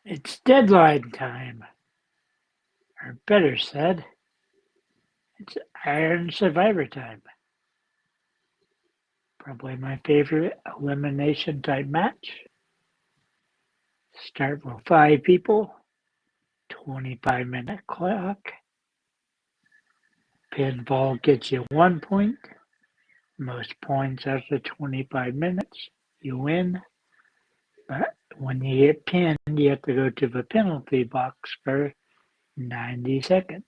It's deadline time. Or better said, it's Iron Survivor time. Probably my favorite elimination type match. Start with 5 people, 25-minute clock. Pinfall gets you 1 point. Most points after 25 minutes, you win. But when you get pinned, you have to go to the penalty box for 90 seconds.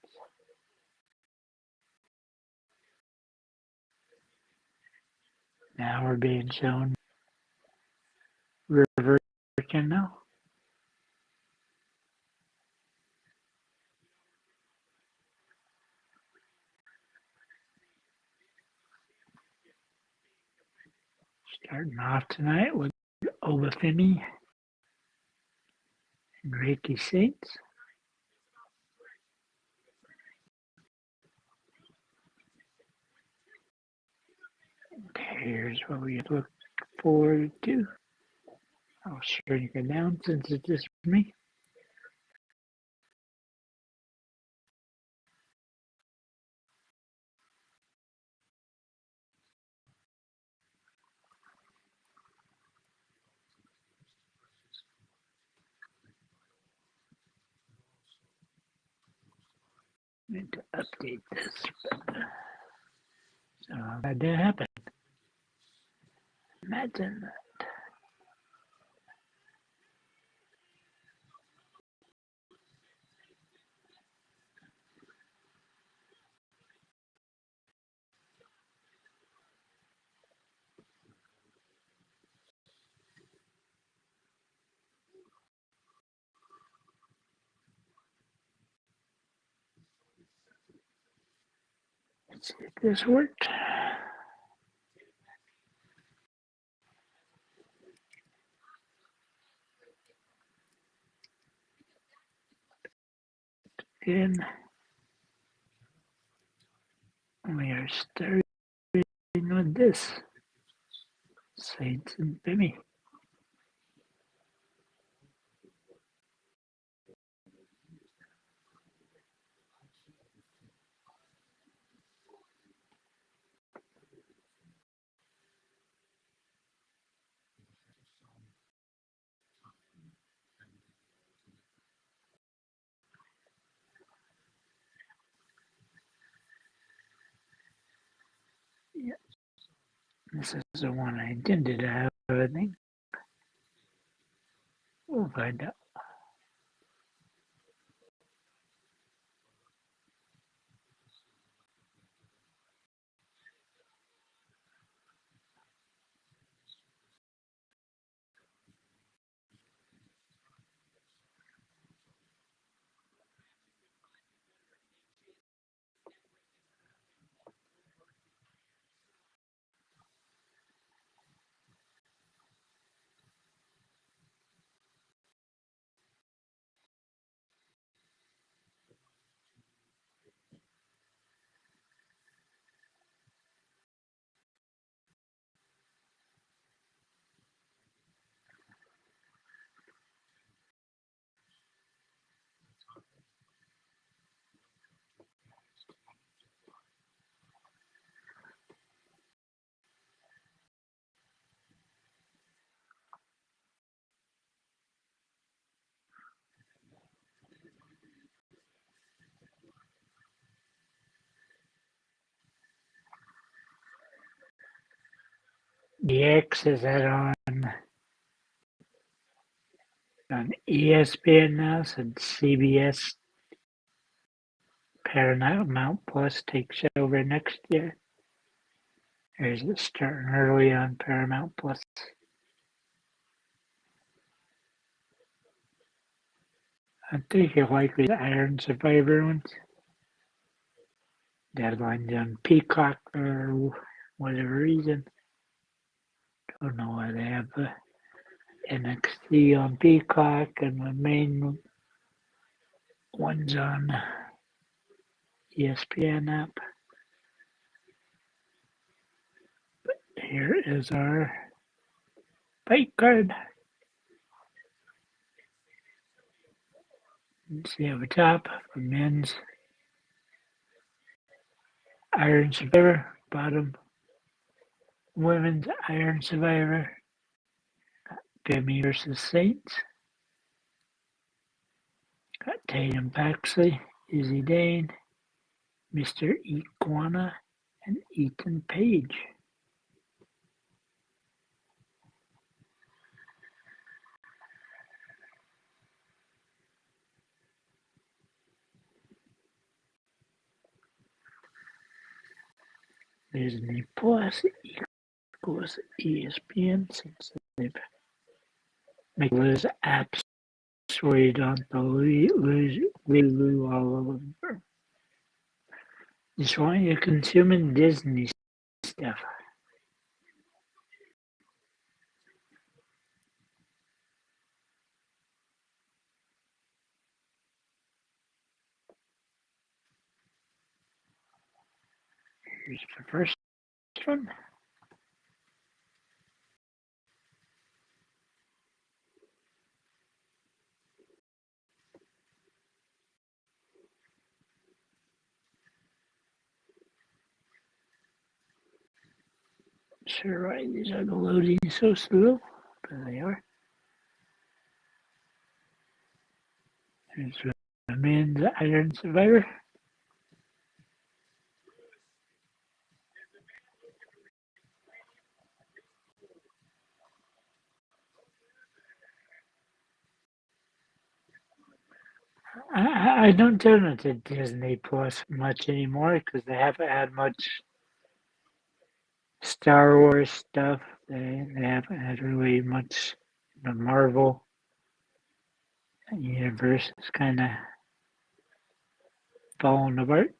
Now we're being shown reversion now. Starting off tonight with Oba Femi and Reiki Saints. Here's what we look forward to. I'll shrink it down since it's just me. Need to update this. So that did happen. Imagine that. Let's see if this worked. And we are starting with this. Saints and Femi. Yeah. This is the one I intended to have, I think. We'll find out. The X is that on ESPN now, since CBS Paramount Plus takes over next year. There's it starting early on Paramount Plus. I think it likely the Iron Survivor ones. Deadline's on Peacock for whatever reason. Don't know why they have the NXT on Peacock and the main ones on ESPN app. But here is our fight card. See up top for men's Iron Survivor, bottom women's Iron Survivor, Femi versus Saints, got Tatum Paxley, Izzi Dane, Mr. Iguana, and Ethan Page. Disney Plus equals ESPN since they've made those apps where you don't lose all of them. Just why you're consuming Disney stuff. Here's the first one. Sure, right, these are loading so slow, but they are. Here's the men's Iron Survivor. I don't turn into Disney Plus much anymore because they haven't had much Star Wars stuff. They haven't had really much. The Marvel universe is kind of falling apart.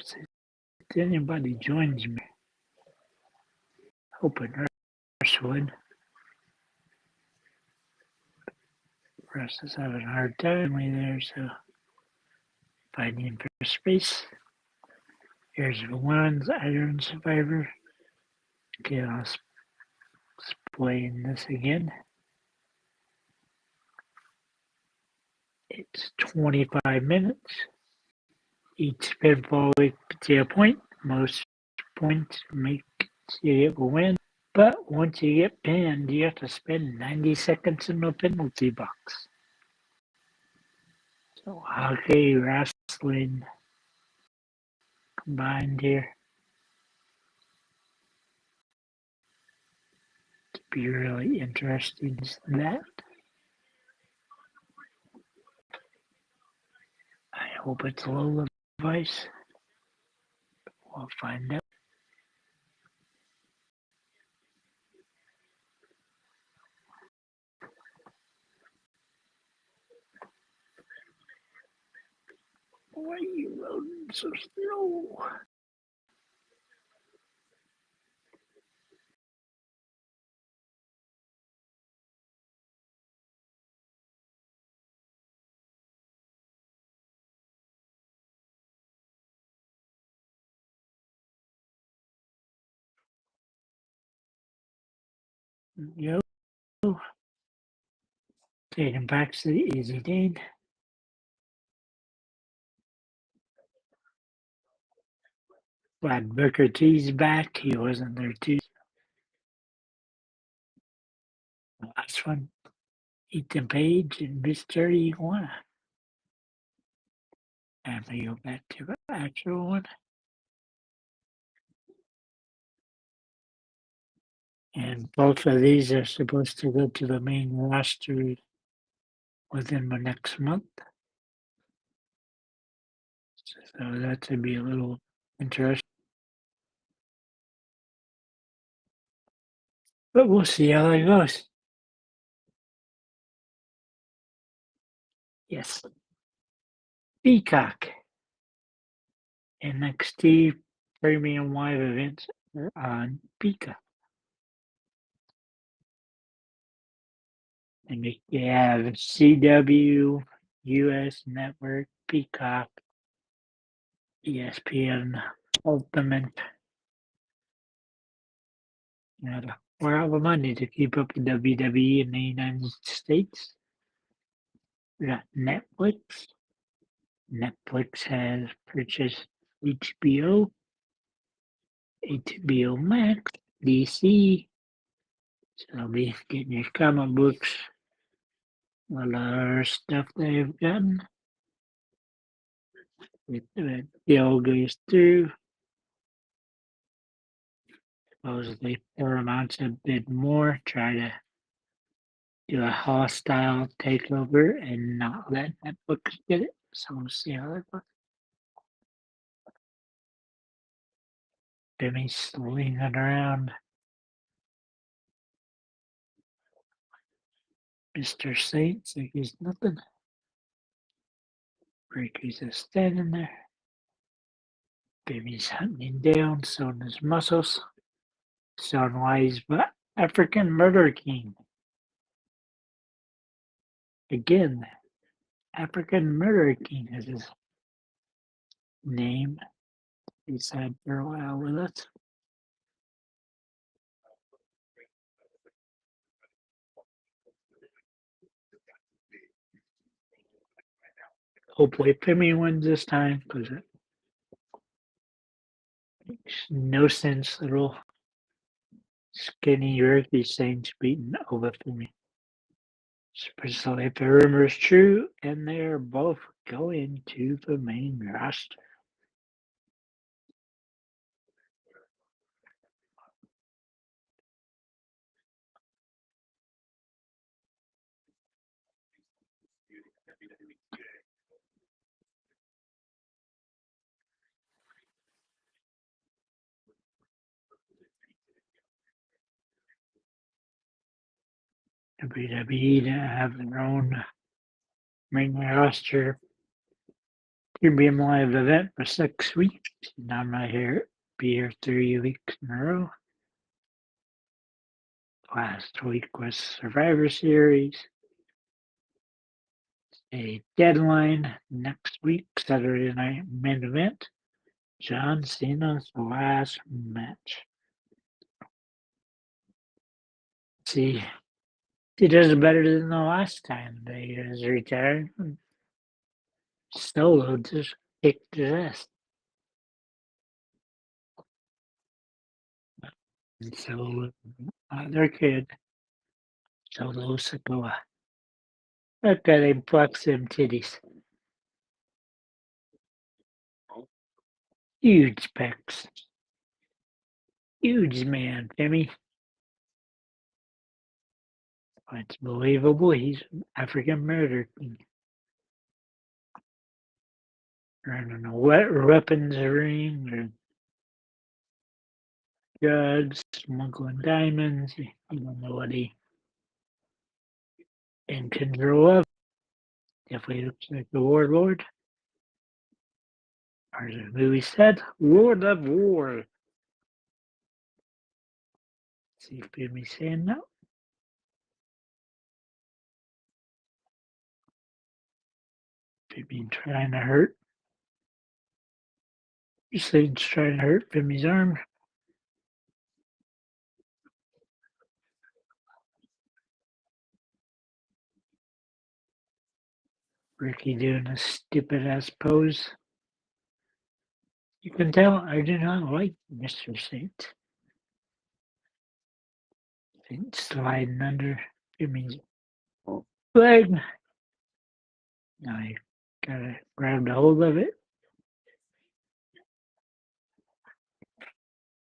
If anybody joins me, hoping Russ would. Russ is having a hard time with there, so fighting for space. Here's the women's Iron Survivor. Okay, I'll explain this again. It's 25 minutes. Each pinfall gets you a point. Most points make you get a win. But once you get pinned, you have to spend 90 seconds in the penalty box. So hockey, wrestling combined here. To be really interesting is that. I hope it's Lola device. We'll find out. Why are you loading so slow? Yo. Tatum Paxley, Izzi Dane. Glad Booker T's back. He wasn't there too. The last one, Ethan Page and Mr. Iguana. And we go back to the actual one. And both of these are supposed to go to the main roster within the next month. So that should be a little interesting. But we'll see how that goes. Yes. Peacock. NXT Premium Live events are on Peacock. And you have CW, US Network, Peacock, ESPN Ultimate, Gotta pour out the money to keep up with WWE in the United States. We got Netflix. Netflix has purchased HBO, HBO Max, DC. So they'll be getting your comic books, a lot of other stuff they've gotten. The deal goes through. Supposedly Paramount's a bit more, try to do a hostile takeover and not let Netflix get it. So we'll see how that goes. Demi's swinging around. Mr. Saints like he's nothing. Ricky's just standing there. Demi's hunting down, showing his muscles. Showing why he's African Murder King. Again, African Murder King is his name. He's had for a while with us. Hopefully Femi wins this time because it makes no sense little skinny Ricky Saints beating Oba Femi. Especially if the rumor is true and they're both going to the main roster. WWE to have their own main roster premium live event for 6 weeks. Now I'm not here, be here 3 weeks in a row. Last week was Survivor Series. A deadline next week, Saturday night main event. John Cena's last match. See, he does it better than the last time they was retired. Solo just kicked his ass. And so their kid, Solo Sikoa. Look at him flex them titties. Huge pecs. Huge man, Femi. It's believable. He's an African Murder King. Running a weapons ring or drugs, smuggling diamonds. You don't know what he in control of. Definitely looks like the warlord. Or as the movie said, Lord of War. See if Jimmy's saying that. Jimmy trying to hurt. Saints trying to hurt Jimmy's arm. Ricky doing a stupid ass pose. You can tell I do not like Mr. Saint. Saint sliding under Jimmy's leg. Now he gotta grab a hold of it.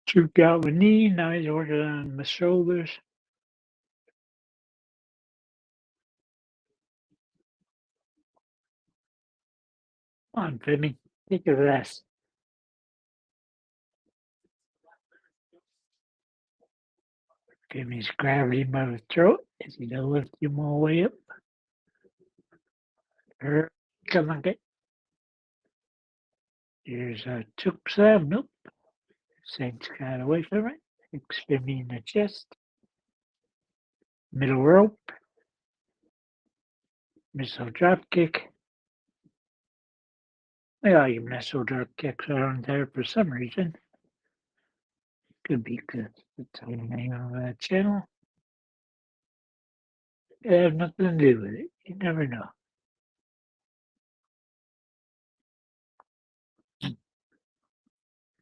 Took out the knee. Now he's working on the shoulders. Come on, Femi. Take a rest. Femi's grabbing him by the throat. Is he gonna lift him all the way up? Come on, get. Here's a choke slam. Nope. Saints got away from it. Kicks Femi in the chest. Middle rope. Missile drop kick. I like missile drop kicks around there for some reason. Could be because it's the name of that channel. It has nothing to do with it. You never know.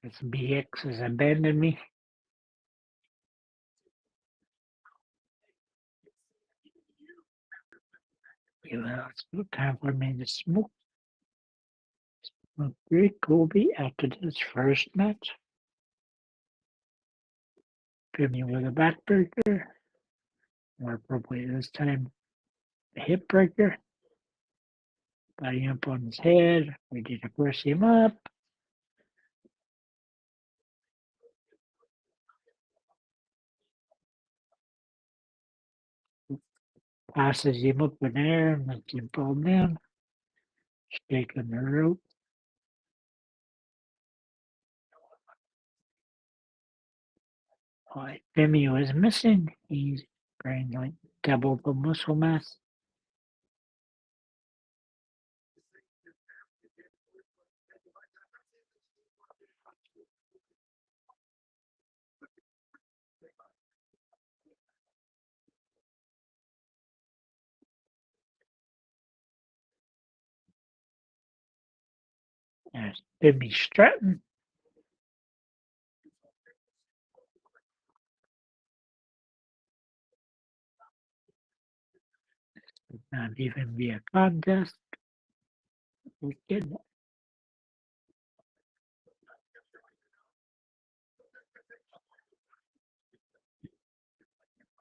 This BX has abandoned me. Well, it's time for me to smoke. Smoke Rick Kobe after this first match. Femi with a backbreaker. More probably this time a hip breaker. Body up on his head. We did to push him up. Passes him up in air and lets him fall down. Shaking the rope. Femi was missing. He's growing like double the muscle mass. There's Femi strutting. Not even be a contest. We're getting it.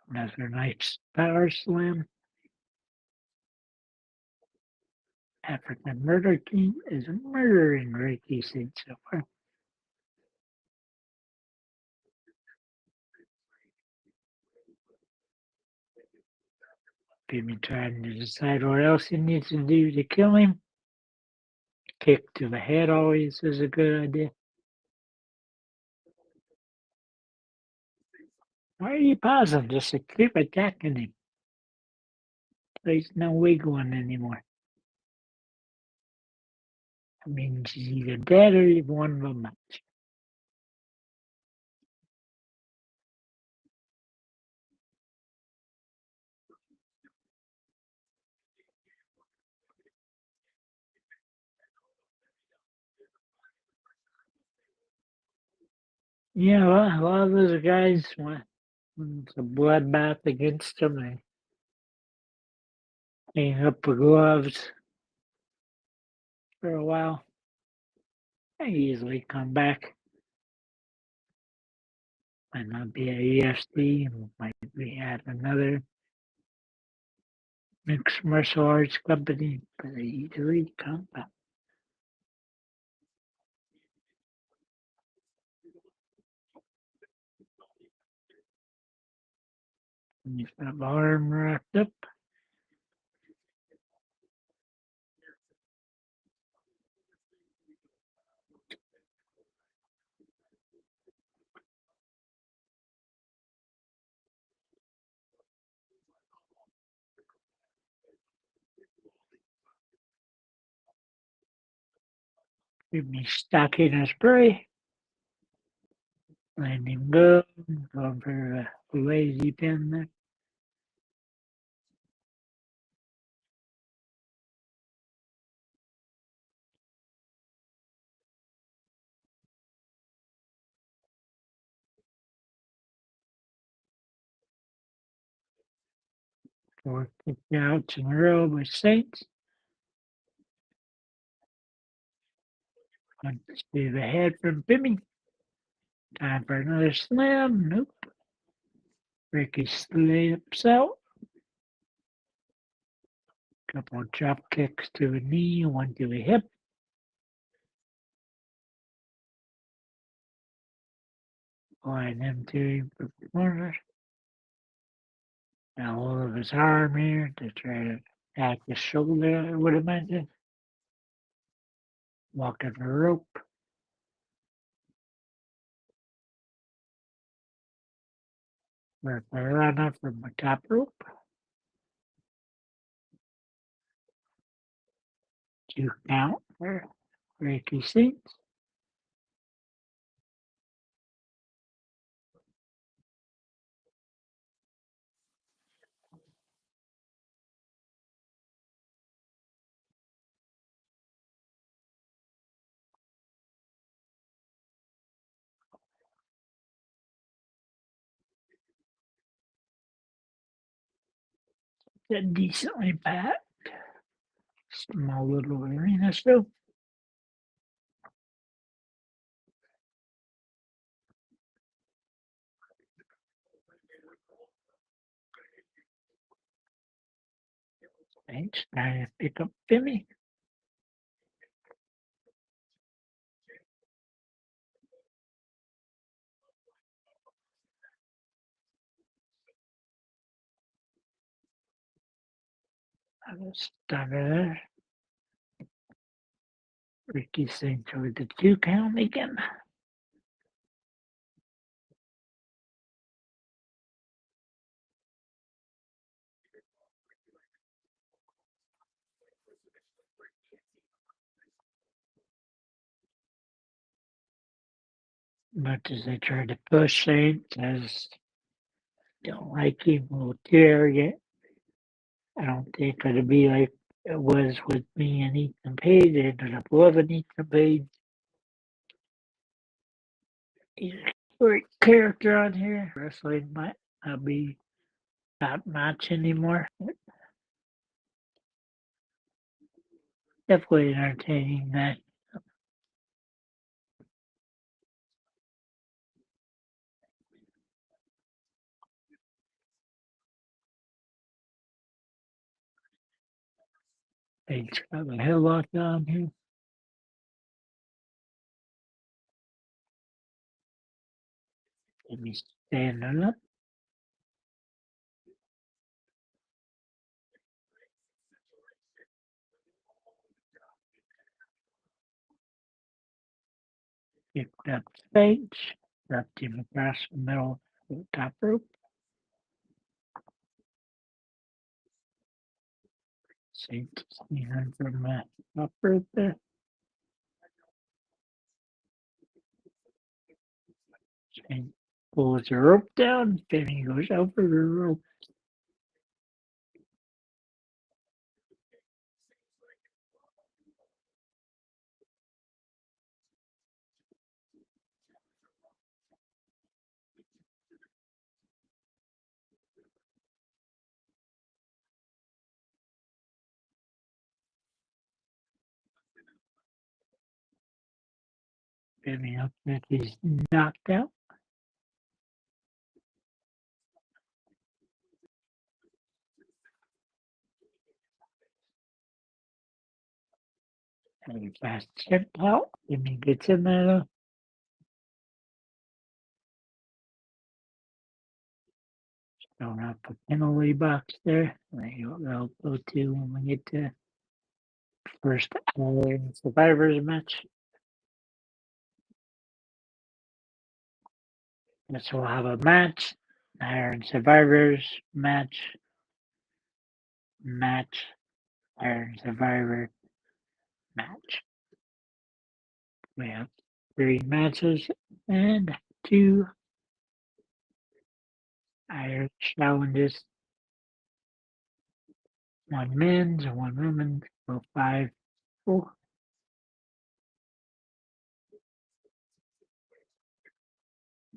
Another nice power slam. African Murder King is murdering Reiki Saint so far. Femi trying to decide what else he needs to do to kill him. Kick to the head always is a good idea. Why are you pausing? Just to keep attacking him. There's no wiggling anymore. I mean, she's either dead or you've won the match. Yeah, well, a lot of those guys, when it's a bloodbath against them, they hang up the gloves for a while. They usually come back. Might not be a EFC, might be at another mixed martial arts company, but they usually come back. And you've got the arm wrapped up. Give me stocking a spray. Letting him go. Going for a lazy pin there. Four kick outs in a row by Saints. Punch to the head from Femi. Time for another slam. Nope. Ricky slips out. Couple of drop kicks to a knee, one to a hip. Line him to him for the corner. Now all of his arm here to try to attack his shoulder, I would imagine. Walking the rope. Work the runner from the top rope. 2 count for Ricky Saints. decently packed. Small little arena still. Thanks. Trying to pick up Femi. I was started there. Ricky saying toward the 2 count again. Much as they try to push Saint, as don't like him, a little too arrogant. I don't think it'll be like it was with me and Ethan Page. I ended up loving Ethan Page. He's a great character on here. Wrestling might not be that much anymore. Definitely entertaining that. Page got the headlock on here. Let me standing up. Picked up Page. Dropped him across the middle of the top rope. Saint seen from the top rope there. Saint pulls the rope down. Femi goes over the rope. Femi up that he's knocked out. And he fast step out. Femi gets in there. Going up the penalty box there. They'll go to when we get to first Iron Survivors match. So we'll have a match, Iron Survivors match, Iron Survivor match. We have 3 matches and 2 Iron challenges. 1 men's and 1 women's, both 5 full.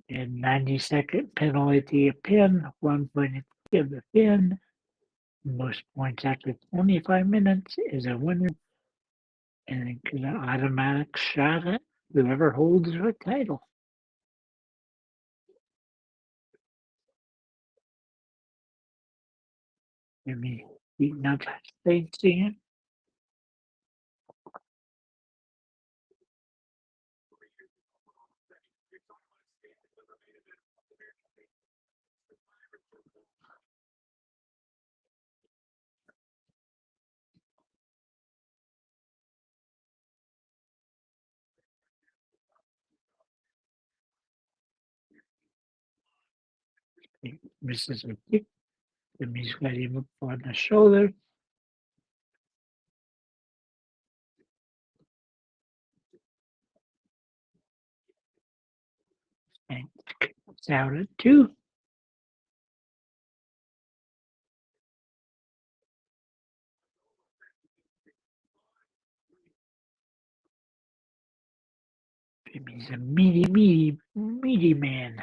And 90-second penalty a pin, 1 point to give the pin. Most points after 25 minutes is a winner. And it an automatic shot at whoever holds the title. Give me beating up Saints again. Misses a kick. Jimmy's got him up on the shoulder. And it's out at 2. Jimmy's a meaty man.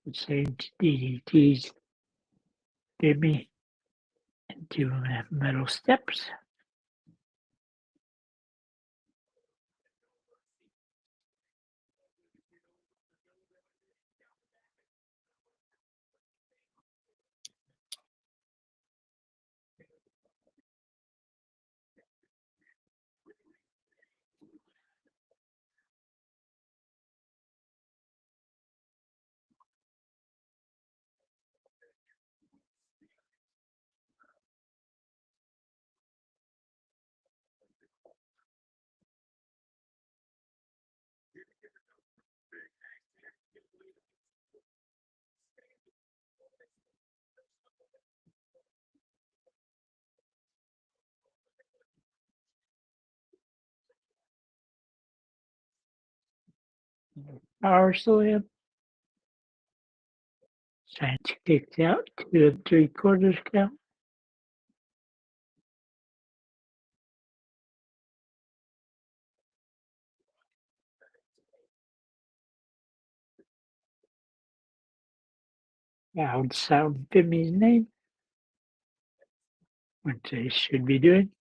The same DDTs did me into metal steps. Power slam. Saints kicked out 2 3/4 count. That would sound Femi's name, which they should be doing.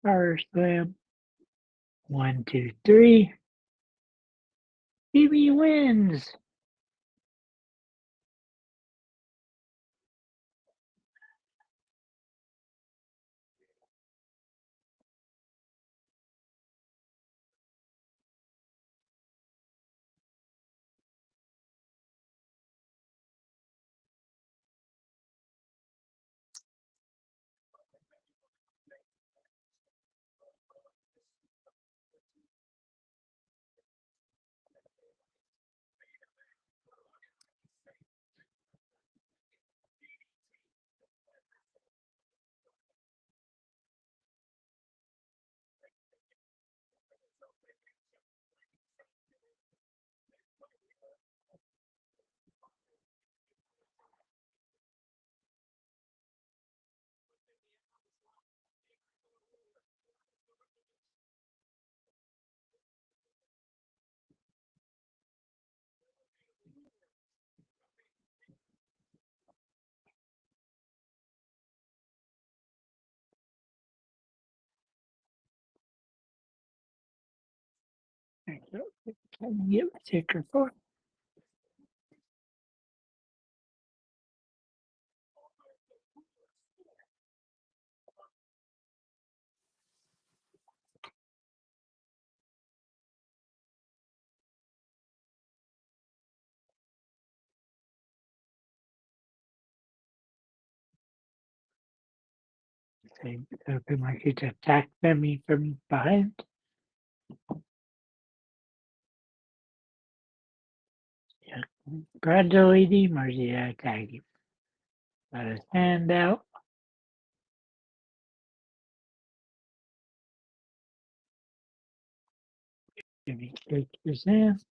Power slam. 1, 2, 3. Femi wins. Can you get my ticker for? They open like it's attacked Femi from behind. Yeah. Gradually, Mercy attacked him. Got his hand out. Femi takes his hand.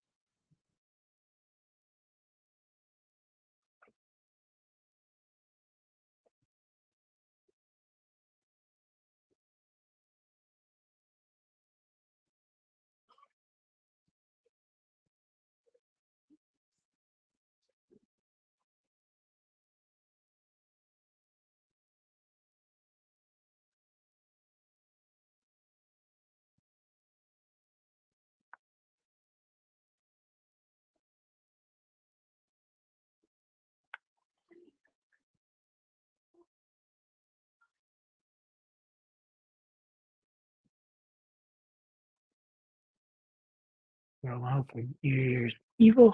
Go out for New Year's Evil.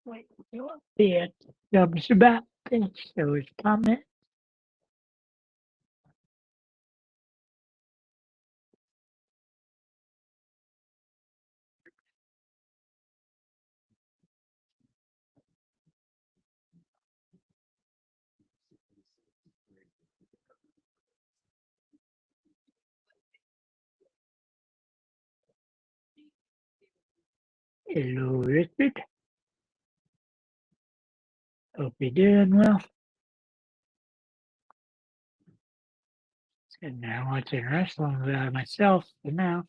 Wait, you want the comes about this, so his comment. Hello, Richard. Hope you're doing well. And now watching wrestling by myself for now.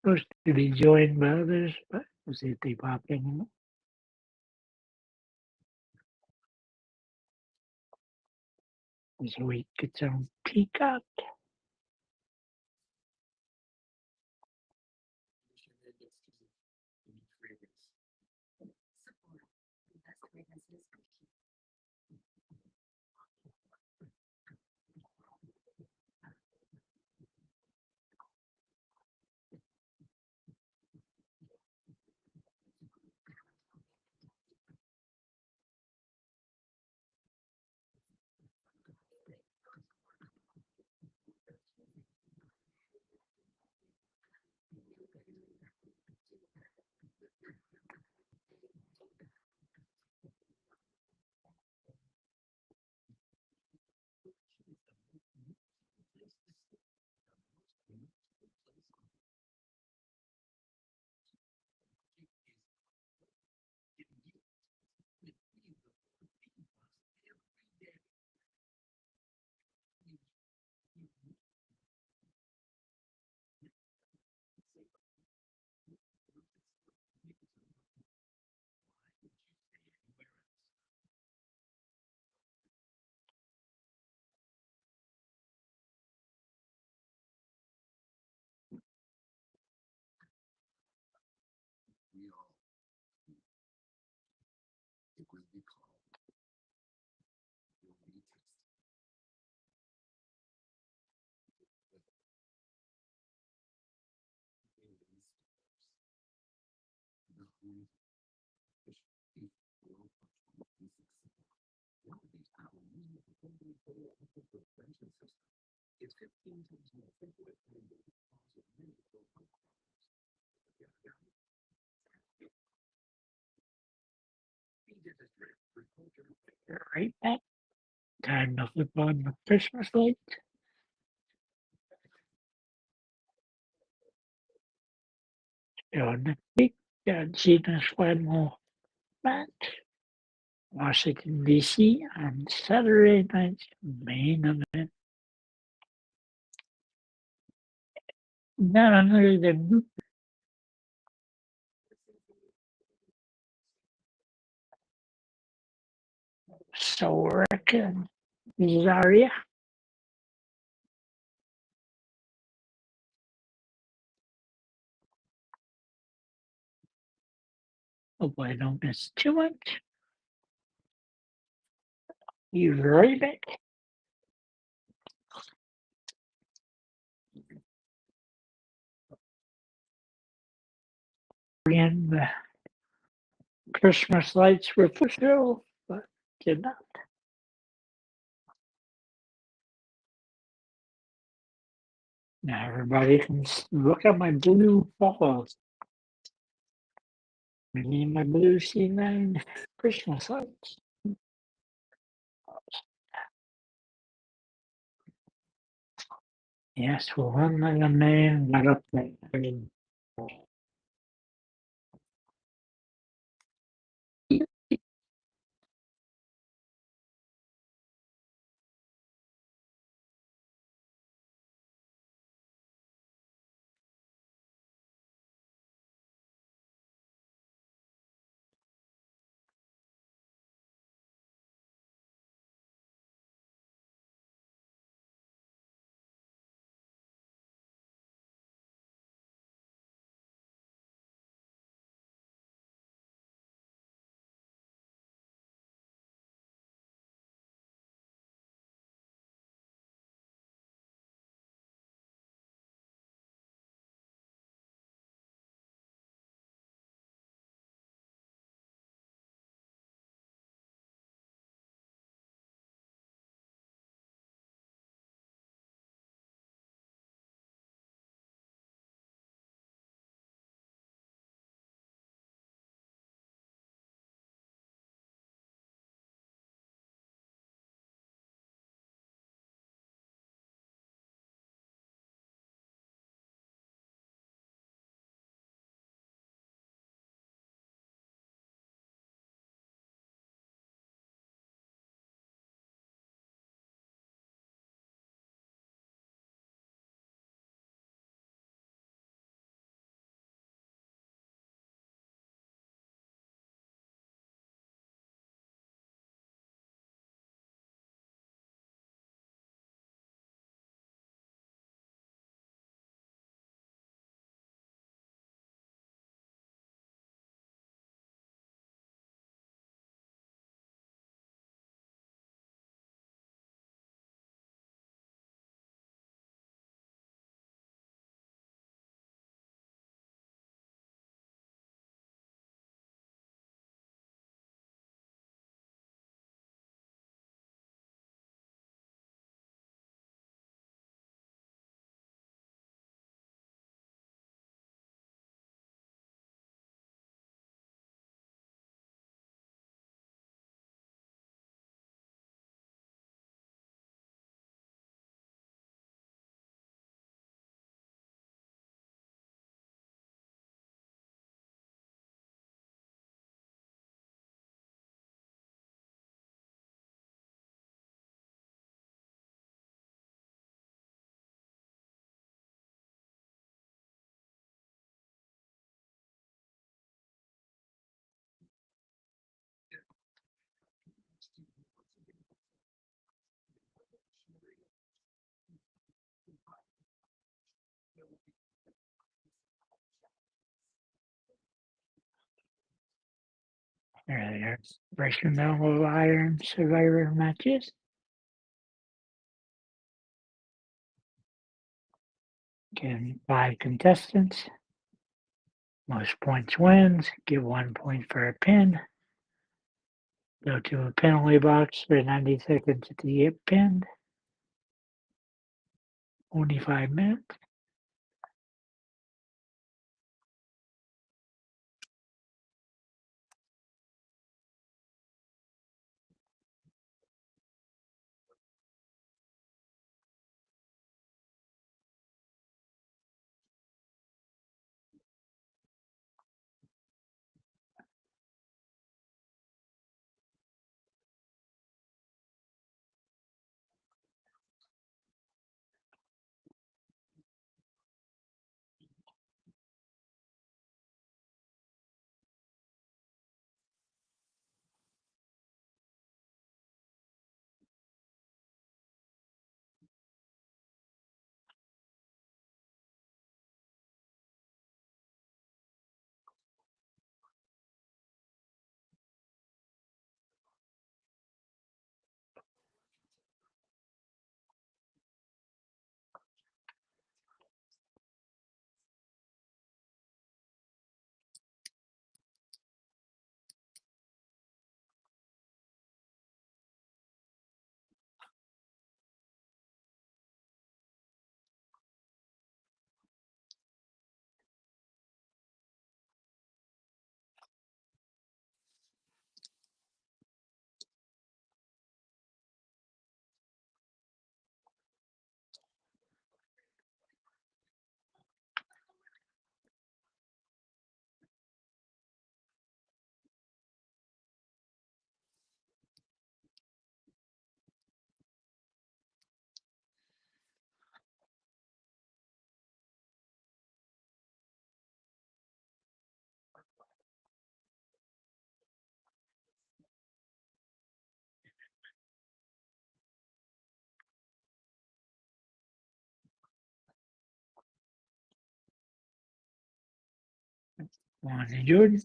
Supposed to be joined by others, but we'll see if they pop in. This week it's on Peacock. Right back. Time to flip on the Christmas light. So next week, John Cena's final match. Washington, D.C. on Saturday night's main event. None other than Sorek and Zaria. Hope I don't miss too much. You right back. And the Christmas lights were fulfilled, but did not. Now everybody can look at my blue balls. Me and my blue C9 Christmas lights. Yes, well, one like a man got up there. There's Racial Iron Survivor matches. Again, 5 contestants. Most points wins. Get 1 point for a pin. Go to a penalty box for 90 seconds to get pinned. Only 5 minutes. One and Jordynne.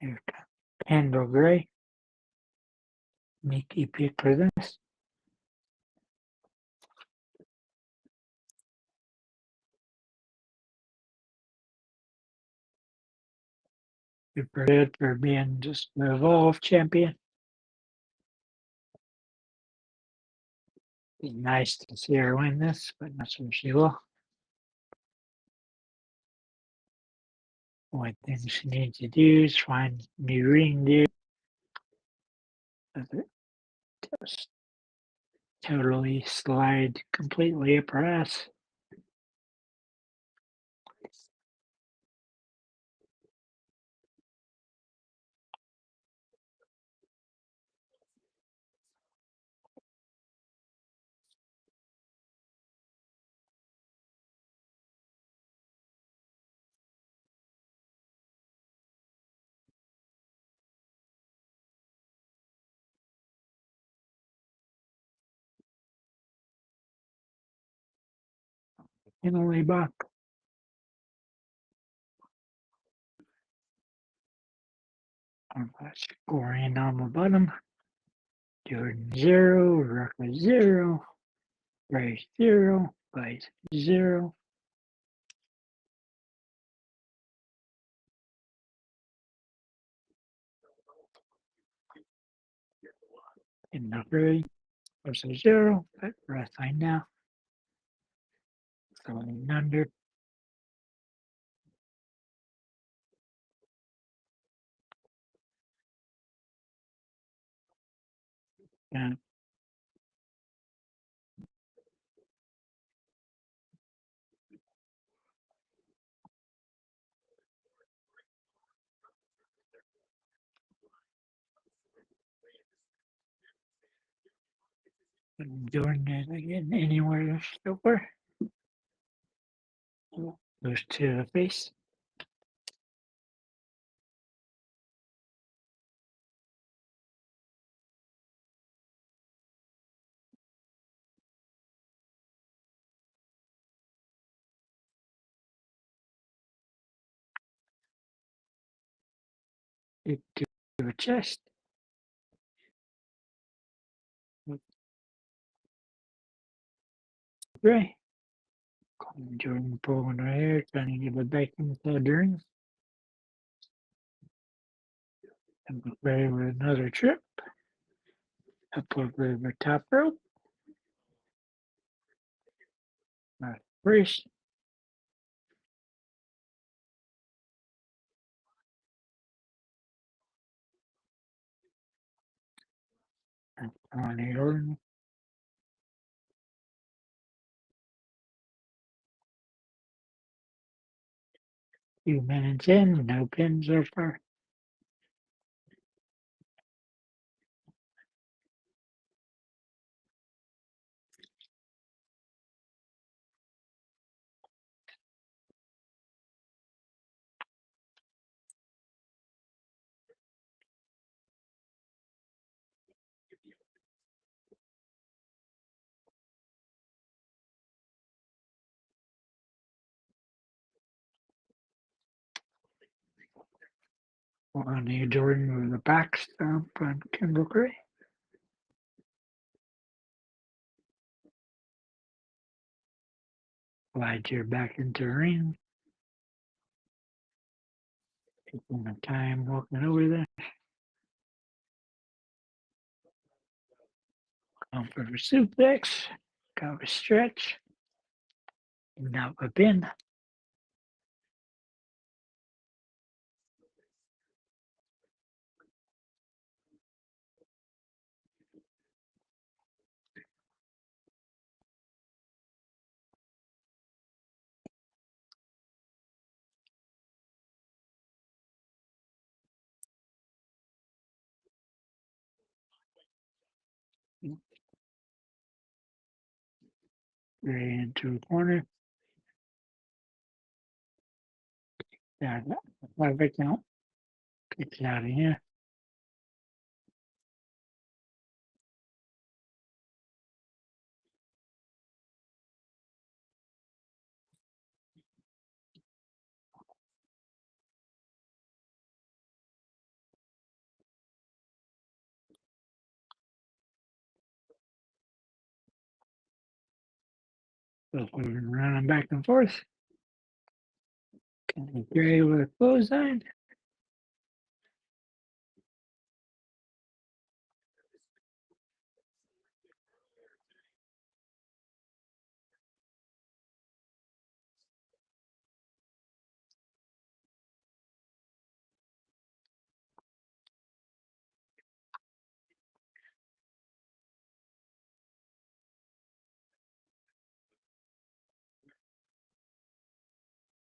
Here's Kendal Gray. Mickey pick for this. Super good for being just the Evolve champion. Be nice to see her win this, but not sure she will. One thing she needs to do is find new ring dude. Just totally slide completely up her ass. Penalty box. Scoring on the bottom. Jordynne 0, Ruca 0, Race 0, Vice 0. In the 3 versus 0, but wrestling now. Going under. And Jordynne again anywhere over. Goes to the face. It to the chest. Right. Jordynne pulling her hair, trying to give it back into the ring. And ready with another trip. Up over the top rope. Brace. And on the Jordynne. 2 minutes in, no pins so far. On the Jordynne with a back stomp on Kendal. Slide your back into the ring. Taking the time walking over there. Going for a suplex. Got a stretch. Now a pin. Right into the corner. Yeah, 5 count. Gets out of here. So we're running back and forth. Gray with a clothesline.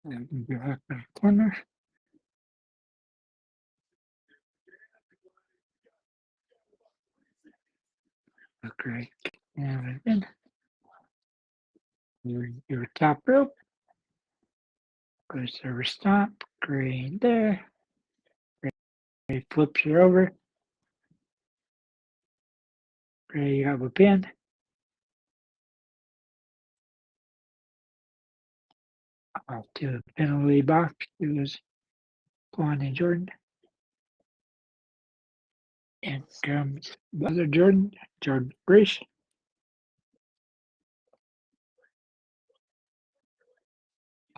And back in the corner. Okay. And then your top rope. Goes to her stomp. Gray there. Gray flips her over. Gray, you have a pin. Off to the penalty box. It was Iguana and Jordynne. And comes the other Jordynne. Jordynne Grace.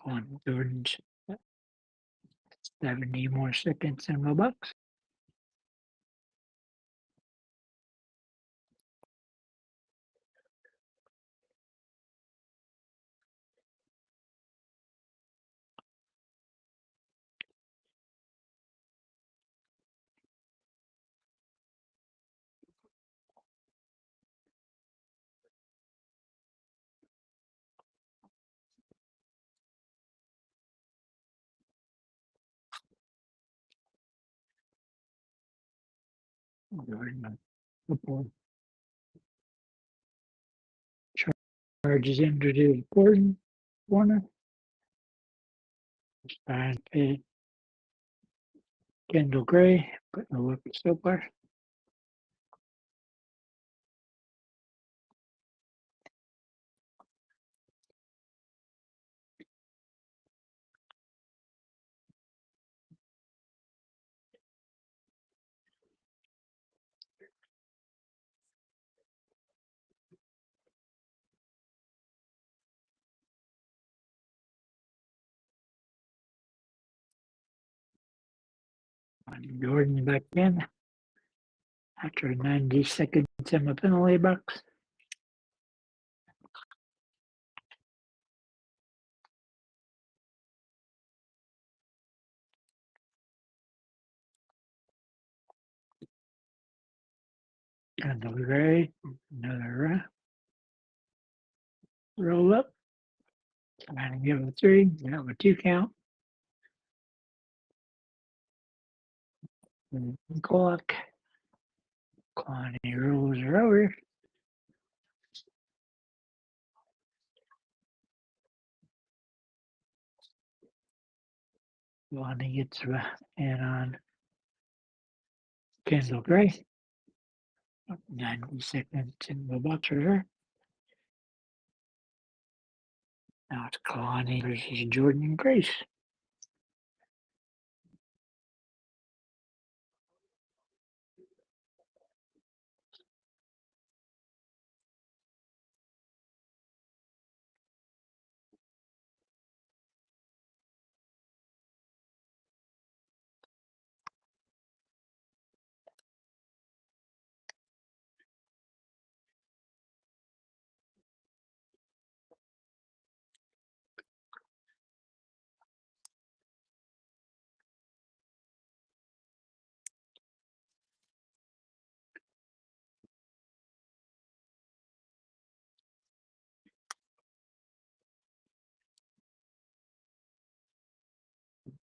On Jordynne's 70 more seconds in the box. Charges introduced Borne. Trying to pay Kendal Gray, but no look so far. Jordynne back in after 90 seconds in the penalty box. Kendal Gray, another roll up. Trying to give it a 3, that was 2 count. Clock. Kelani rolls her over. Kelani gets the hand on Kendal Gray. 90 seconds in the box for her. Now it's Kelani versus Jordynne Grace.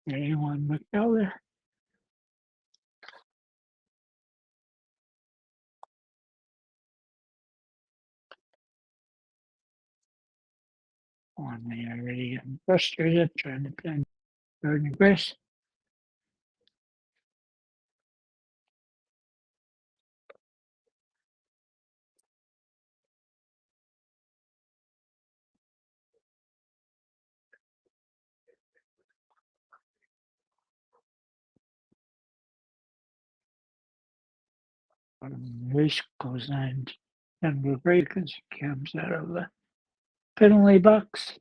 Anyone McKellar. On me already getting frustrated trying to pin Jordynne Grace. Grace goes on Kendal Gray because she comes out of the penalty box.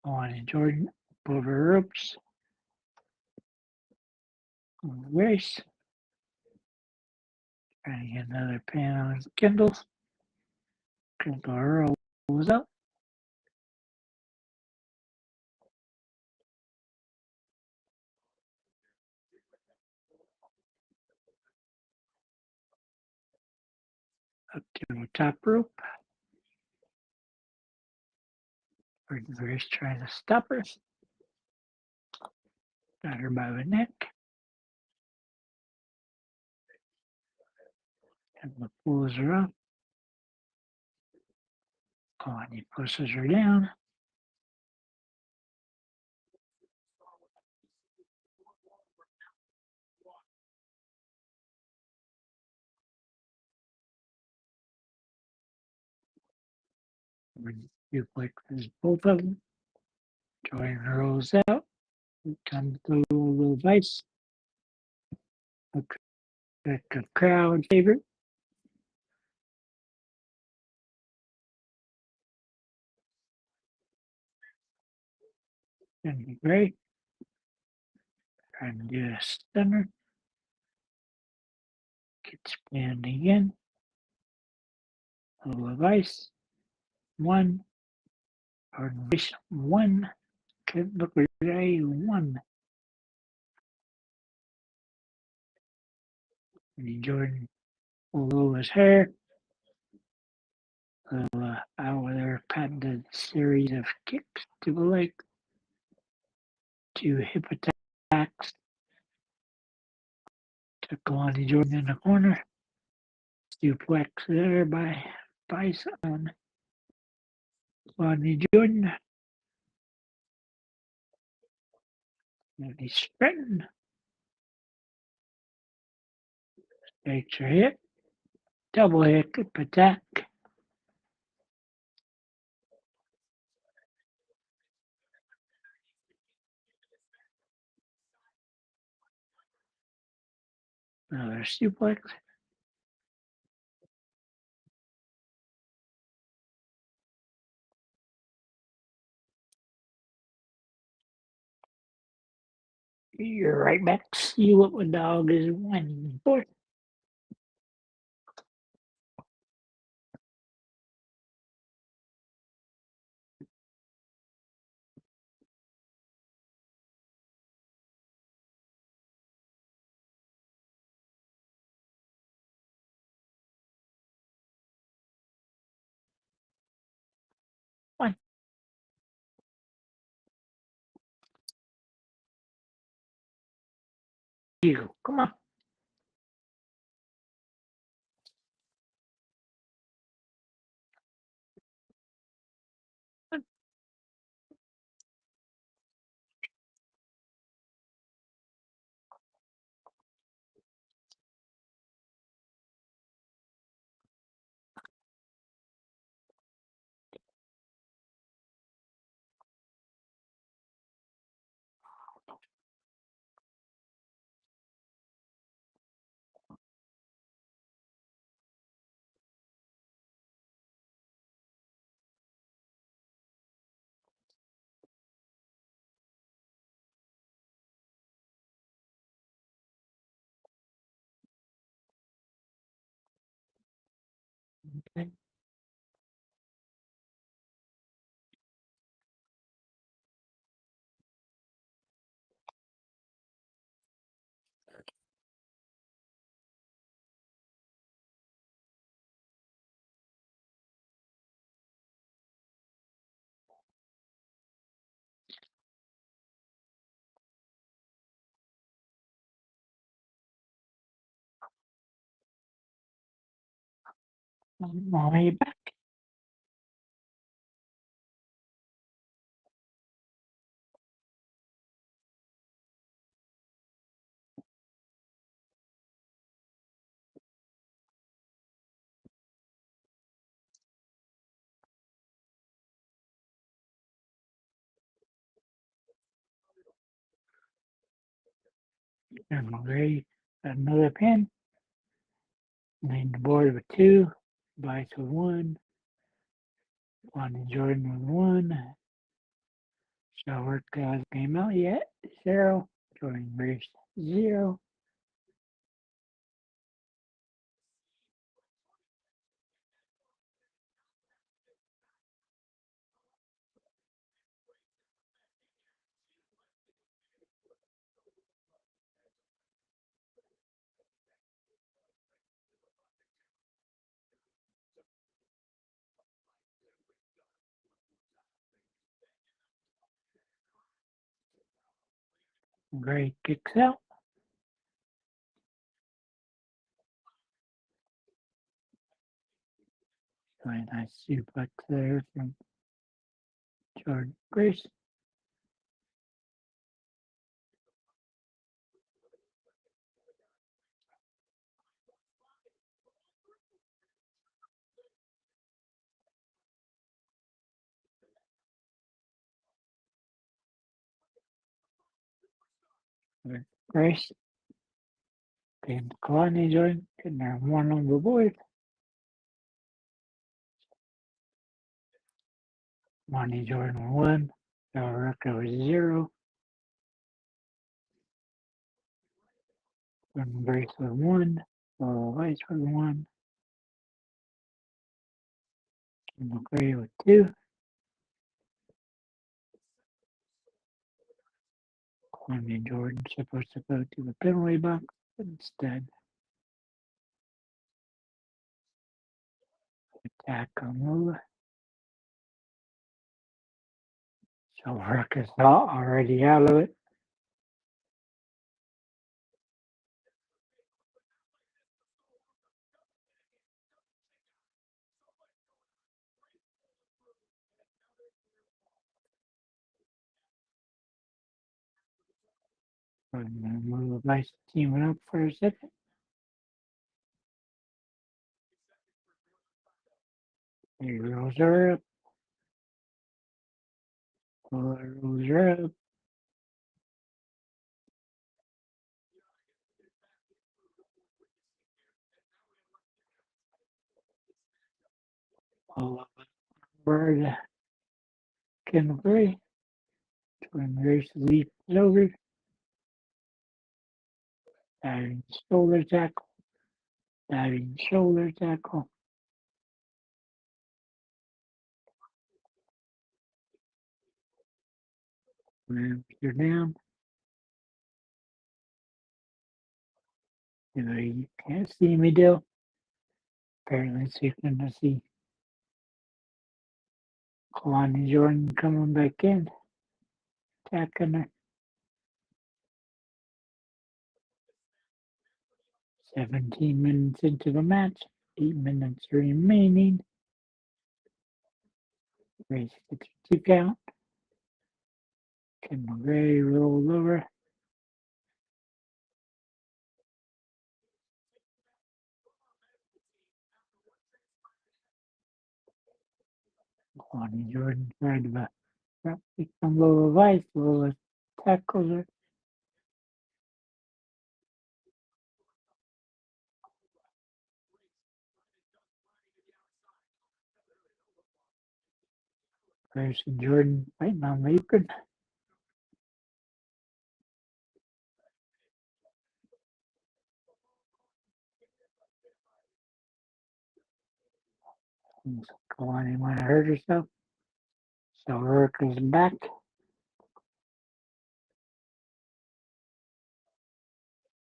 On and Jordynne over ropes. Grace. Trying to get another pin on Kendal. Kendal rolls up. Up to the top rope. Grace trying to stop her. Got her by the neck. And pulls her up. Kelani pushes her down. Duplexes both of them. Jordynne rolls out. Comes through a little vice. A crowd favorite. And Gray. Trying to do a stunner. Gets pinned again. A little vice. 1. Or vice 1. Look at Gray 1. And Jordynne Lola's hair. Lola out with her patented series of kicks to the leg. 2 hip attacks. to Kelani Jordynne in the corner. Suplex there by Bison. Kelani Jordynne. And he's sprinting. Takes her hit. Double hit attack. Another suplex. You're right back. See what the dog is winning for. One. You. Come on. Okay. Mommy back. And Ray, another pin. Lead the board with 2. Vice with 1. Kelani Jordynne with 1. So work guys came out yet. 0. Jordynne Grace 0. Gray kicks out. Very nice suplex there from Jordynne Grace. Grace. Pinned Kelani Jordynne. Getting her 1 on the board. Kelani Jordynne 1. So Ruca was 0. Jordynne Grace with 1. So Vice with 1. And Gray with 2. Kelani Jordynne supposed to go to the penalty box, but instead attack on Lola. So Ruca's already out of it. I'm going to move my team up for a second. Heroes are up. Heroes are up. All of it. Bird. Kendal. Twin race leap over. Diving shoulder tackle. Diving shoulder tackle. Ramps are down. You can't see me, Dill. Apparently, it's you can see Kelani Jordynne coming back in. Attacking her. 17 minutes into the match. 8 minutes remaining. Race 62 count. Kendal Gray rolled over. Kelani Jordynne tried to dropkick on Lola Vice. Lola tackles her. Grace and Jordynne fighting on the apron. Kelani might have hurt herself. So Ruca's back.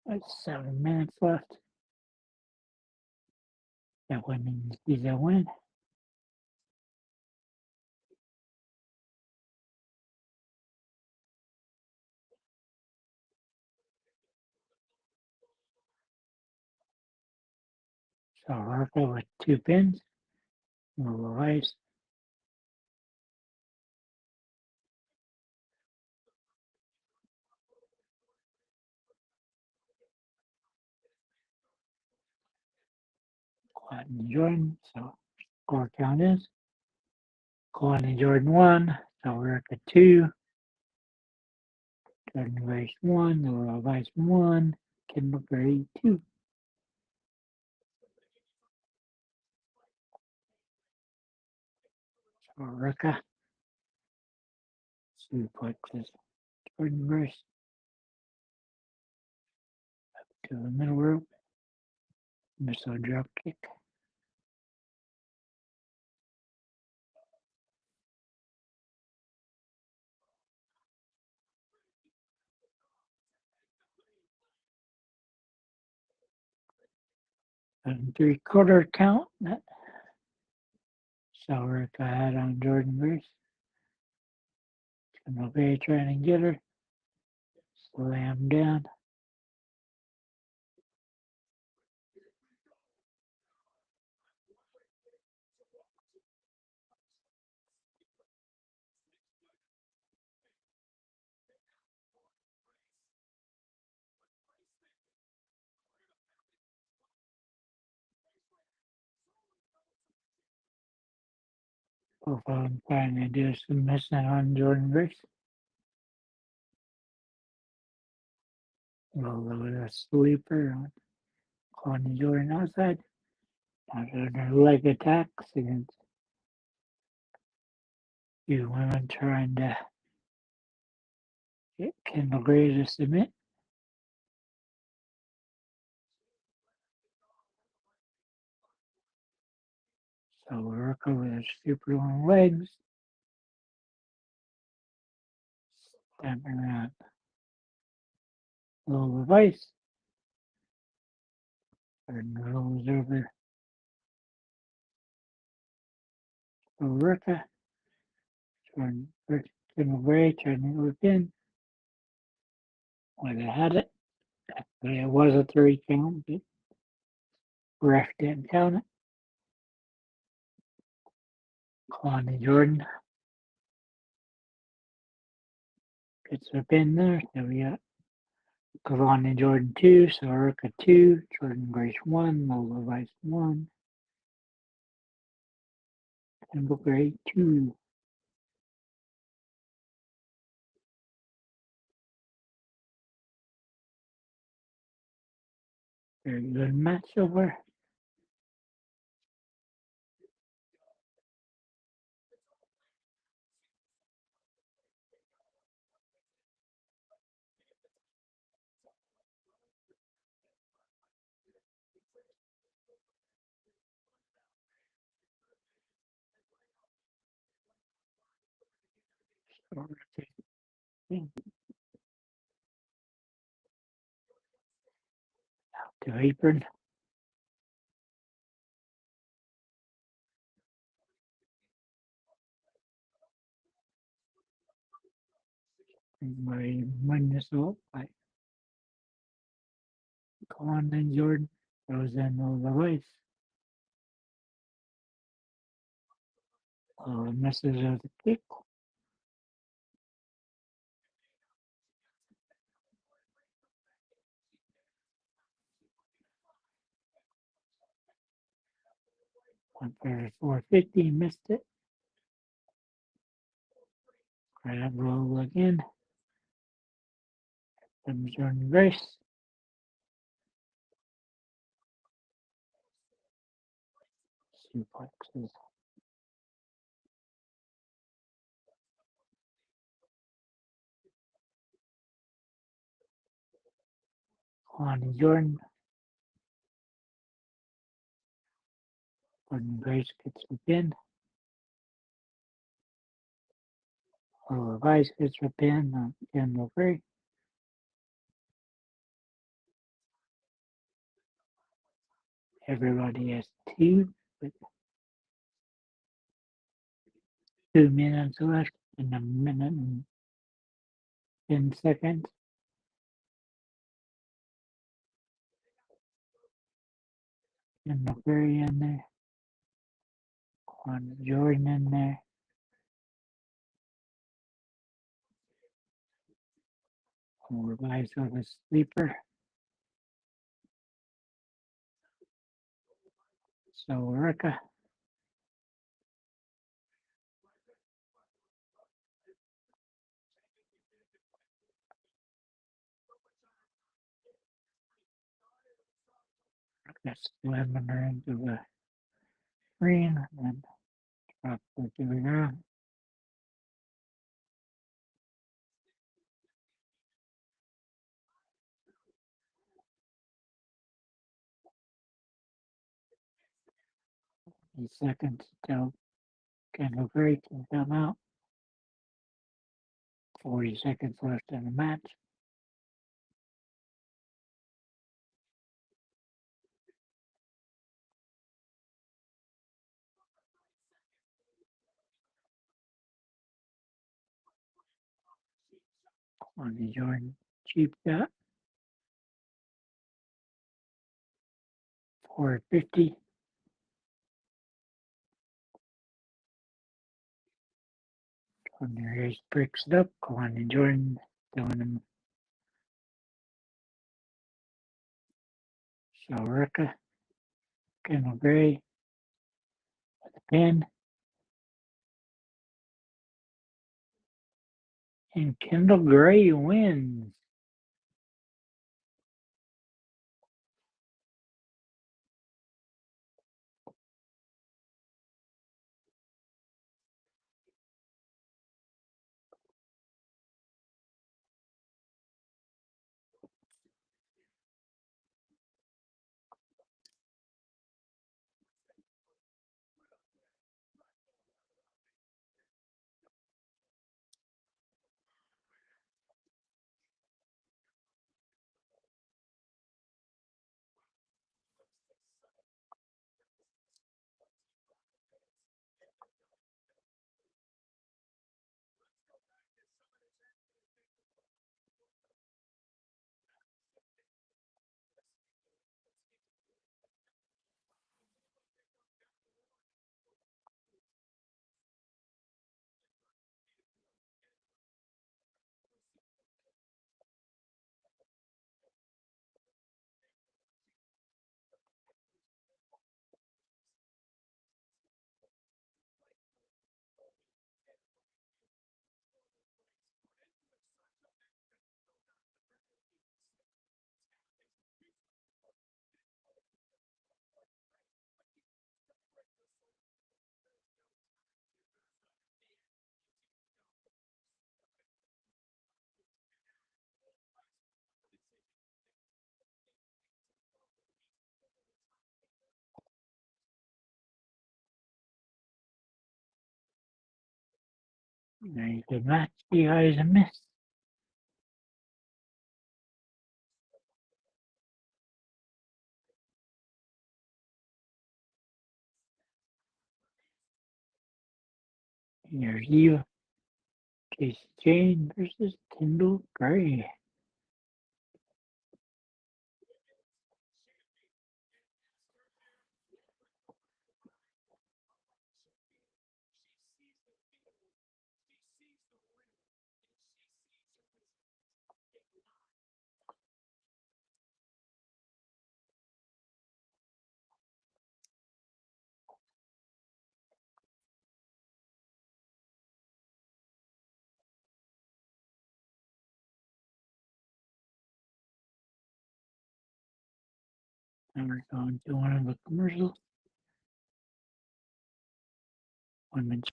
There's 7 minutes left. That winning is a win. So Ruca with 2 pins. Lola Vice. Kelani Jordynne. So score count is Kelani Jordynne 1. So Ruca 2. Jordynne Vice 1. Lola Vice 1. Kendal Gray 2. So Ruca suplexes Jordynne Vice to the middle rope. Missile drop kick. And 3/4 count. So Ruca had on Jordynne Vice. Kendal Gray trying to get her. Slam down. Both of them trying to do some missing on Jordynne Vice. Lola with a sleeper on Kelani Jordynne outside. Now doing her leg attacks against 2 women trying to get Kendal Gray to submit. So Ruca with her super long legs. Stamping around Lola Vice. And rolls over Ruca. Kendal Gray trying to whip in. When they had it. It was a 3 count, but ref didn't count it. Kelani Jordynne gets her pin there. So we got Kelani Jordynne 2, Ruca 2, Jordynne Grace 1, Lola Vice 1, and Booker 8 2. Very good match over. Out to apron. My minus up by Kelani Jordynne. Throws in all the Vice. Misses of the kick. Went for 450, missed it. Grab roll again. From Jordynne Grace. Suplexes. Kelani Jordynne. Jordynne Grace gets the pin. Lola Vice gets the pin on Kendal Free. Everybody has 2, with 2 minutes left in a minute and 10 seconds. Kendal Free in there. Kelani Jordynne in there. Lola Vice with a sleeper. So Ruca. Ruca's slamming her into the ring and drop her to the ground. Seconds till Kendal Free can come out. 40 seconds left in the match. On the Jordynne cheap shot. 450. On the race breaks it up. Kelani Jordynne doing him. So Ruca. Kendal Gray with the pin. And Kendal Gray wins. There's the match you guys missed. Here's Eva. Casey Jane versus Kendal Gray. And we're going to one of the commercials. Women's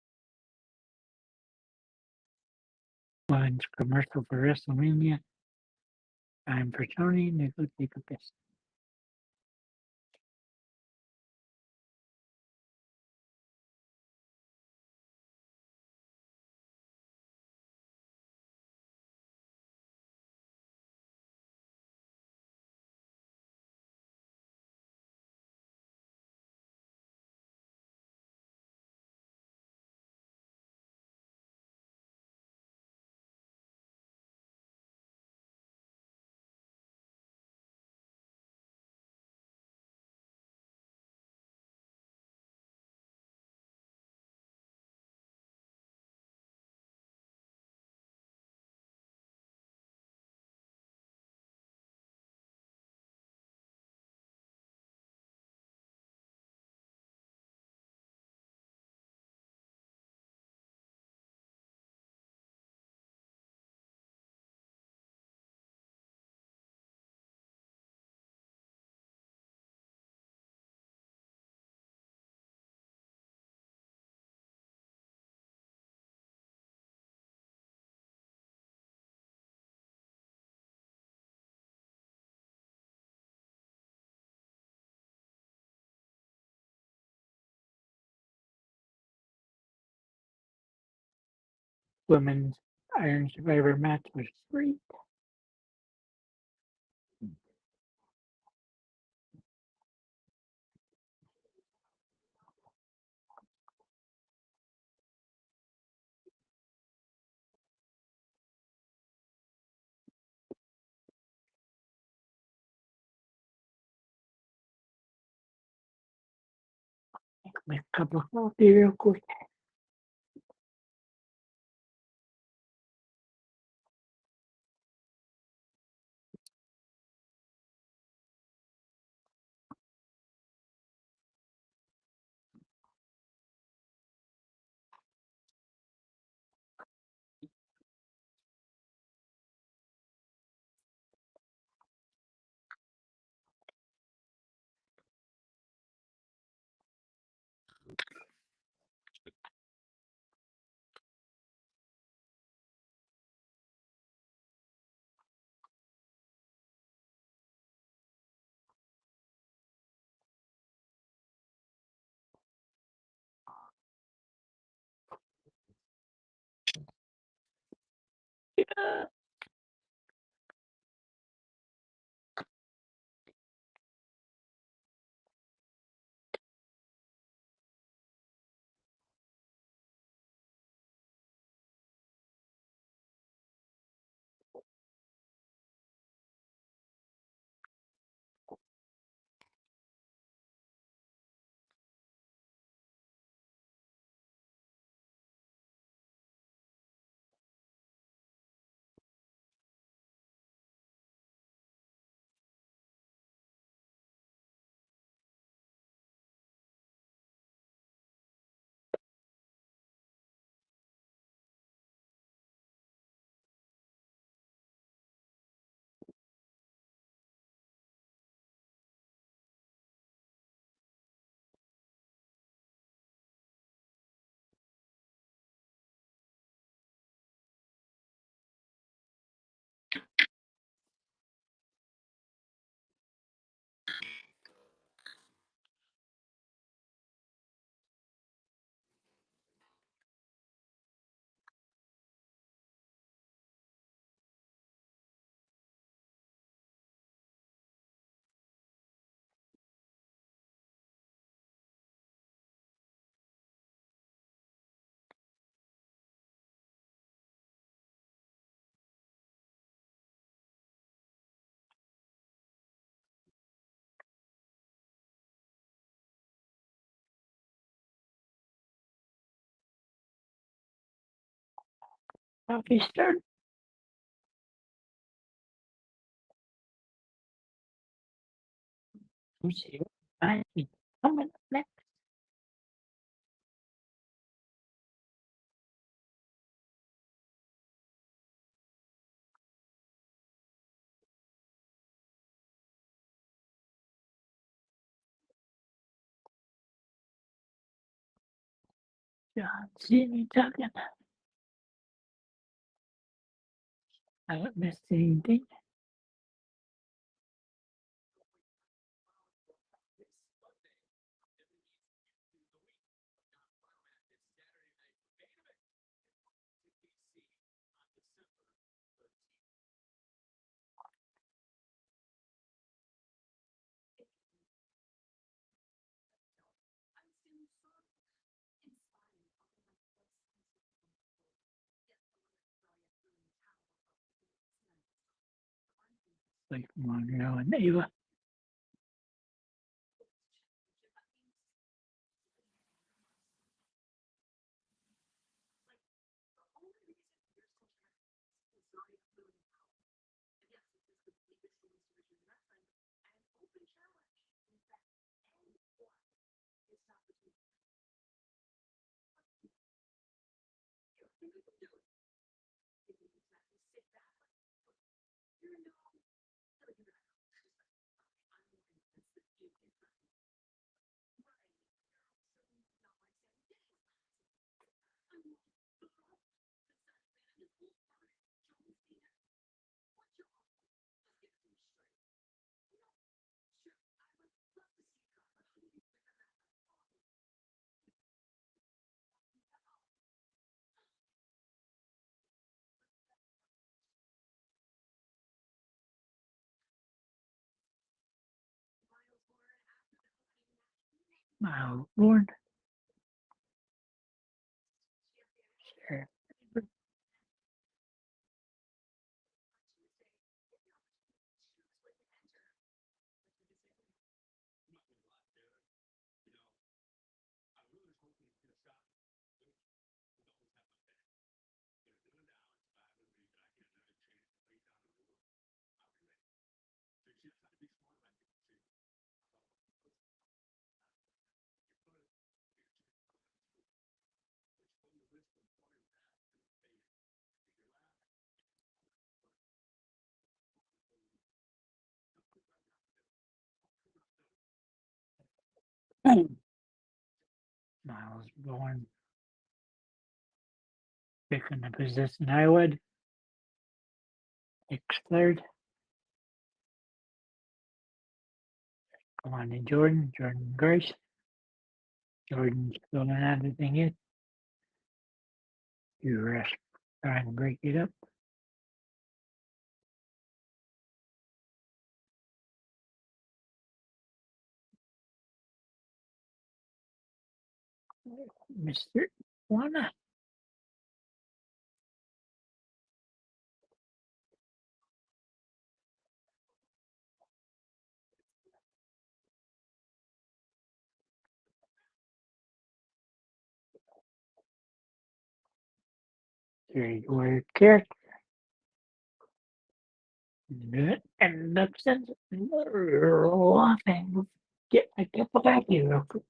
commercial for WrestleMania. Time for Tony to go take a piss. Women's Iron Survivor match was great. Make a cup of coffee real quick. Coffee start. Who's here? Coming up next. John Cena talking. I haven't missed anything. Like Monroe and Ava. Myles Borne. Sure. Myles Borne. Picking the position I would. Next third. Kelani Jordynne. Jordynne Grace. Jordynne's going everything in. You rest. Trying to break it up. Mr. Iguana. Three word character. And the sense laughing. Get a cup of coffee real quick.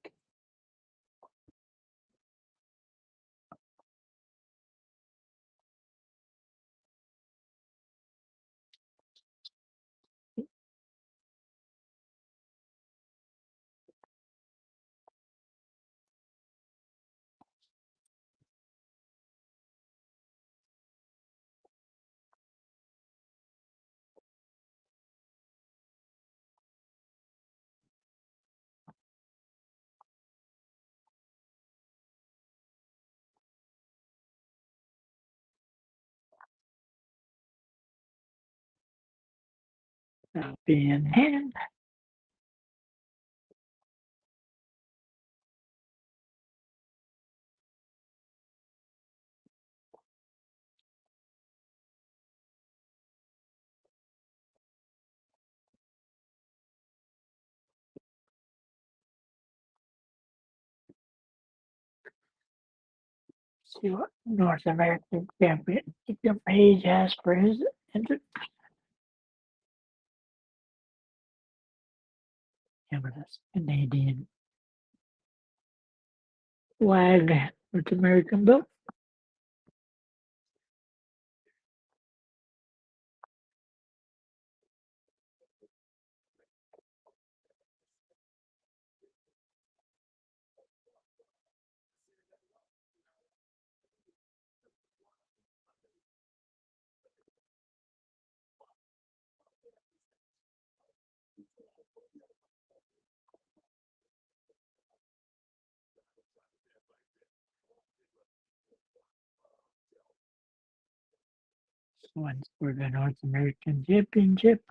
Copy in hand. See what North American Championship Page has for his entrance. And with this Canadian flag, North American belt. One's for the North American Championship.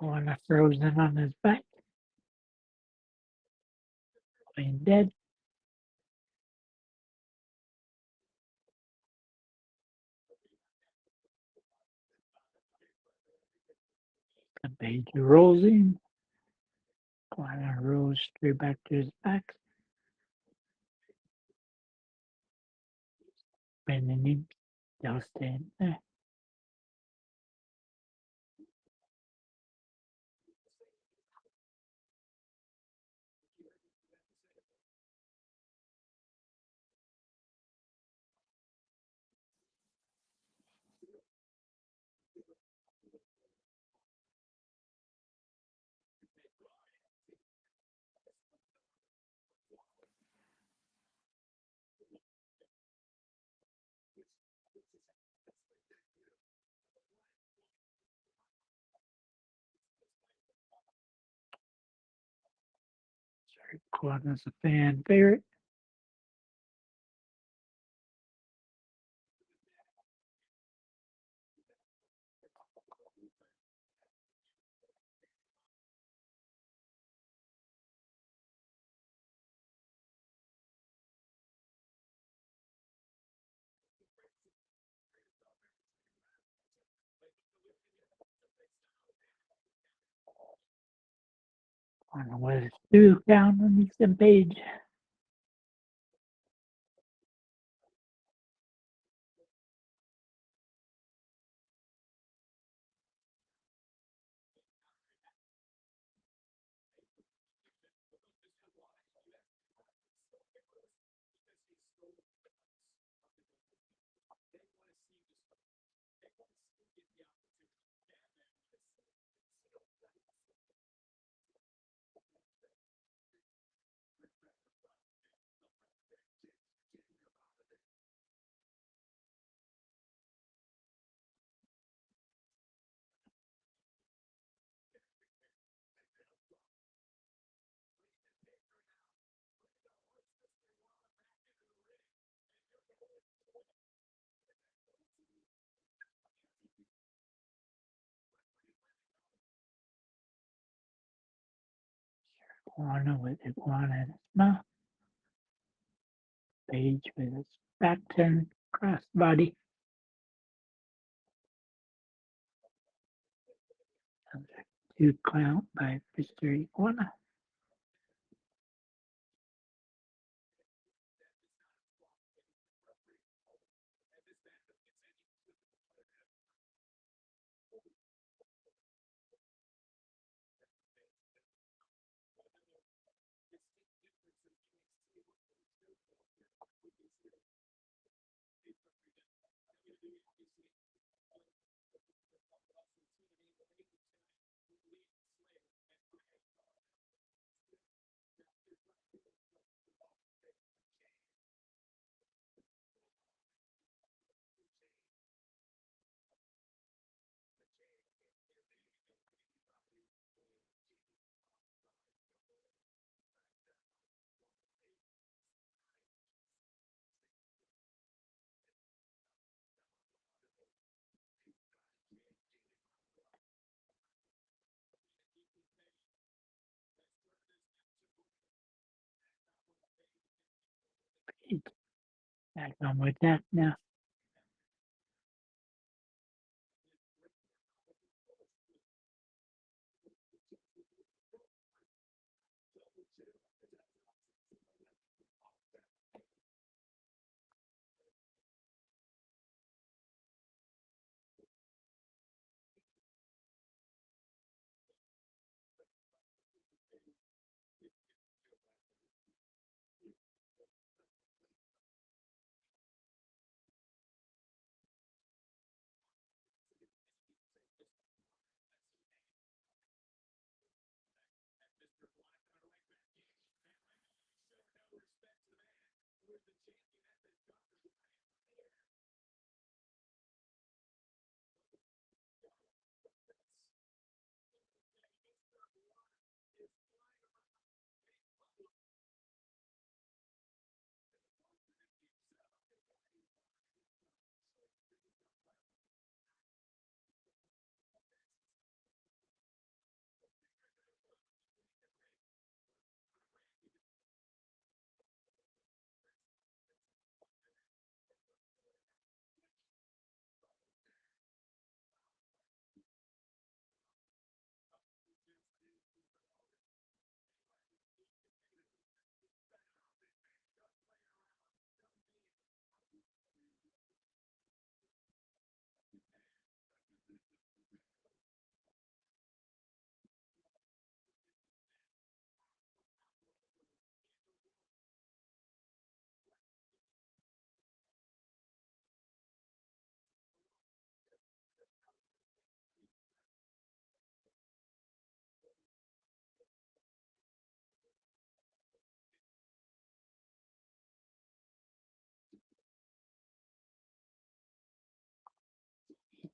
Iguana frozen on his back. Playing dead. The page rolls in. Iguana rolls straight back to his back. Bending him. Still staying there. Iguana's a fan favorite. Iguana with his 2 count on Ethan Page. Iguana with Iguana in his mouth. Page with his back turned, cross body. Another 2 count by Mr. Iguana. Back on with that now.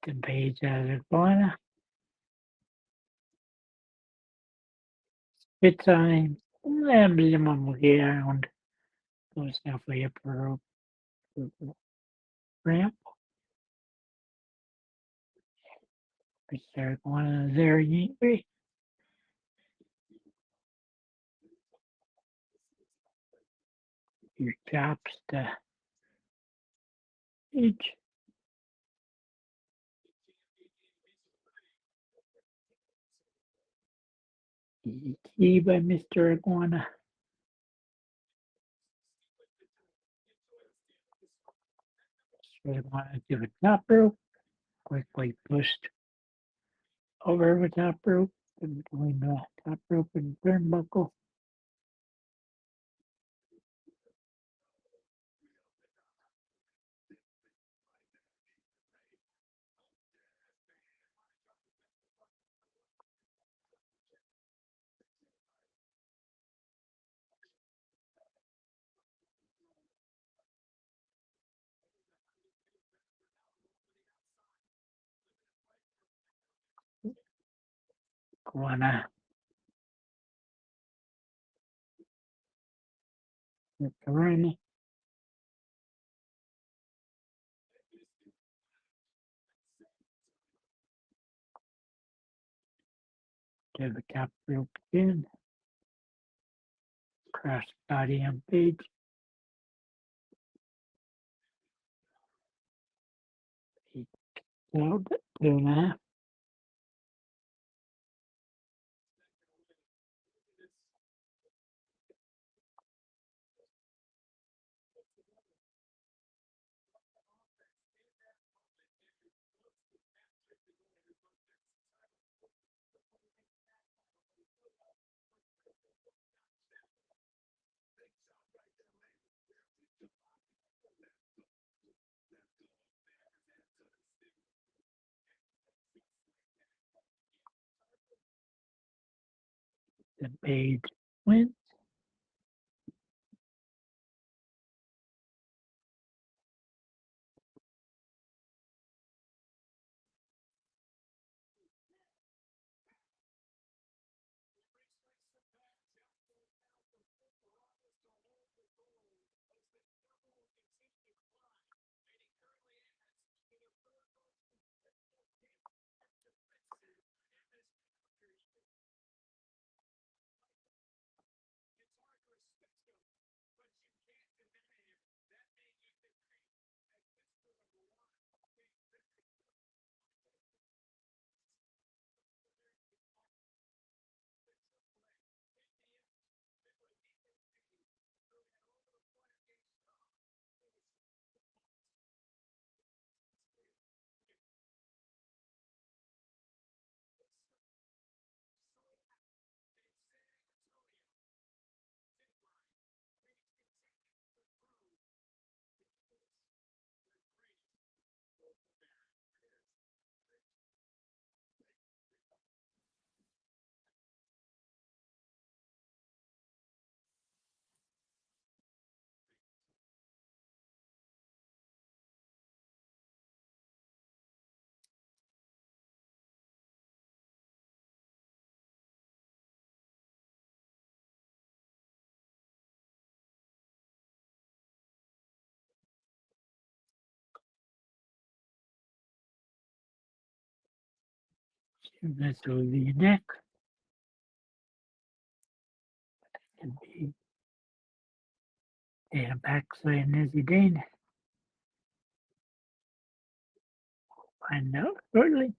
The page out of Iguana. Spit time. Minimum around. Goes halfway up the ramp. Mr. Iguana there, Hendry. Your chops the edge. Key by Mr. Iguana. Mr. Iguana to the top rope. Quickly pushed over the top rope and between the top rope and turnbuckle. Iguana. Kelani. To the top rope again. Cross body on page. So, 2.5. The page wins. That's over your neck. Can be Tatum, Paxley, and Izzi Dane. Find out shortly.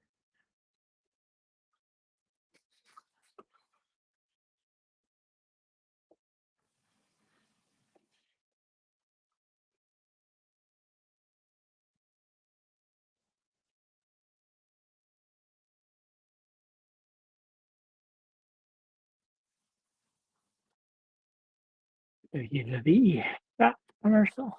WWe stop commercial.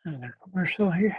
Another commercial here.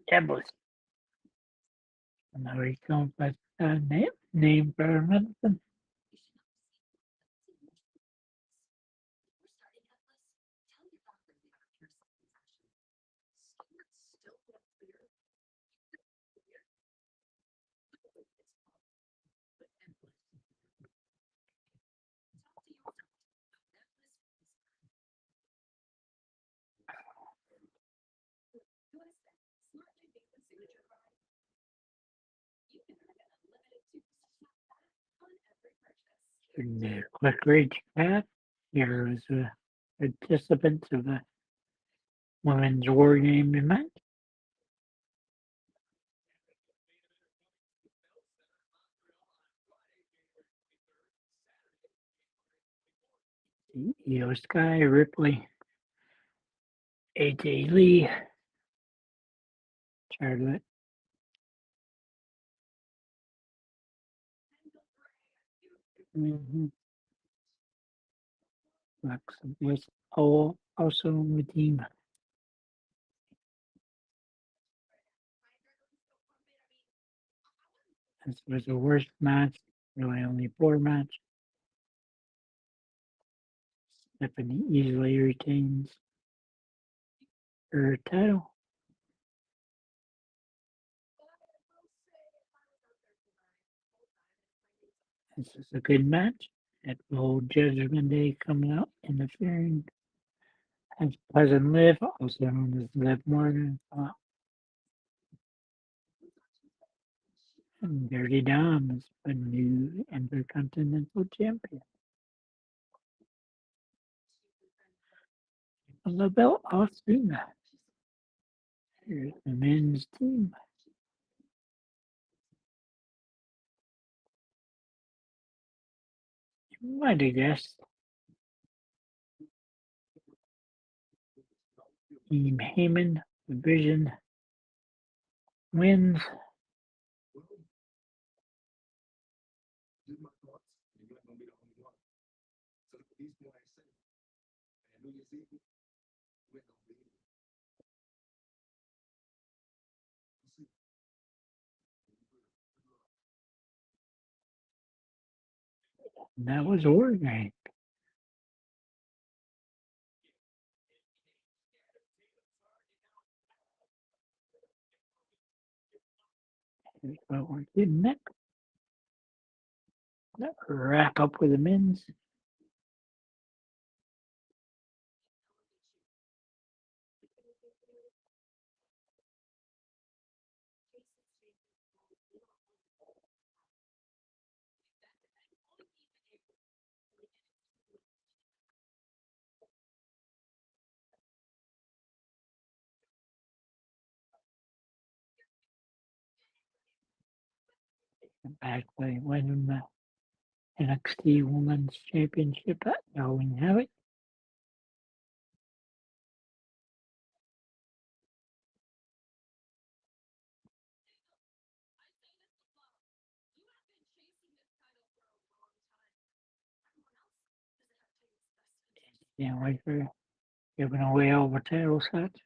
Tablets. Now we go by name for medicine. The quick rage path. Here is the participants of the women's war game event. Io Sky, Ripley, AJ Lee, Charlotte, Mm-hmm. Was also on the team. This was the worst match, really only 4 match. Stephanie easily retains her title. This is a good match. At Full Judgment Day coming out, interfering as Pleasant Liv, also known as Liv Morgan, and Dirty Dom is the new Intercontinental Champion. On the belt off soon. Here's the men's team. You might have guessed. Team Heyman, Division wins. And that was Oregon. Here's what we're getting next. Wrap up with the men's. Paxley winning the NXT Women's Championship at Halloween Havoc. Can't wait for giving away all the title shots.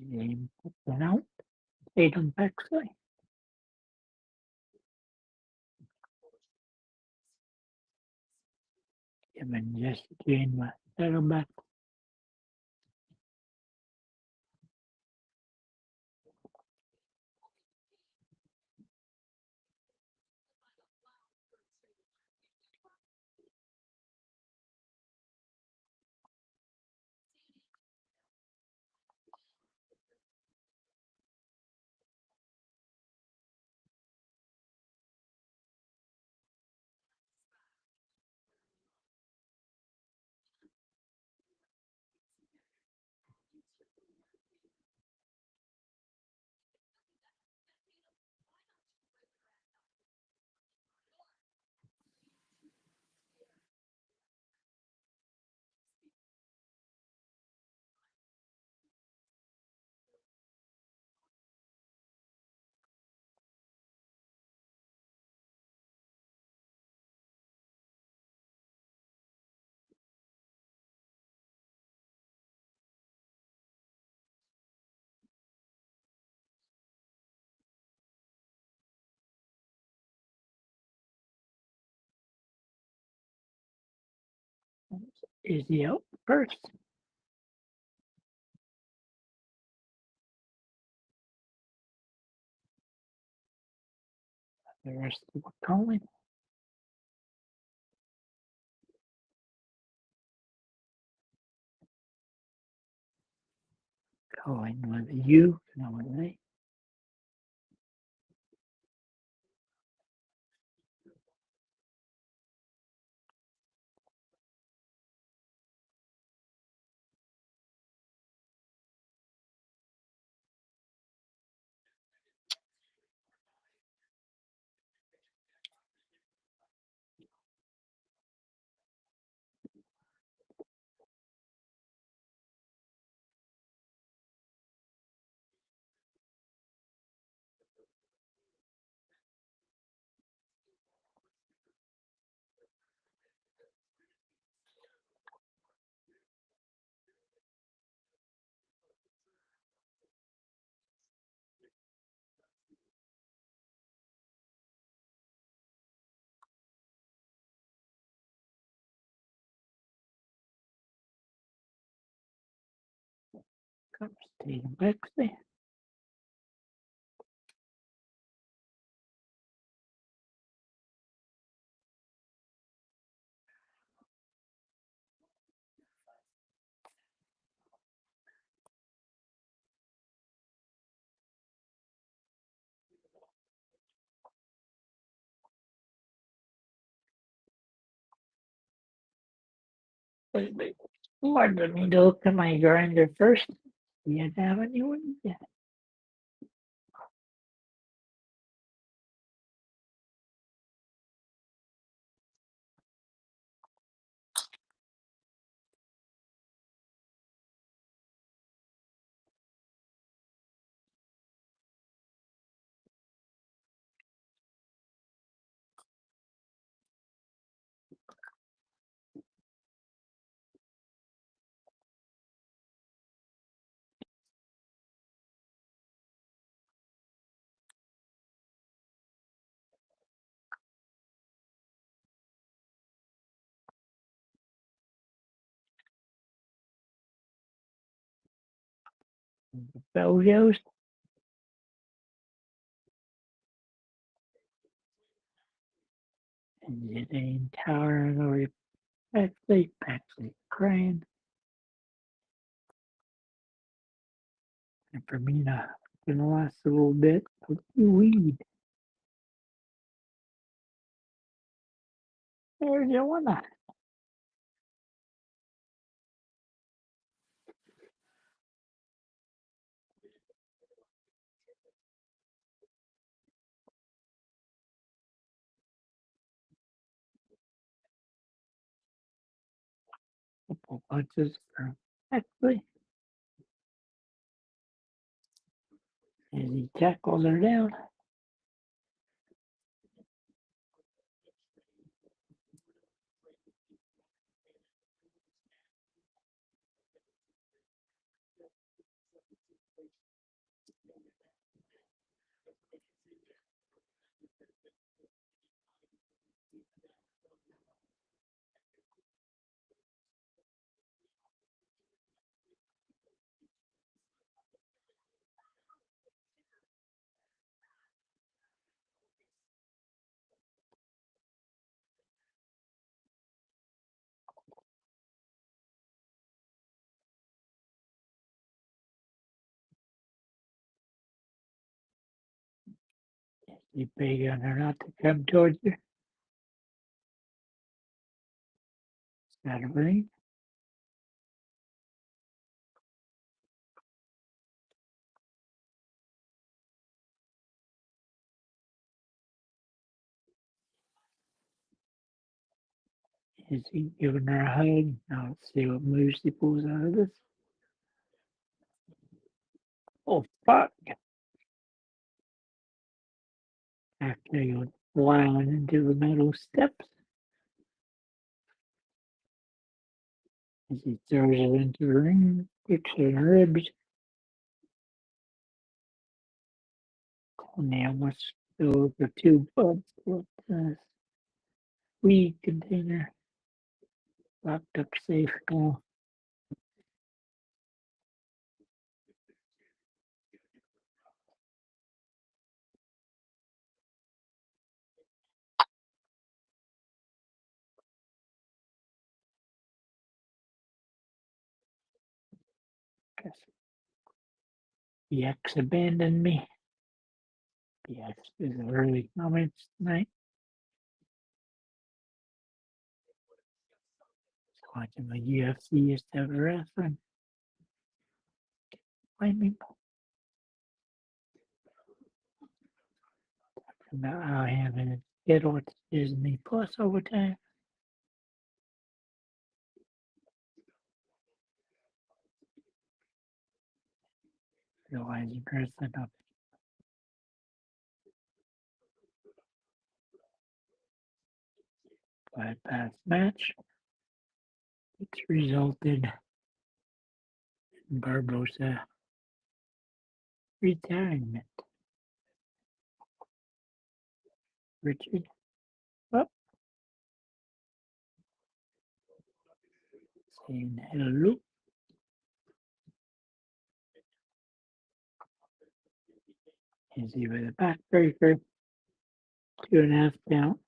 Name put out. Tatum Paxley. Giving Jesse Jane the title back. Izzi out first. The rest of the calling. Calling with you, not with me. Comes Tatum Paxley. Why did me to look at my grinder first? You have anyone yet? The bell goes. And Jordynne towering over Paxley. Paxley crying. And for me, not gonna last a little bit. What do you weed? There's Iguana. Couple punches from Paxley. As he tackles her down. You beg on her not to come towards you. Got a ring. Is he giving her a hug? Now let's see what moves he pulls out of this. Oh, fuck. After he was flying into the metal steps. As he throws it into the ring, kicks her in the ribs. Now must fill the two buds with the weed container. Locked up safe now. The X abandoned me. The X is early comments tonight. Watching the UFC used to have a wrestling. Blame me. About how I haven't get on Disney Plus over time. Realizing wrestling up. Bypass match. It's resulted in Barbosa retirement. Richard up. Saying hello. Izzi with a backbreaker. 2.5 count.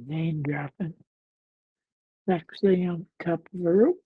Zane dropping. Paxley on top of the rope.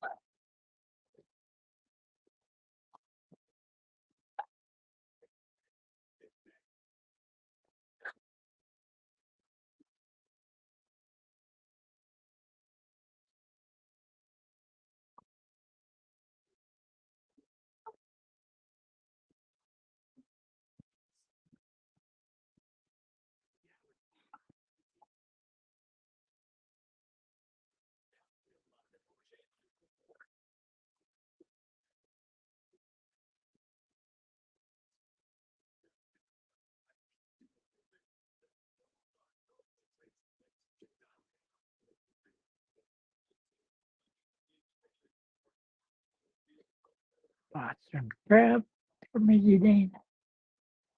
Boston Crab from Izzy Dane.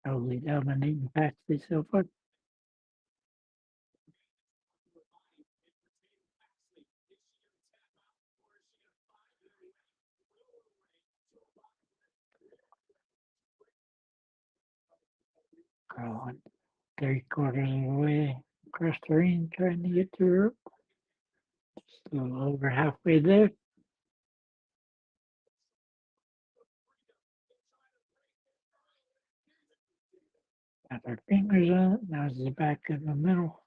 Totally dominating Paxley so far. Going 3/4 of the way across the ring, trying to get to the rope. Just a little over halfway there. Got her fingers on it. Now it's the back in the middle.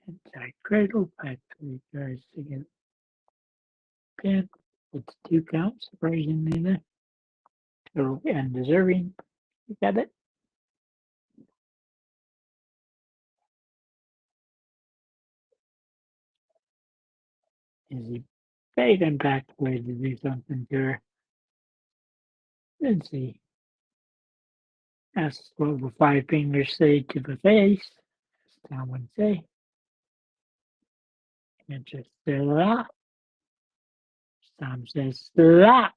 Inside cradle, Paxley tries to get pinned. It's 2 counts, surprisingly there. Total and deserving. You got it. Izzi fading backward to do something to her. Let's see. That's what the five fingers say to the face. As Tom would say. And just slap. Tom says slap.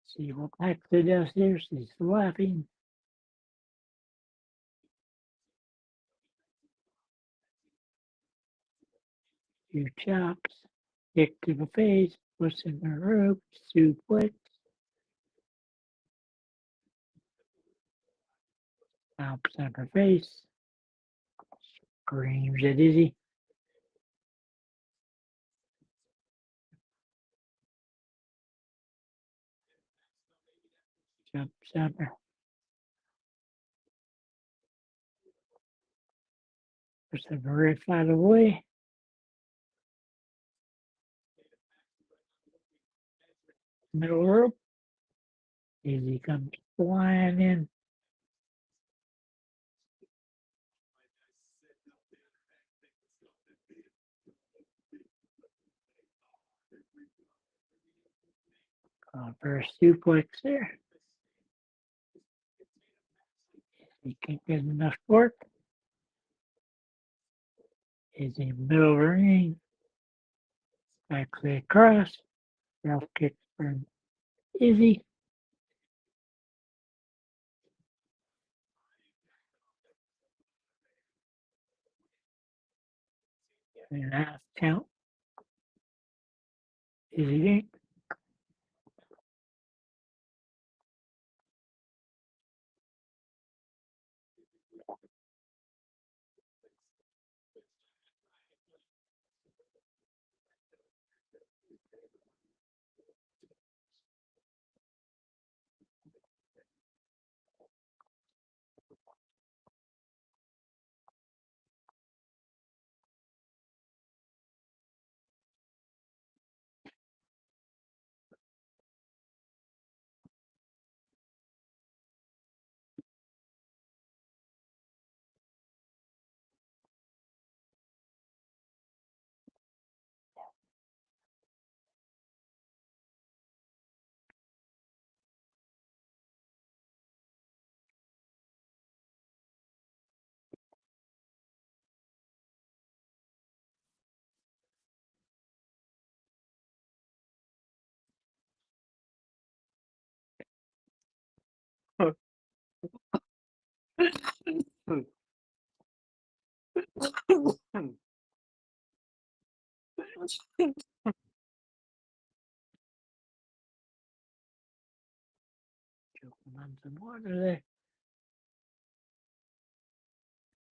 See what Paxley does here. She's slapping. Two chops. Kick to the face. Push in the rope. Suplex. Stomps on her face. Screams at Izzi. Jumps on her. Push the ref out of the way. Middle rope. Izzi comes flying in. First suplex there. He can't get enough work. Izzi middle of the ring. Paxley across. Dropkick for Izzi. And half count. Izzi dink. Choking on some water there.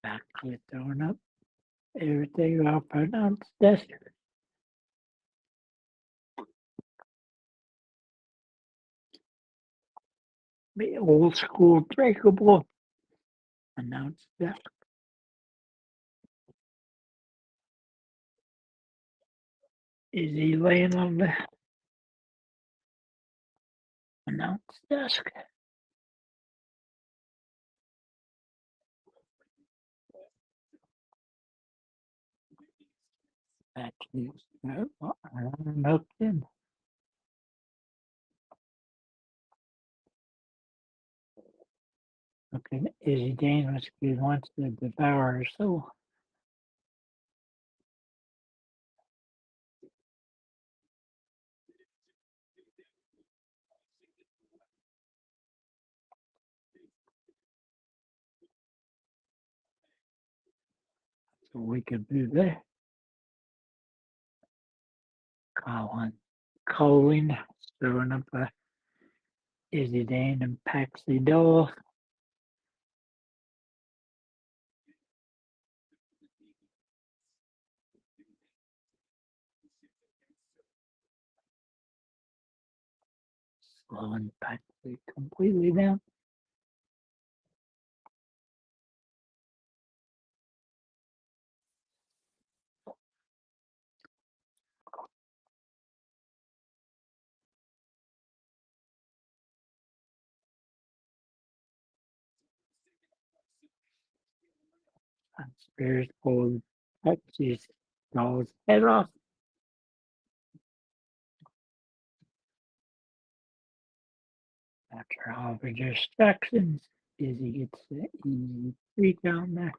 Paxley throwing up everything off pronounced desk. The old school breakable announced desk. Is he laying on the announced desk? Actually, no in. Okay, Izzi dangerous he wants to devour her soul. So we can do that. Colin throwing up a Izzi Dane and Paxley Doll. Slowing Paxley completely down. Bears pulled Texas Doll's head off. After all of the distractions, Izzi gets the easy 3 count there.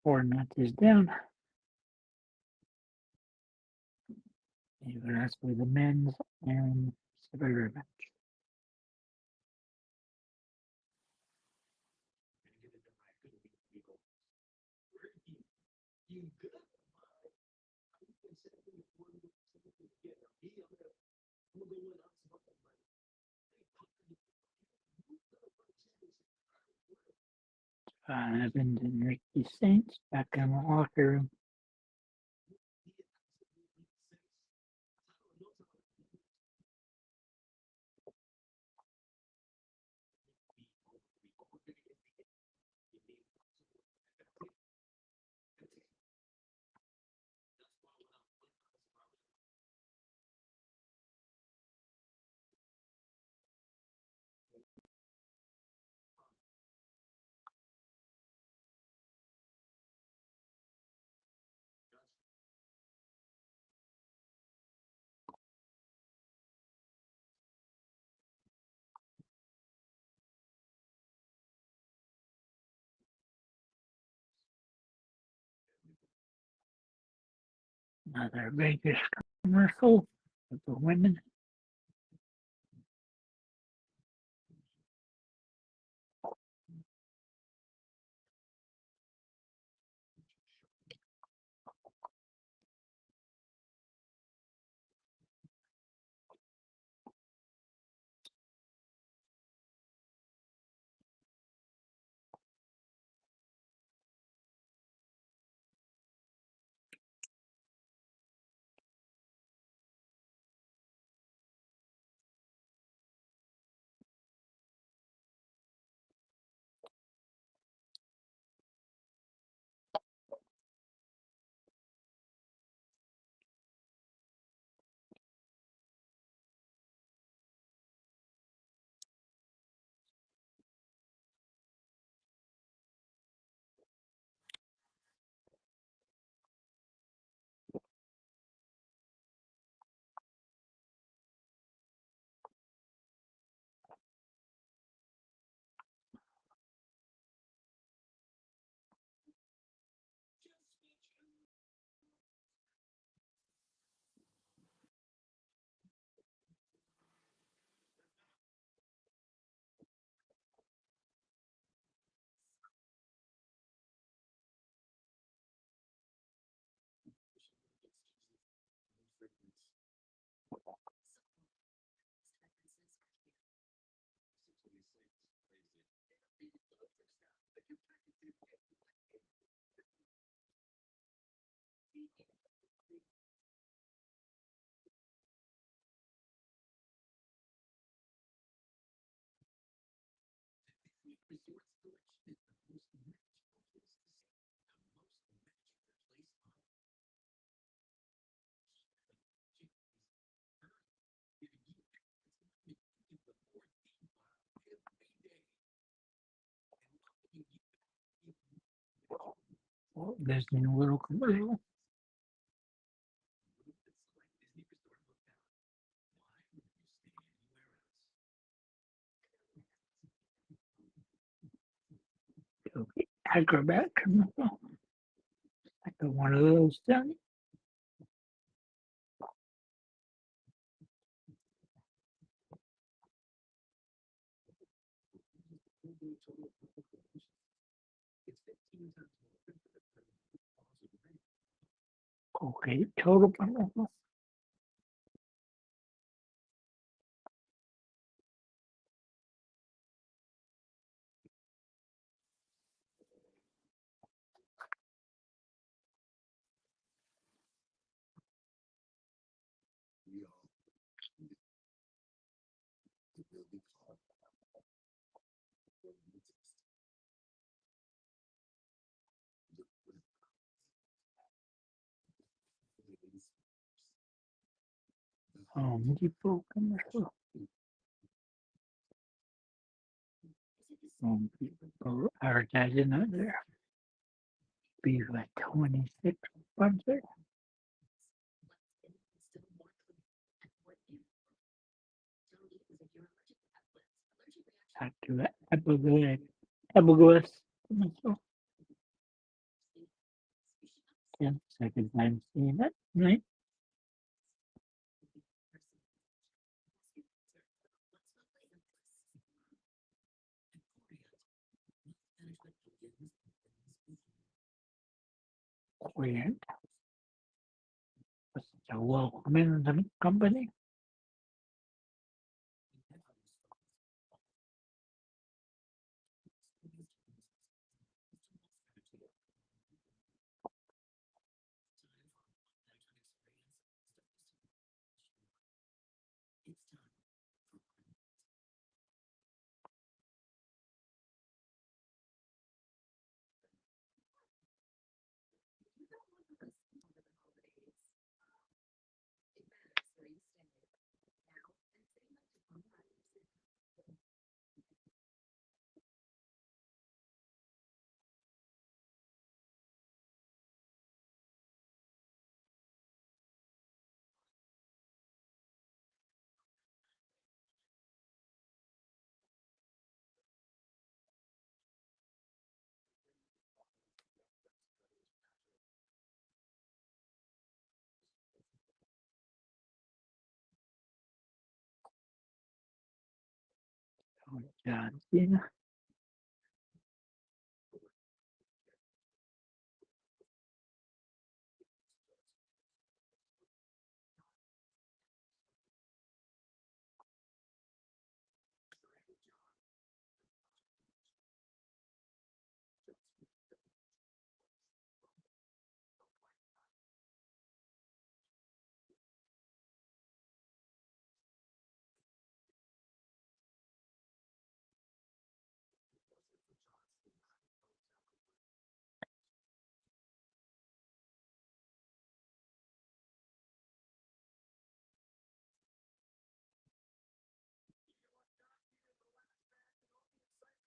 Borne is down. And that's for the men's and Survivor match. Evans and Ricky Saints back in the locker room. Another Vegas commercial of the women. There's a little commercial. Okay, acrobat commercial. I got one of those done. Okay, total commercial. Depot commercial. Depot advertising out there. Be like 26 sponsor. After that, Applegoose commercial. 10 second time seeing that, right? Weird. What's the welcoming the company? John Cena.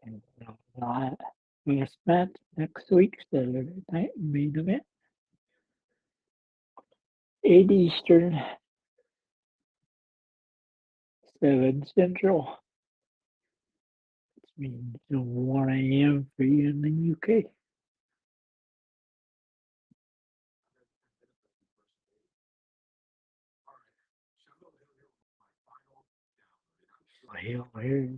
And last match next week, Saturday night main event. 8 Eastern, 7 Central. Which means 1 a.m. for you in the UK. Here.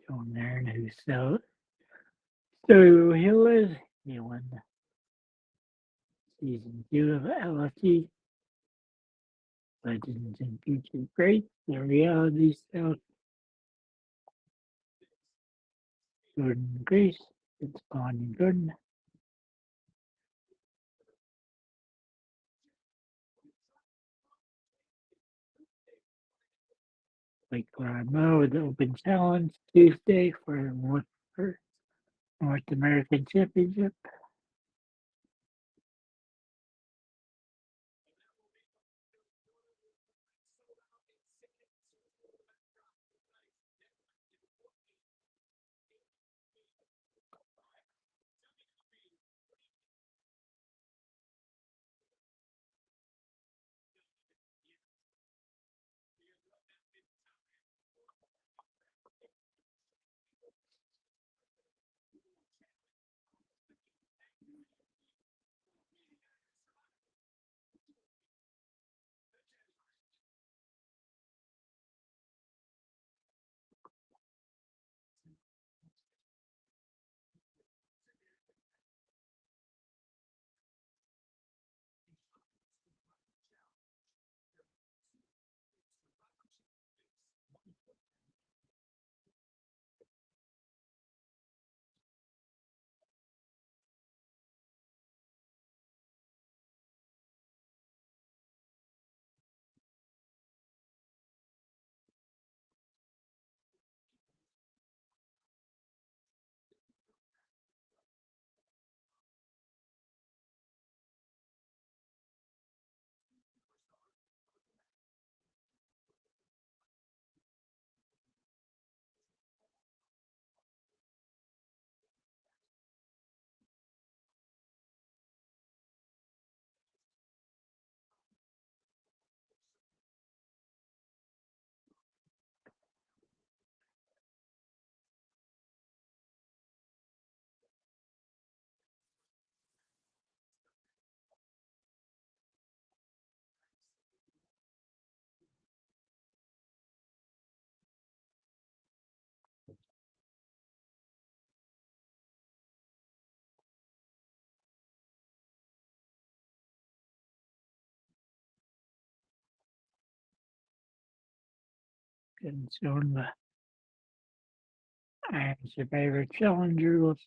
Don't learn who So Hill is. He won season 2 of LFG. Legends and Future Great. The reality stuff. Jordynne and Grace. It's Borne and Jordynne. Like Grandma with the Open Challenge Tuesday for North American Championship. And so in the Iron Survivor Challenger was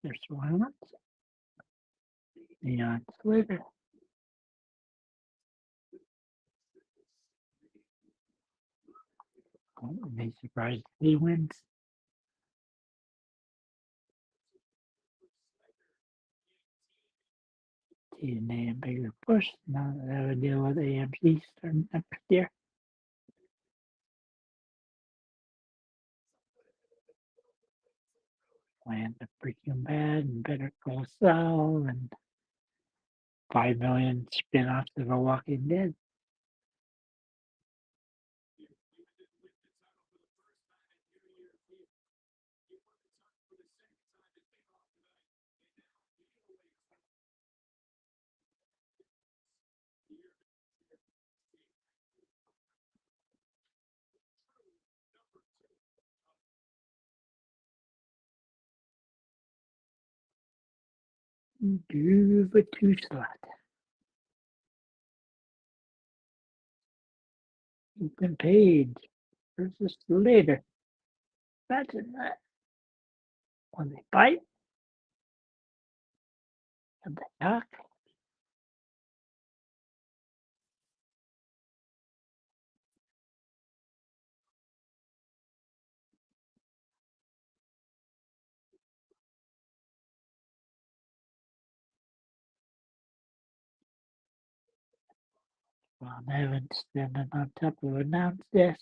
there's one. Dion Slater. Wouldn't be surprised if he wins. TNA a bigger push. Now that I would deal with AMC starting next year. Land of Breaking Bad and Better Call Saul and 5 million spin-offs of The Walking Dead. Do the 2 slot. Ethan Page versus Slater. Imagine that. When they fight and they talk. Ron Evans standing on top of an announce desk.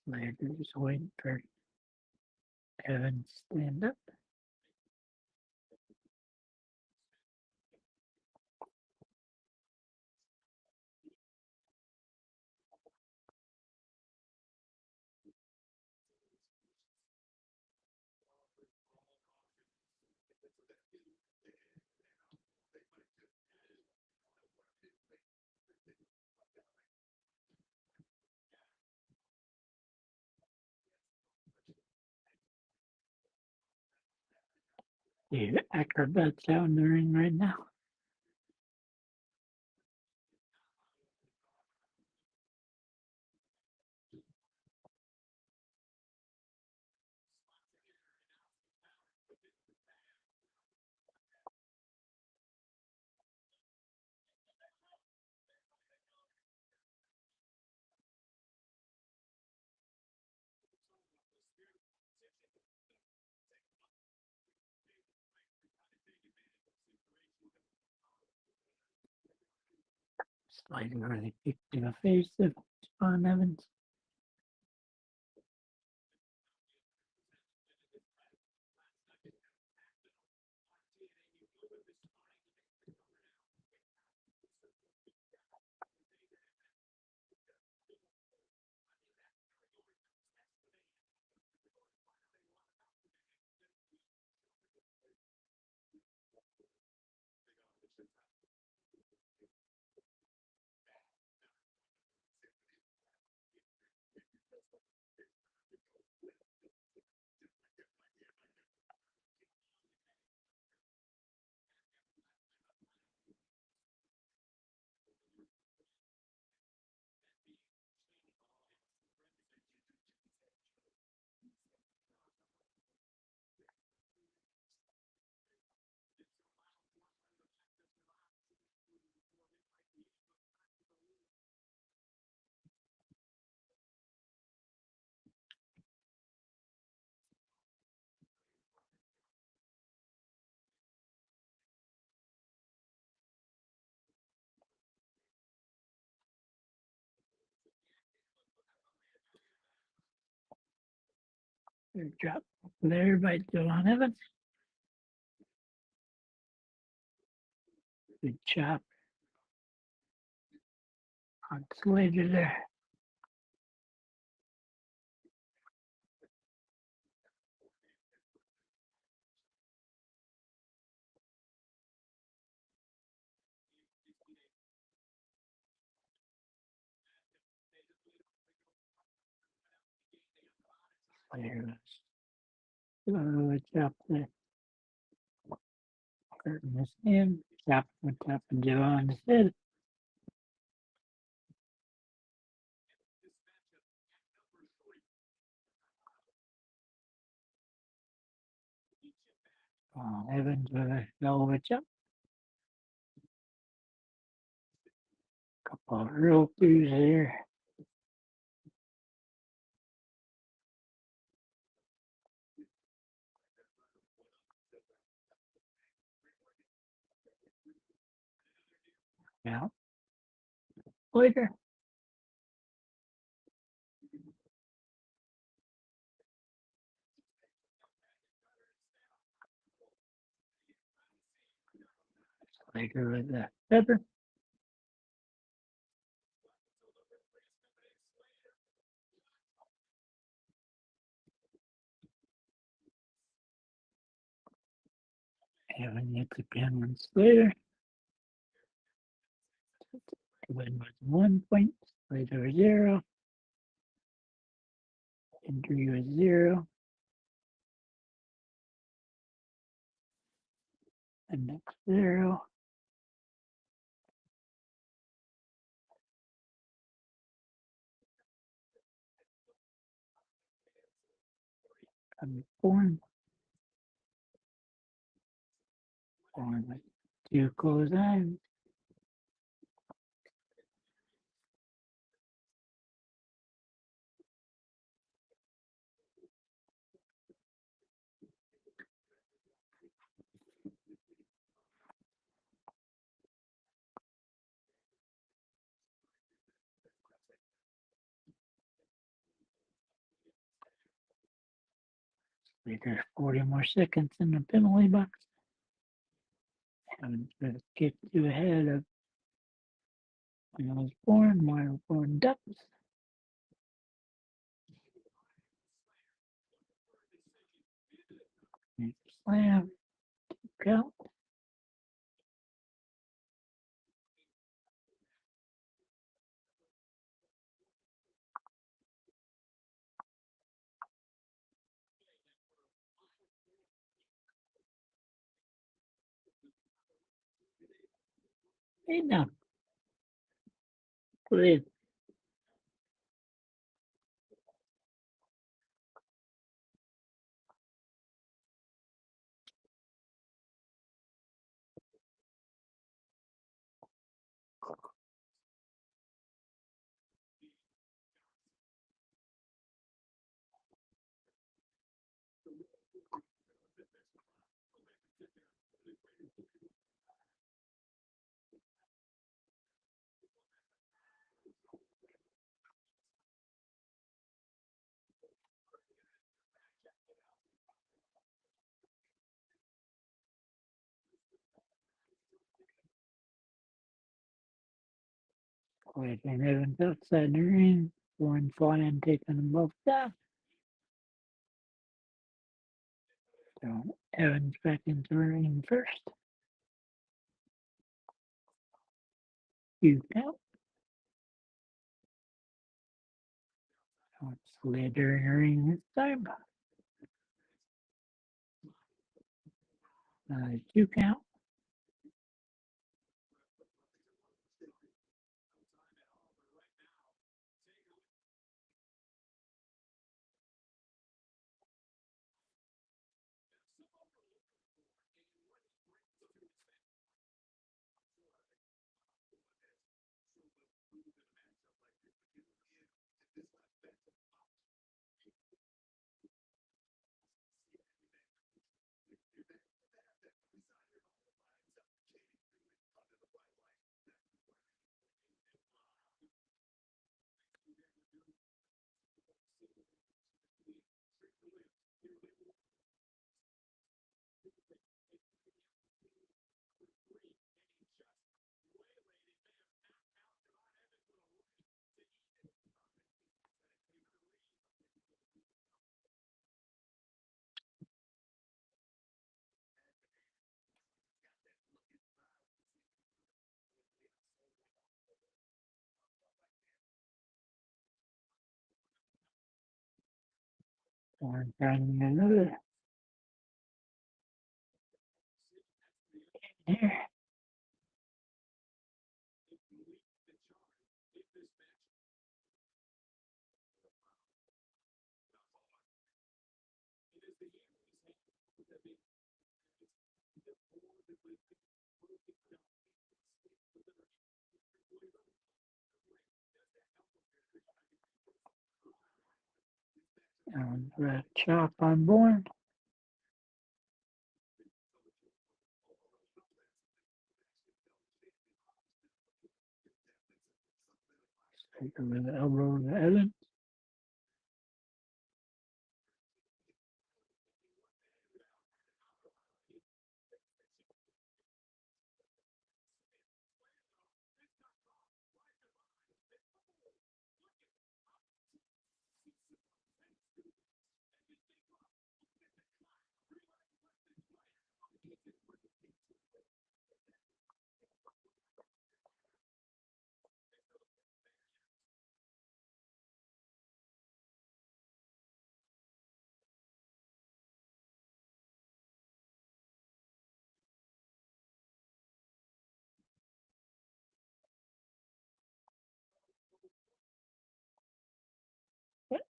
Slater's waiting for Evans to stand up. The acrobats out in the ring right now. Slater really kicked in the face of Ron Evans. Good job there by Dylan Evans. Good job on Slater there. Slater was up there. Hurting his hand. Tap and Dylan's head. Evans with a velvet up. Couple of real twos here. Yeah. Later. Slater with the pepper. Evans hits the pin on Slater. Win was 1 point. Slater 0. Hendry was 0. And next 0. And Borne. Borne with 2 close eyes. There's 40 more seconds in the penalty box. Evans going to kick to ahead of Myles Borne. Myles Borne ducks. Slam. Count. Hey now. Put it in. Wait, and Evans outside the ring. Borne flying, taking them both down. So Evans back into the ring first. You count. So it's Slater in the ring this time. 2 count. Borne finding another here. And red chop on Borne. Slater with the elbow to Evans.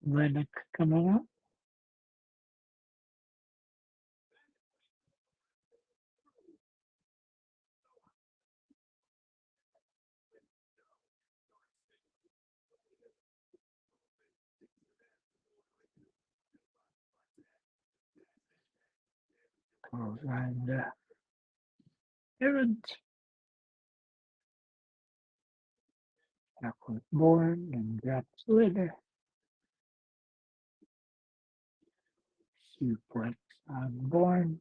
Lennox coming up. Goes around Evans. Back with Borne and drops Slater. Suplex on Borne.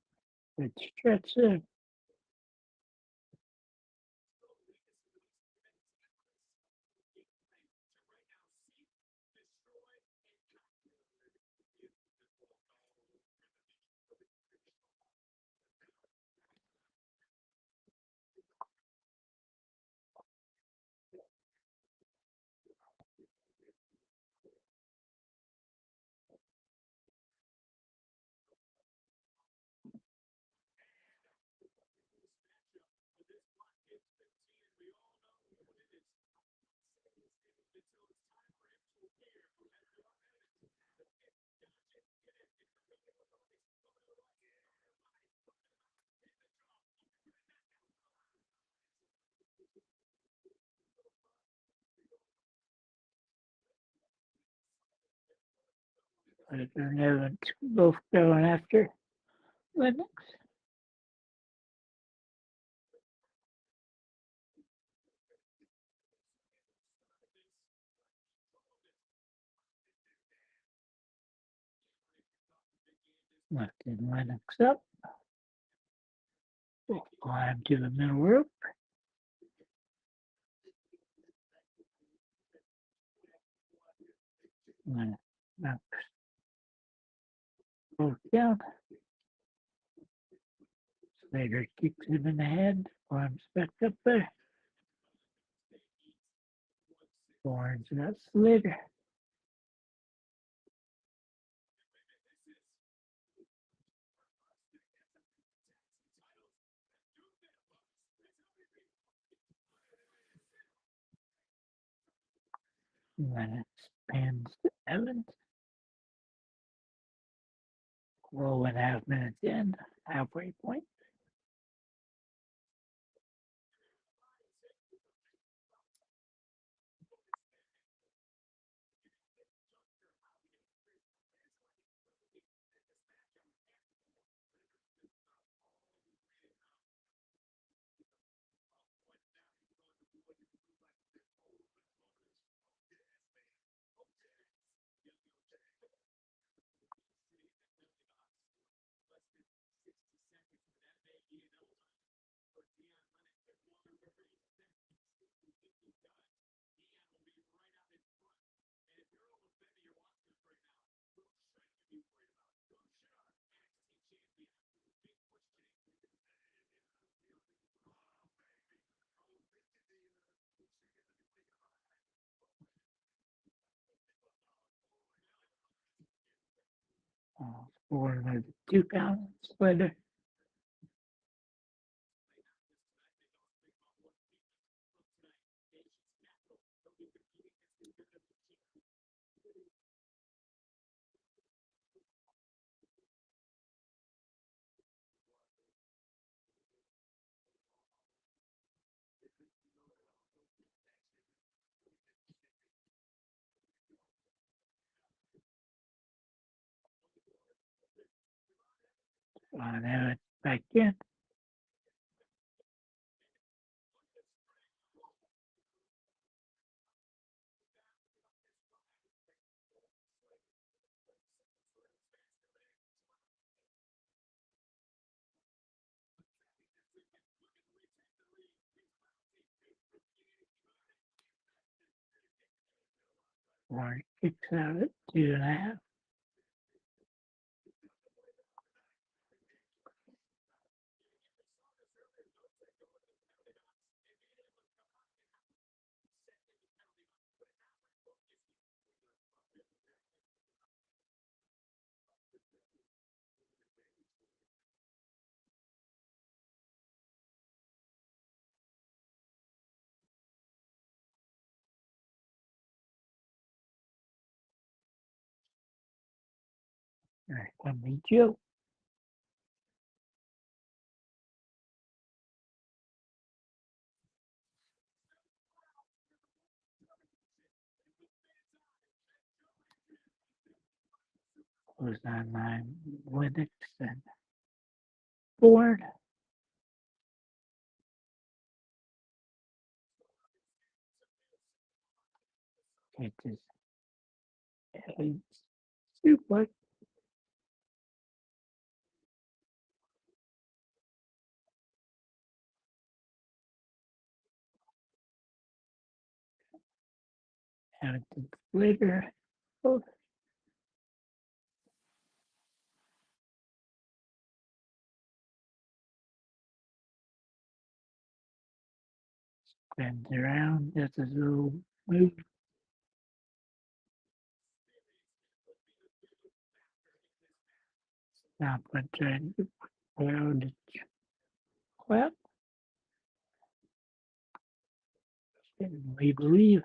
It stretches. Slater and Evans both going after Lennox. Lifting Lennox up. Climb to the middle rope. Lennox goes down. Slater kicks him in the head. Climbs back up there. Borne's got Slater. Lennox pins Evans. 12.5 minutes in, halfway point. for the 2-pound splitter. Now it's back in. Borne kicks out at 2.5. All right, let me Joe. Who's online? Lennox and Borne. Catches a suplex. Out to Slater. Oh. Spins around. That's a little move. Stop and trying to crowd. Well, we believe.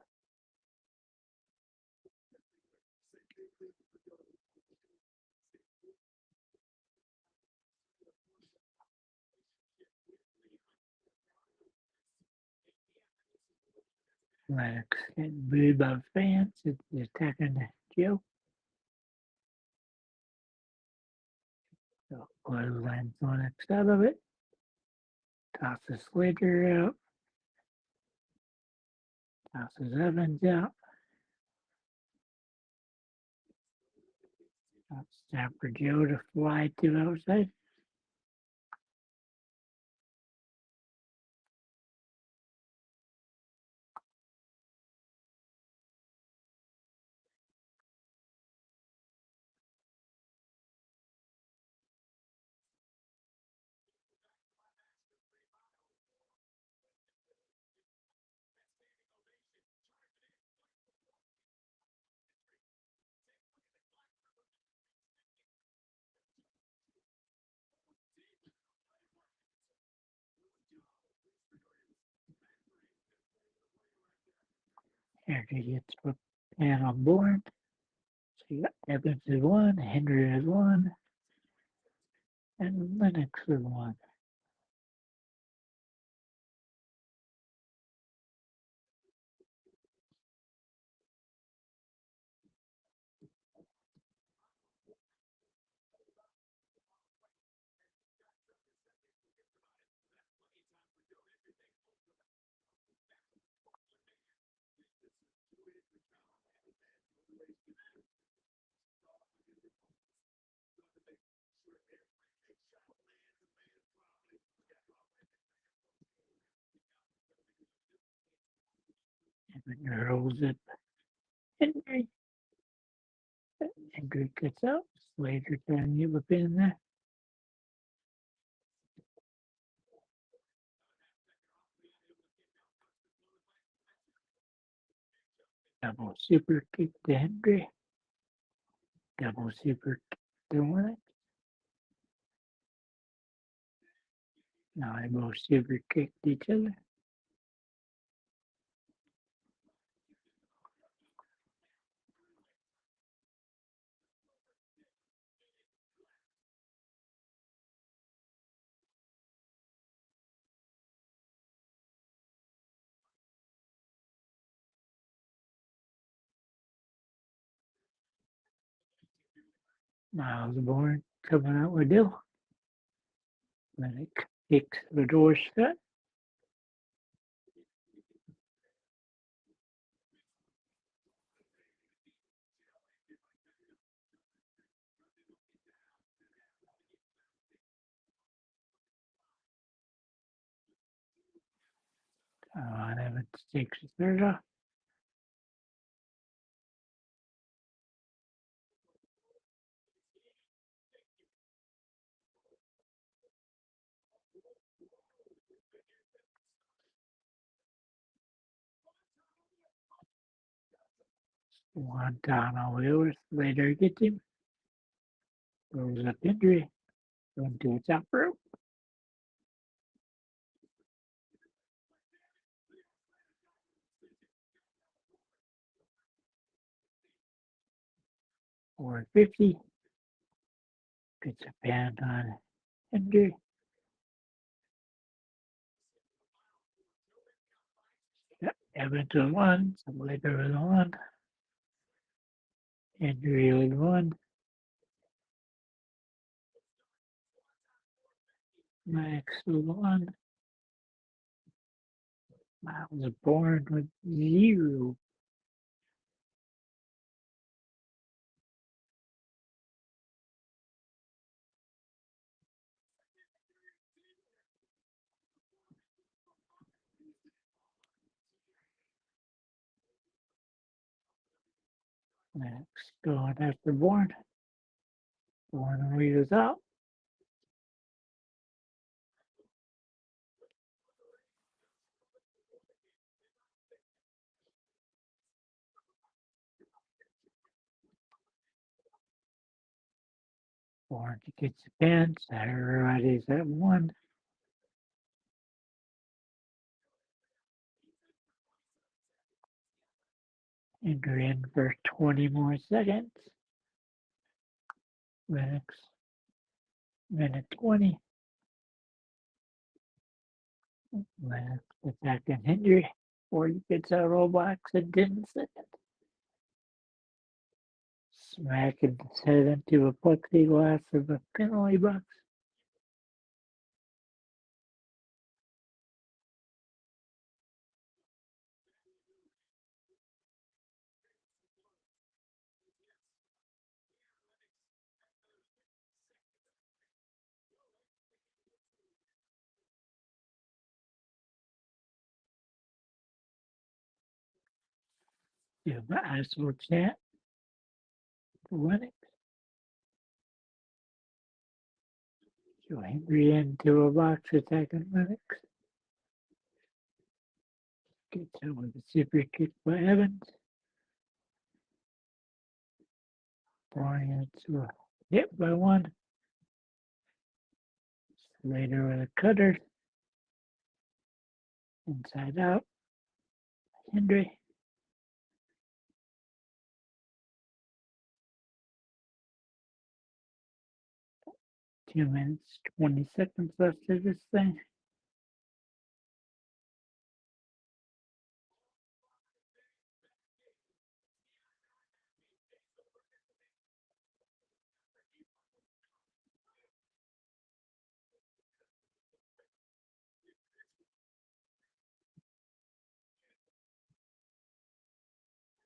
Lennox getting booed by fans. It's attacking Joe. So clotheslines Lennox out of it. Tosses Slater out. Tosses Evans out. It's time for Joe to fly to outside. Hendry gets put and on board. So you got Evans is 1, Hendry is 1, and Lennox is 1. Evans rolls it. Hendry. Hendry gets out. Slater trying to get a pin there. Double super kick to Hendry. Double super kick to Lennox. Now they both super kicked each other. Myles Borne coming out with Dill. Lennox kicks the door shut. Evans takes his third off. One down on Wheelers. Slater gets him. Goes up Hendry. Going to the top rope. Or 50. Gets a pan on Hendry. Evans with one. Slater with one. Hendry with one. Max with one. Myles Borne with 0. Max going after Borne. Borne reads out. Borne gets the pin. Everybody's at one. And we're in for 20 more seconds. Lennox, minute 20. Lennox attacking Hendry. 40 gets out Roblox in 10 seconds. Smacking his head into a plexiglass of a penalty box. Give the asshole chat to Lennox. So Hendry into a box attacking Lennox. Gets hit with a super kick by Evans. Borne into a hit by one. Slater with a cutter. Inside out. Hendry. 2 minutes, 20 seconds left of this thing.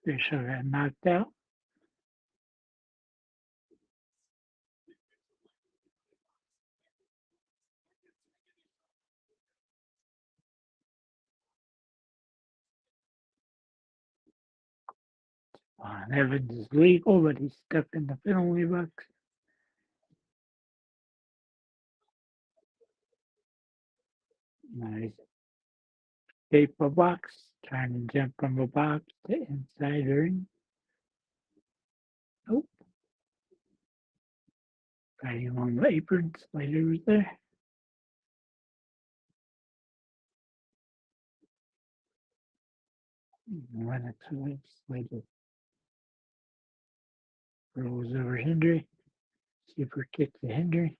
Bishop got knocked out. Evans is legal, but he's stuck in the penalty box. Nice. Paper box, trying to jump from the box to inside ring. Nope. Fighting on the apron, Slater was there. Lennox wins. Slater rolls over Hendry. Super kick to Hendry.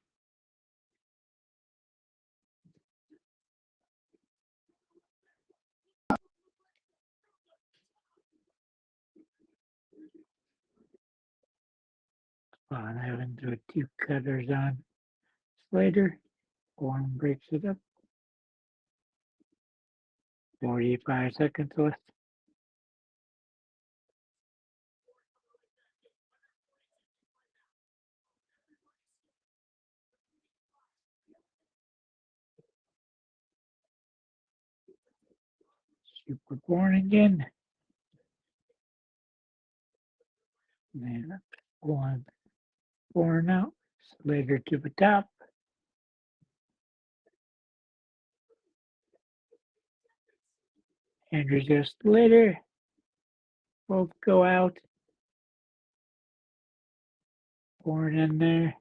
Borne having to two cutters on Slater. Borne breaks it up. 45 seconds left. Super Borne again. Man, one Borne out. Slater to the top. Hendry goes Slater. Both go out. Borne in there.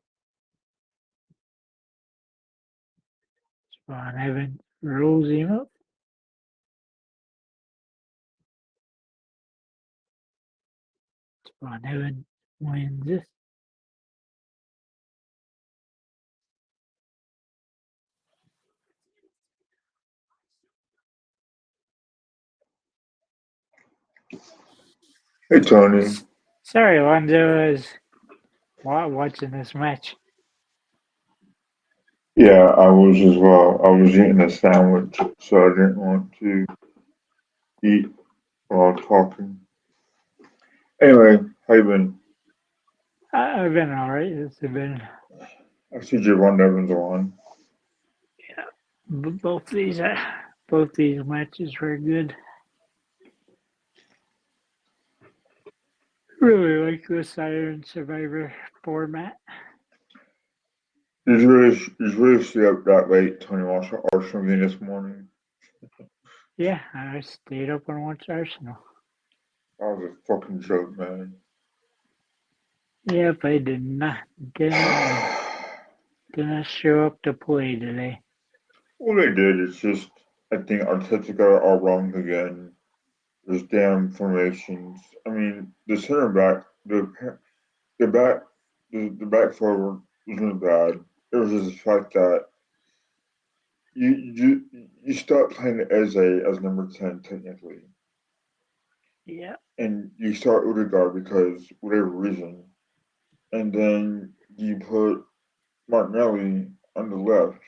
Spawn Evans rolls him up. Spawn Evans wins this. Hey, Tony. Sorry, Alonzo is watching this match. Yeah, I was as well. I was eating a sandwich, so I didn't want to eat while talking. Anyway, how you been? I've been alright. It's been I see Javon Evans on. both these matches were good. Really like the Siren Survivor format. Did you really stay up that late, Tony, watch the Arsenal game this morning? Yeah, I stayed up and watched Arsenal. That was a fucking joke, man. Yep, I didn't show up to play today. All they did is just, I think Arteta got it all wrong again. Those damn formations. I mean, the center back, the back, the back forward wasn't bad. It was just the fact that you start playing Eze as number 10 technically, Yeah, and you start Odegaard because whatever reason, and then you put Martinelli on the left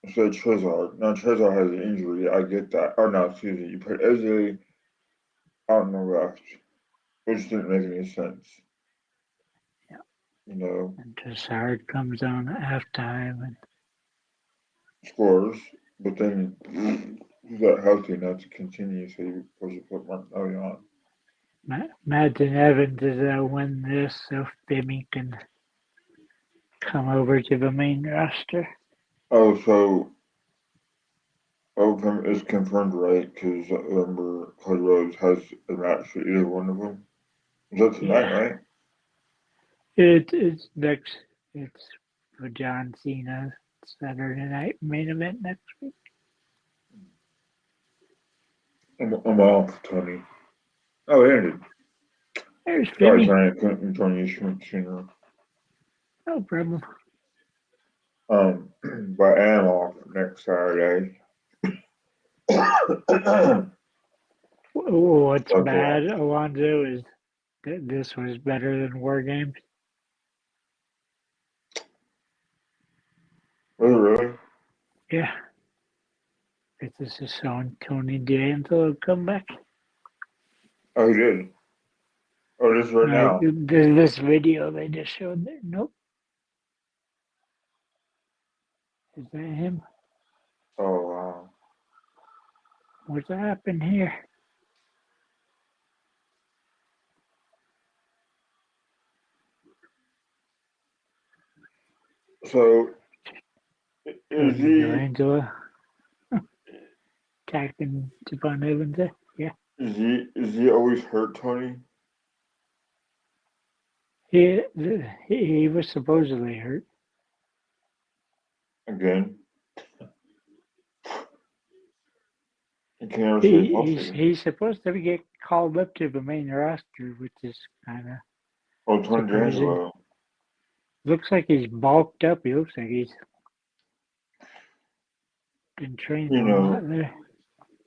instead of Trezor. Now Trezor has an injury, I get that. Oh no, excuse me, you put Eze out on the left, which didn't make any sense. yeah. You know, And Trossard comes on at halftime, and scores, but then he got healthy enough to continue, so you supposed to put Martinelli on. Madden Evans is win this, so Femi can come over to the main roster. Oh, so is confirmed, right? Because remember, Cody Rhodes has a match for either one of them. Is that tonight, Yeah, right? it's next. It's for John Cena's Saturday night main event next week. I'm off, Tony. Oh, it ended. There's Sorry, Femi. Tony. I couldn't join you sooner. No problem. But I am off next Saturday. What's Okay. bad, Alonzo, is that this was better than War Games. Really? Yeah. If this is showing Tony D'Angelo come back. Oh, he did. Oh, this is right No, now. this video they just showed there. Nope. Is that him? Oh, wow. What's happened here? So, is Tony he D'Angelo attacking Javon Evans there? Yeah. is he always hurt, Tony? He was supposedly hurt. Again? He can never stay healthy. He's supposed to get called up to the main roster, which is kind of Oh, Tony surprising. D'Angelo. Looks like he's bulked up. He looks like he's been training a lot there.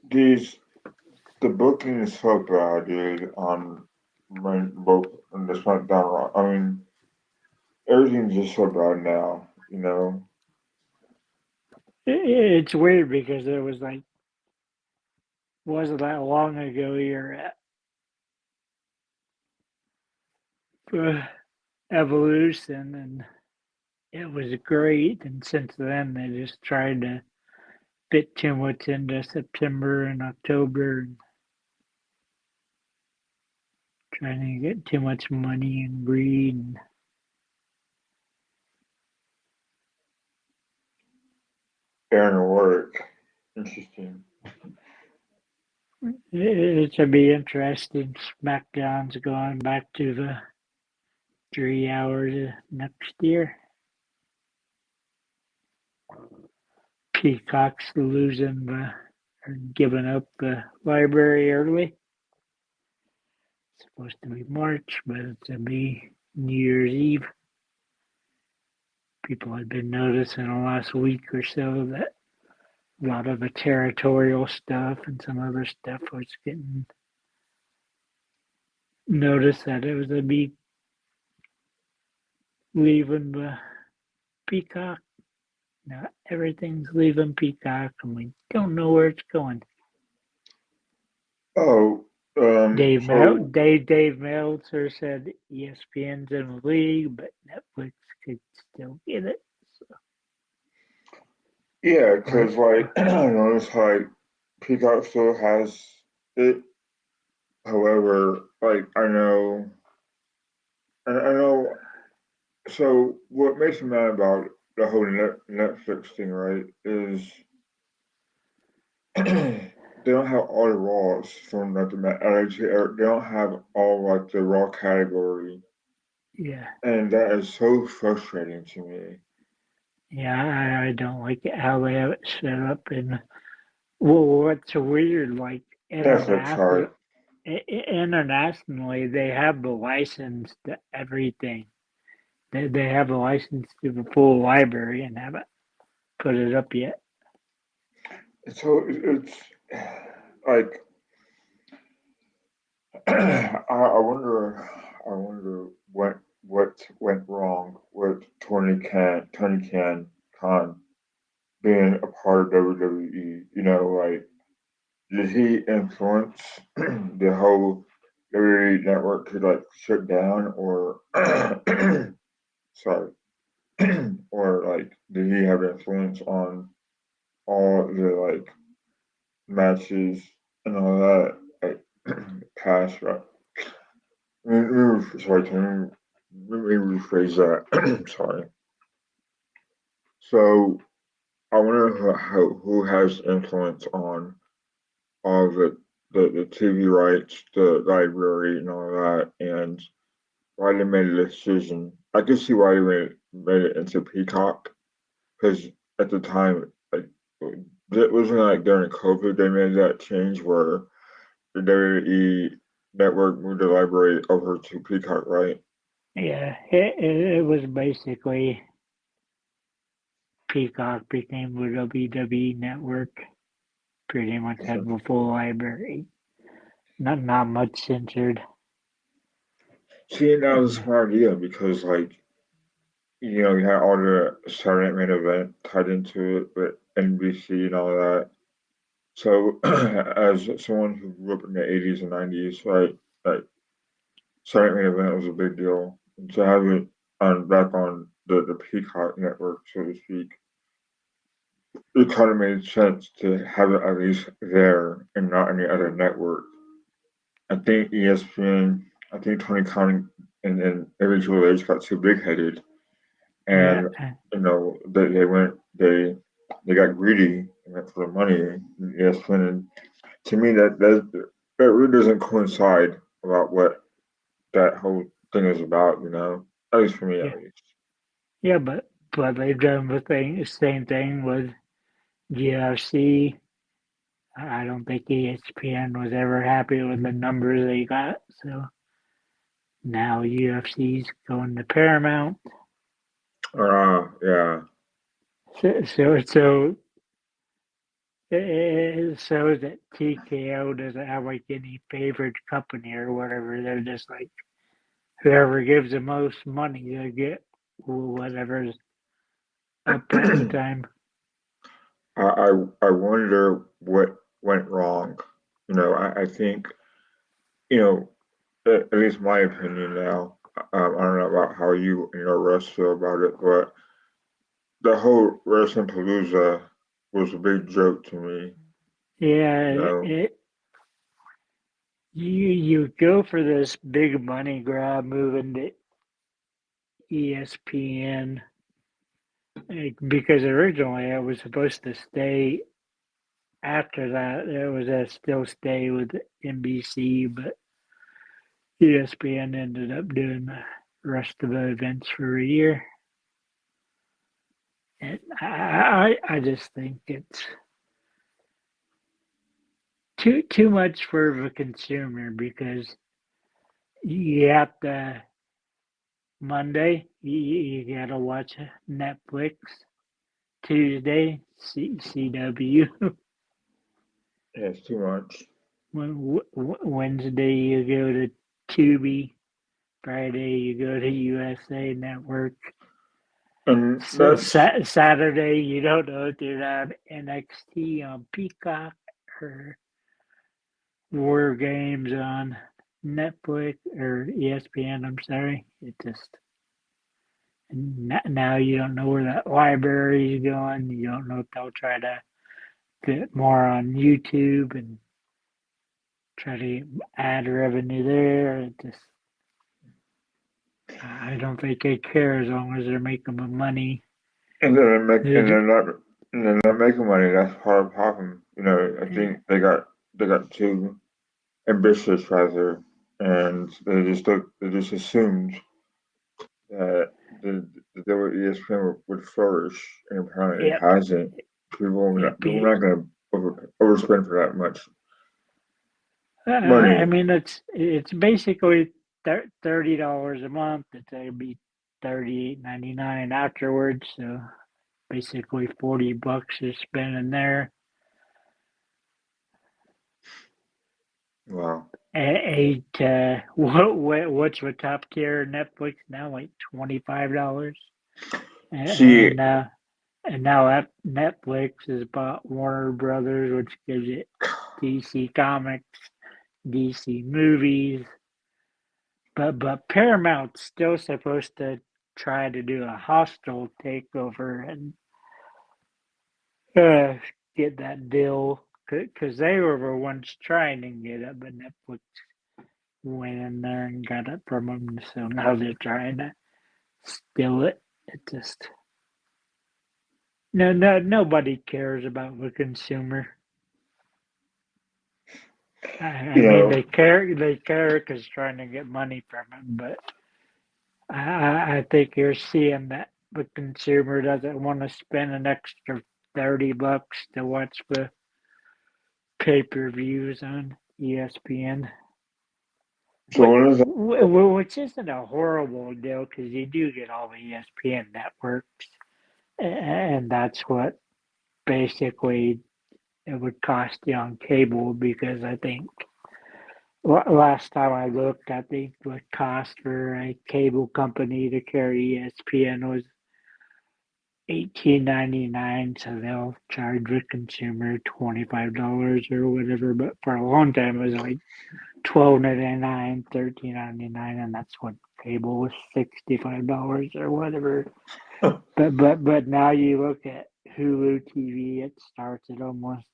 The booking is so bad, dude. On both in the SmackDown. I mean, everything's just so bad now. You know. It's weird because it was like, wasn't that long ago you're at Evolution, and it was great. And since then, they just tried to fit too much into September and October, and trying to get too much money and greed. Aaron work. Interesting. It should be interesting. SmackDown's going back to the 3 hours next year. Peacock's losing or giving up the library early. It's supposed to be March, but it's going to be New Year's Eve. People have been noticing the last week or so that a lot of the territorial stuff and some other stuff was getting noticed that it was going to be leaving the Peacock. Now everything's leaving Peacock, and we don't know where it's going. Oh, Dave so Meltzer said ESPN's in the league, but Netflix could still get it. So. yeah, because like I noticed like Peacock still has it. However, like I know. And I know. So what makes me mad about the whole Netflix thing, right, is they don't have all the Raws from like they don't have all like the Raw category, Yeah, and that is so frustrating to me. yeah, I don't like it how they have it set up. And well, what's weird, like Netflix, sorry. internationally, they have the license to everything. They have a license to the full library and haven't put it up yet. So it's like I wonder what went wrong with Tony Khan being a part of WWE. You know, like did he influence the whole WWE network to like shut down, or sorry, or like did he have influence on all the like matches and all that like past? Right? Sorry, let me rephrase that. Sorry. So I wonder who has influence on all the TV rights, the library, and all that, and why they made a decision. I can see why they made it into Peacock, because at the time, like it wasn't like during COVID they made that change where the WWE network moved the library over to Peacock, right? Yeah, it was basically Peacock became the WWE network. Pretty much had the full library. Not much censored. See, that was a smart idea because, like, you had all the Saturday Night Main Event tied into it with NBC and all that. So, as someone who grew up in the 80s and 90s, right, like, Saturday Night Main Event was a big deal. And to have it back on the Peacock network, so to speak, it kind of made sense to have it at least there and not any other network. I think ESPN, I think Tony Khan and every Triple H got too big headed, Yeah, and they got greedy and went for the money. ESPN, and to me that really doesn't coincide about what that whole thing is about. At least for me, yeah, at least. yeah. But they've done the same thing with GRC, I don't think ESPN was ever happy with the numbers they got. So now UFC's going to Paramount. Yeah. So it shows that TKO doesn't have like any favorite company or whatever. They're just like whoever gives the most money, they get whatever's up at the time. I wonder what went wrong. I think, at least my opinion now, I don't know about how you and the rest feel about it, but the whole Wrestling Palooza was a big joke to me. Yeah, you go for this big money grab moving to ESPN because originally it was supposed to stay after that. It was to still stay with NBC, but ESPN ended up doing the rest of the events for a year. And I just think it's too much for the consumer because you have to Monday you gotta watch Netflix. Tuesday CW. Yeah, it's too much. Wednesday you go to Tubi. Friday you go to USA Network. And that's Saturday you don't know if they're on NXT on Peacock or War Games on Netflix or ESPN. I'm sorry, it just now you don't know where that library is going. You don't know if they'll try to get more on YouTube and try to add revenue there. It just I don't think they care as long as they're making the money. and then they're not making money. That's part of the problem. I think they got too ambitious rather, and they just assumed that the ESPN would flourish, and apparently it Yep, hasn't. yep. People are not going to overspend for that much I money. mean, it's basically $30 a month. It's gonna be $38.99 afterwards. So basically $40 you're spending there. Wow. What's the top tier Netflix now? Like $25, See, and now Netflix has bought Warner Brothers, which gives it DC Comics, DC movies, but Paramount's still supposed to try to do a hostile takeover and uh, get that deal because they were the ones trying to get it, but Netflix went in there and got it from them. So now they're trying to steal it. It just nobody cares about the consumer. I you mean, know, they care because trying to get money from it, but I think you're seeing that the consumer doesn't want to spend an extra $30 to watch the pay-per-views on ESPN, so what is that? which isn't a horrible deal because you do get all the ESPN networks, and that's what basically it would cost you on cable because I think last time I looked, I think the cost for a cable company to carry ESPN was $18.99, so they'll charge the consumer $25 or whatever. But for a long time, it was like $12.99, $13.99, and that's what cable was $65 or whatever. But now you look at Hulu TV, it starts at almost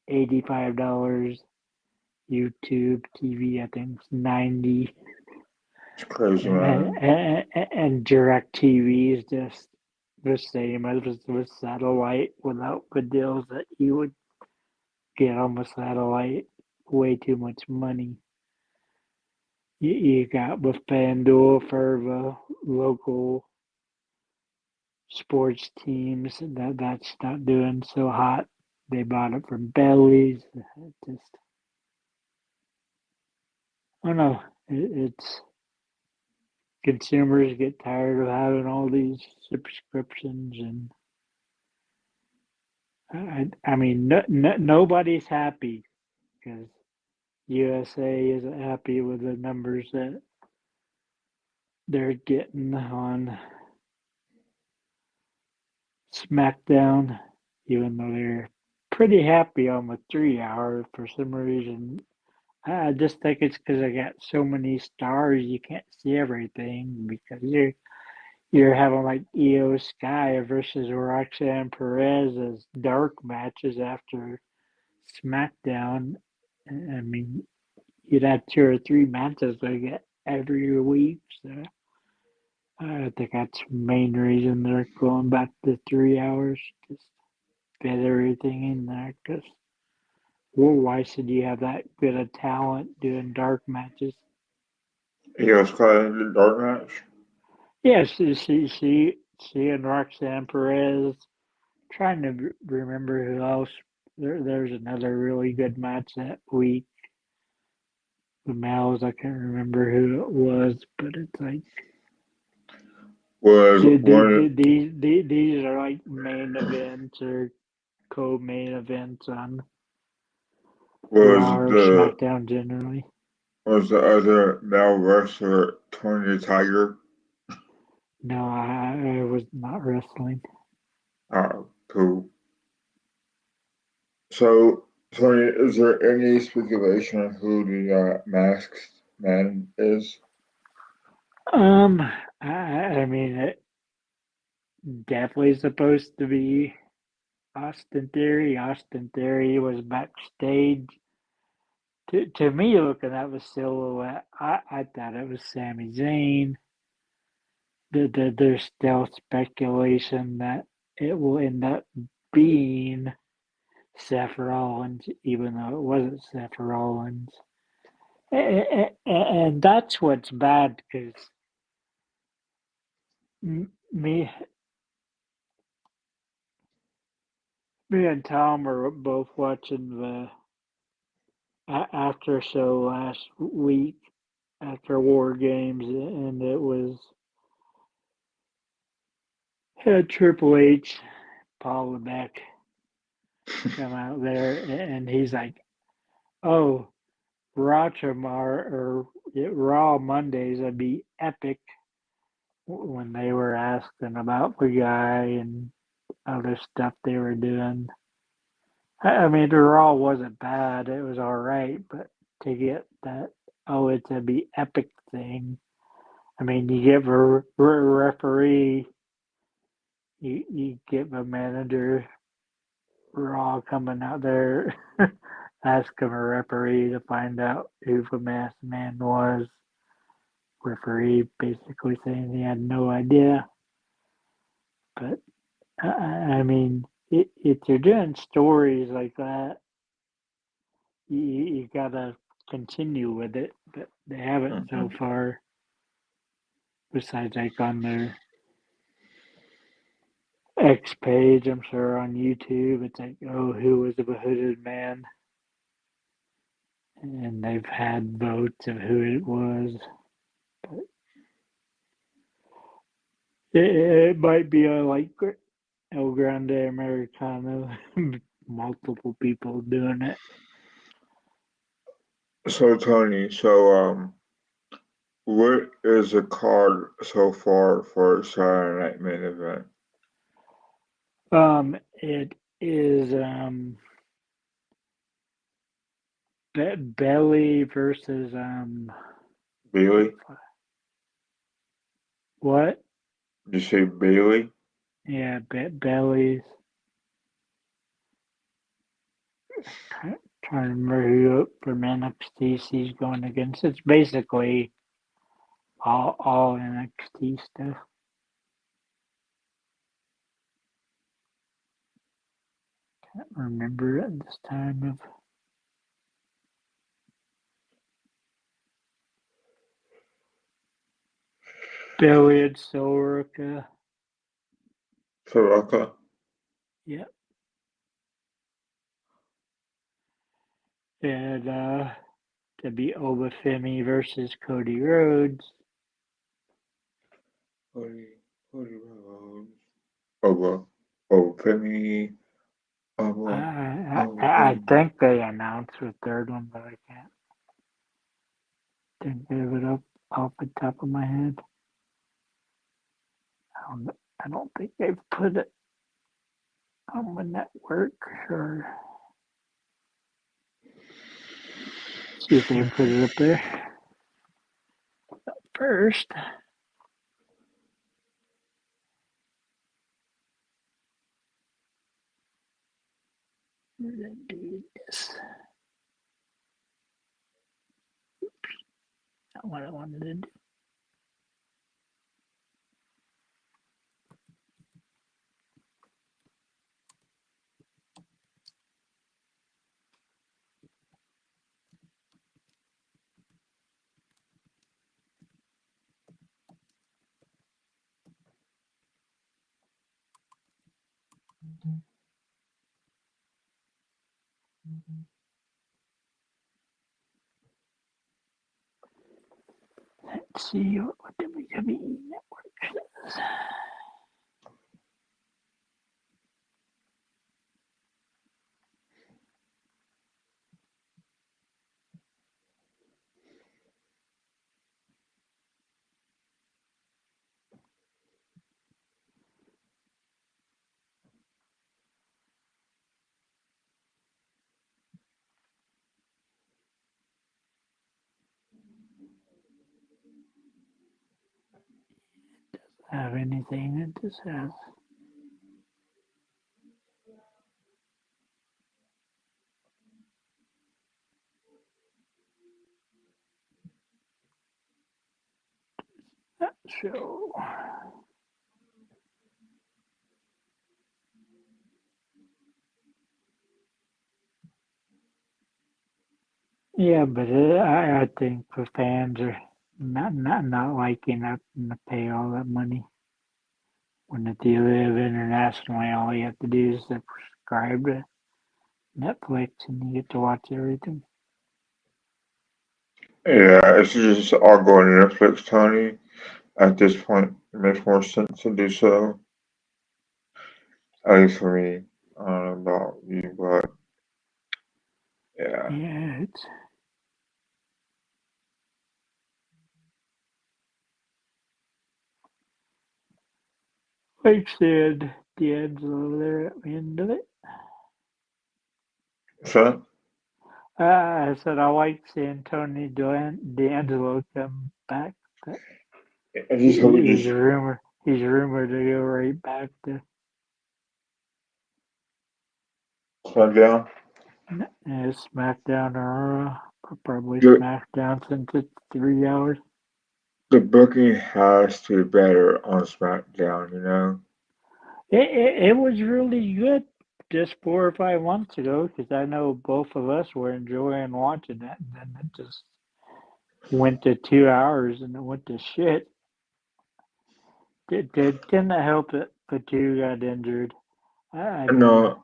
$85. YouTube TV, I think it's 90, It's crazy, man. and Direct TV is just the same as with satellite without the deals that you would get on the satellite. Way too much money. You got with FanDuel for the local sports teams that's not doing so hot. they bought it from Belly's. Just, I don't know. It's consumers get tired of having all these subscriptions, and I mean, nobody's happy because USA isn't happy with the numbers that they're getting on SmackDown, even though they're pretty happy on the 3 hour for some reason. I just think it's because I got so many stars you can't see everything because you're having like Io Sky versus Roxanne Perez as dark matches after SmackDown. I mean, you'd have 2 or 3 matches like it every week. So I think that's the main reason they're going back to 3 hours. Just fit everything in there. Because why should you have that good of talent doing dark matches? Io Sky in the dark match. Yes, she and Roxanne Perez. Trying to remember who else. There's another really good match that week. The Myles, I can't remember who it was, but it's like Was one these are like main events or co-main events on was Raw or the SmackDown generally. was the other male wrestler Tony the Tiger? No, I was not wrestling. Cool. So, Tony, is there any speculation on who the masked man is? I mean, it definitely supposed to be Austin Theory. Austin Theory was backstage. To me, looking at the silhouette, I thought it was Sami Zayn. There's still speculation that it will end up being Seth Rollins, even though it wasn't Seth Rollins. And that's what's bad because me and Tom were both watching the after show last week after War Games, and it was had Triple H, Paul Levesque come out there, and he's like, "Oh, Raw tomorrow or Raw Mondays would be epic." When they were asking about the guy and other stuff they were doing, I mean, the Raw wasn't bad; it was all right, but to get that, oh, it's a be epic thing. I mean, you give a referee, you give a manager Raw coming out there asking a referee to find out who the masked man was. Referee basically saying he had no idea. But, I mean, if you're doing stories like that, you gotta continue with it. But they haven't so far, besides like on their X page, I'm sure on YouTube, it's like, oh, who was the hooded man? And they've had votes of who it was. But it might be like El Grande Americano, multiple people doing it. So, Tony, what is the card so far for Saturday Night Main Event? It is Belly versus Bailey? what? Did you say Bailey? Yeah, Belly's. Trying to remember who from NXT she's going against. It's basically all NXT stuff. Can't remember at this time of. Billy and Ruca. Soraka? Yeah. been to be Oba Femi versus Cody Rhodes. Cody Rhodes. Oba Femi. I think they announced the third one, but I didn't give it up off the top of my head. I don't think they've put it on the network or see if they put it up there first. Do this. Oops, not what I wanted to do. Let's see what WWE Network says. Have anything that this has? That show. Yeah, but I think the fans are not liking having to pay all that money. When if you live internationally, all you have to do is subscribe to Netflix and you get to watch everything. Yeah, it's just all going to Netflix, Tony. At this point, it makes more sense to do so. At least for me. I don't know about you, but yeah. Yeah, it's like said D'Angelo there at the end of it. So, I said I like seeing Tony D'Angelo come back, but I just hope it he's just rumored to go right back to SmackDown. SmackDown or probably The, SmackDown since it's 3 hours. the booking has to be better on SmackDown, you know? It was really good just 4 or 5 months ago because I know both of us were enjoying watching it, and then it just went to 2 hours and it went to shit. Didn't help that the two got injured. I mean, No,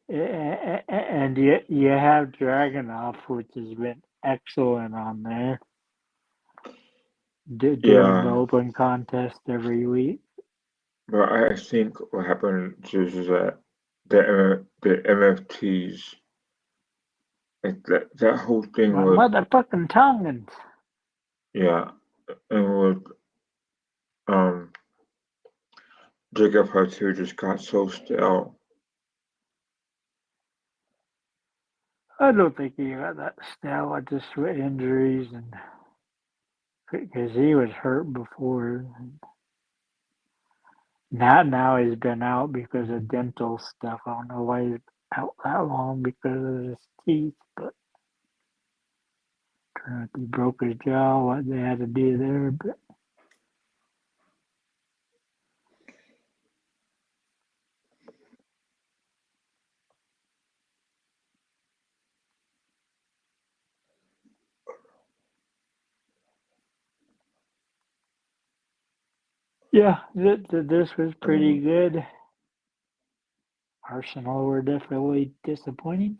and you have Dragunov, which has been excellent on there, doing the yeah. open contest every week. But I think what happened is that the MFTs, like that whole thing My with, motherfucking Tongans. yeah, and with um Jacob Hartu just got so stale. I don't think he got that style. Just with injuries and because he was hurt before. Now he's been out because of dental stuff. I don't know why he's out that long because of his teeth, but I don't know if he broke his jaw, what they had to do there. But yeah, this was pretty good. Arsenal were definitely disappointing.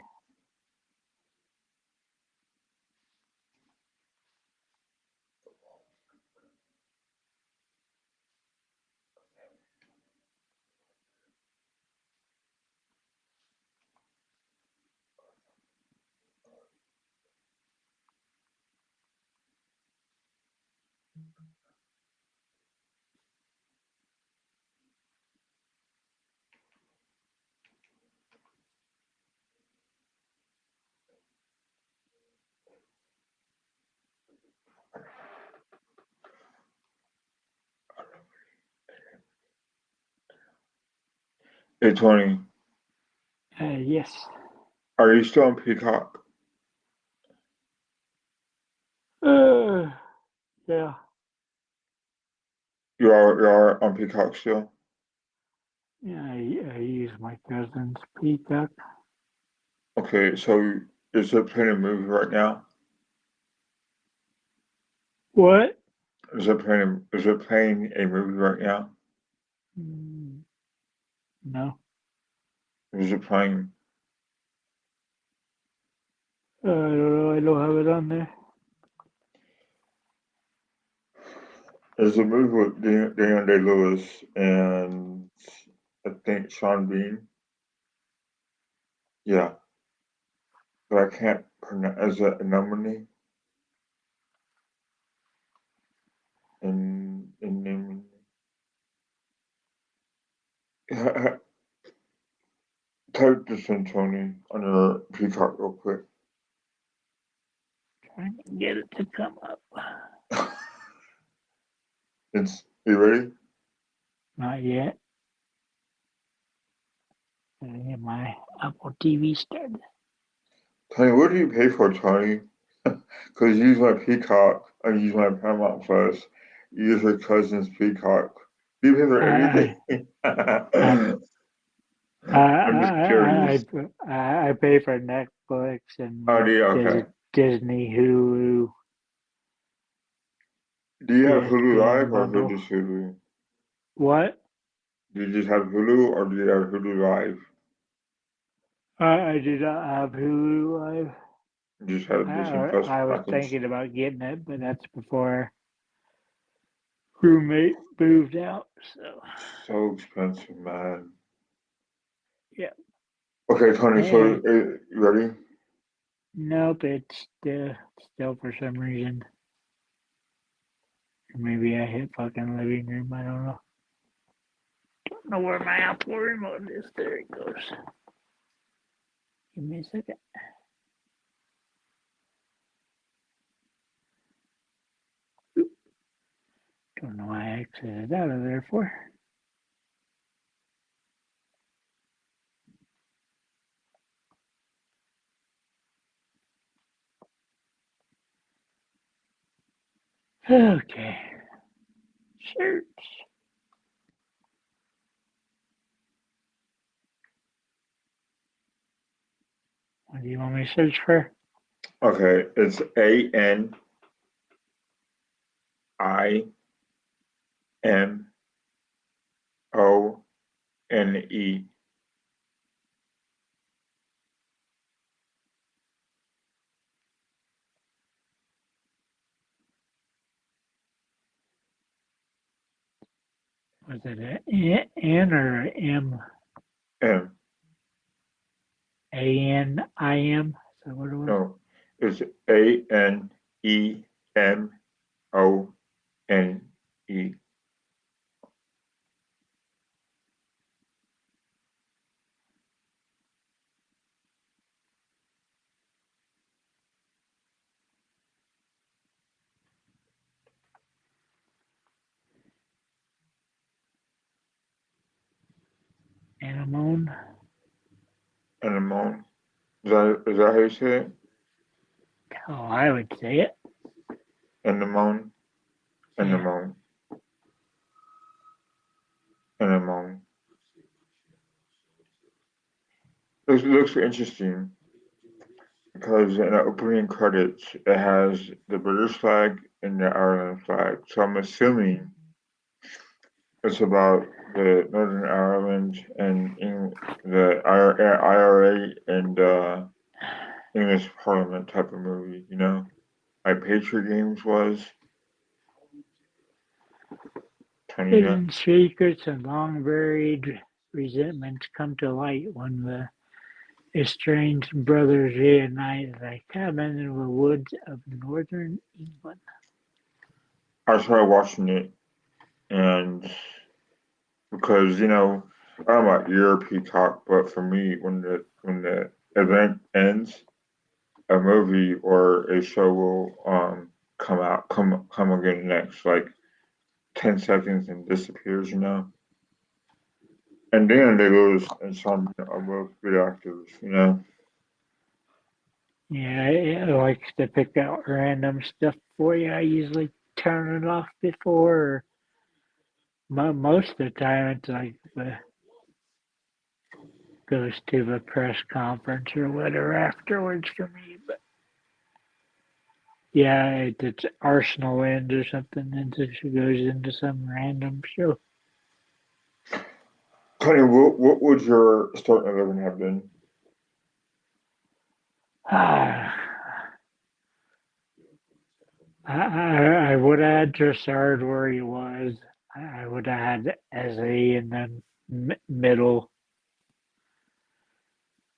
Hey Tony, Yes. are you still on Peacock? Yeah. You are on Peacock still? Yeah, I use my cousin's peacock. Okay, so is it playing a movie right now? What? Is it playing a movie right now? Mm, no. Is it playing I don't know. I don't have it on there. is a movie with Dion Day-Lewis and I think Sean Bean? Yeah, but I can't pronounce. Is it Anemone? In type this in, Tony, on your Peacock real quick. Trying to get it to come up. You ready? Not yet. I get my Apple TV started. Tony, what do you pay for, Tony? Because you use my Peacock, I use my Paramount Plus, you use your cousin's Peacock. Do you pay for I everything? I I I'm just I curious. I pay for Netflix Oh, and do you? Okay. Disney, Hulu, Do you have Hulu ESPN Live or bundle. just Hulu? What? Do you just have Hulu or do you have Hulu Live? I do not have Hulu Live. You just have Disney I Plus I was package? thinking about getting it, but that's before roommate moved out. So So expensive, man. yeah. Okay, Tony, so Hey, you ready? nope. It's still for some reason. Maybe I hit fucking living room. I don't know. Don't know where my Apple remote is. There it goes. Give me a second. Don't know why I exited out of there for. Okay. Shirts. What do you want me to search for? Okay, it's ANIMONE. Was it an N or an M? M. ANIM? Is that what it was? No, it's ANEMONE. Anemone? Anemone. Is that how you say it? Oh, I would say it. Anemone. Yeah. Anemone. Anemone. Looks interesting because in the opening credits it has the British flag and the Ireland flag. So I'm assuming it's about the Northern Ireland and the IRA and English Parliament type of movie, like Patriot Games was 10 years. Hidden secrets and long buried resentments come to light when the estranged brothers reunite at a cabin in the woods of northern England. I started watching it, and because I don't know about your Peacock, but for me, when the event ends, a movie or a show will come again next like 10 seconds and disappears, And then they lose, and some are both good actors, you know. Yeah, I like to pick out random stuff for you. I usually turn it off before, or most of the time it's like goes to the press conference or whatever afterwards for me. But yeah, it's Arsenal wins or something, and then she goes into some random show. Connie, what would your starting 11 have been? I would have had Trossard where he was. I would have had Izzi and then middle,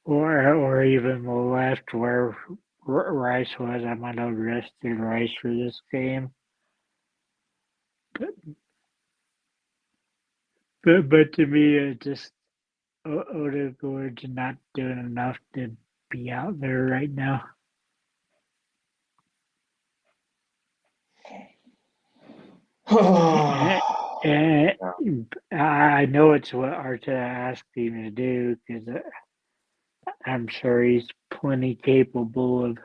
or even the left where Rice was. I might have rested Rice for this game, but to me, it just Odegaard's not doing enough to be out there right now. And I know it's what Arteta asked him to do because I'm sure he's plenty capable of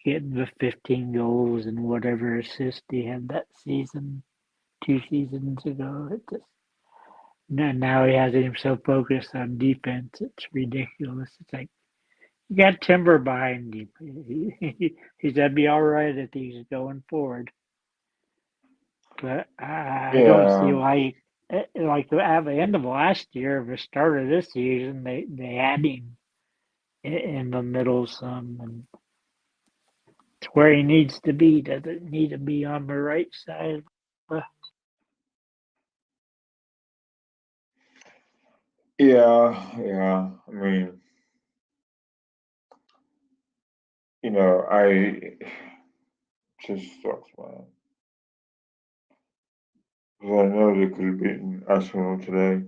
getting the 15 goals and whatever assists he had that season, 2 seasons ago. It just, now he has him so focused on defense, it's ridiculous. It's like, you got Timber behind him. He's going to be all right if he's going forward. But I don't see why, like at the end of last year, the start of this season, they had him in the middle some, and it's where he needs to be. Doesn't need to be on the right side. Yeah. I mean, I just sucks, man. Because I know they could have beaten Arsenal today.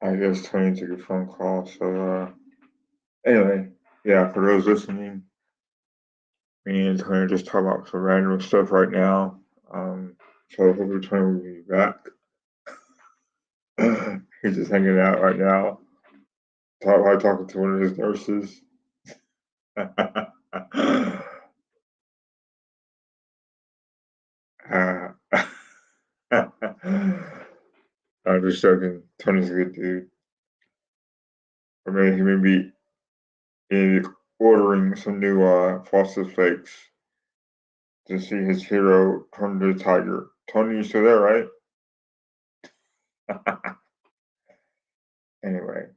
I guess Tony took a phone call. So anyway, yeah, for those listening, me and Tony just talk about some random stuff right now. So hopefully Tony will be back. He's just hanging out right now. Talking to one of his nurses. uh, I'm just joking. Tony's a good dude. Or maybe he may be ordering some new Frosted Flakes to see his hero turn to a tiger. Tony, you still there, right? Anyway.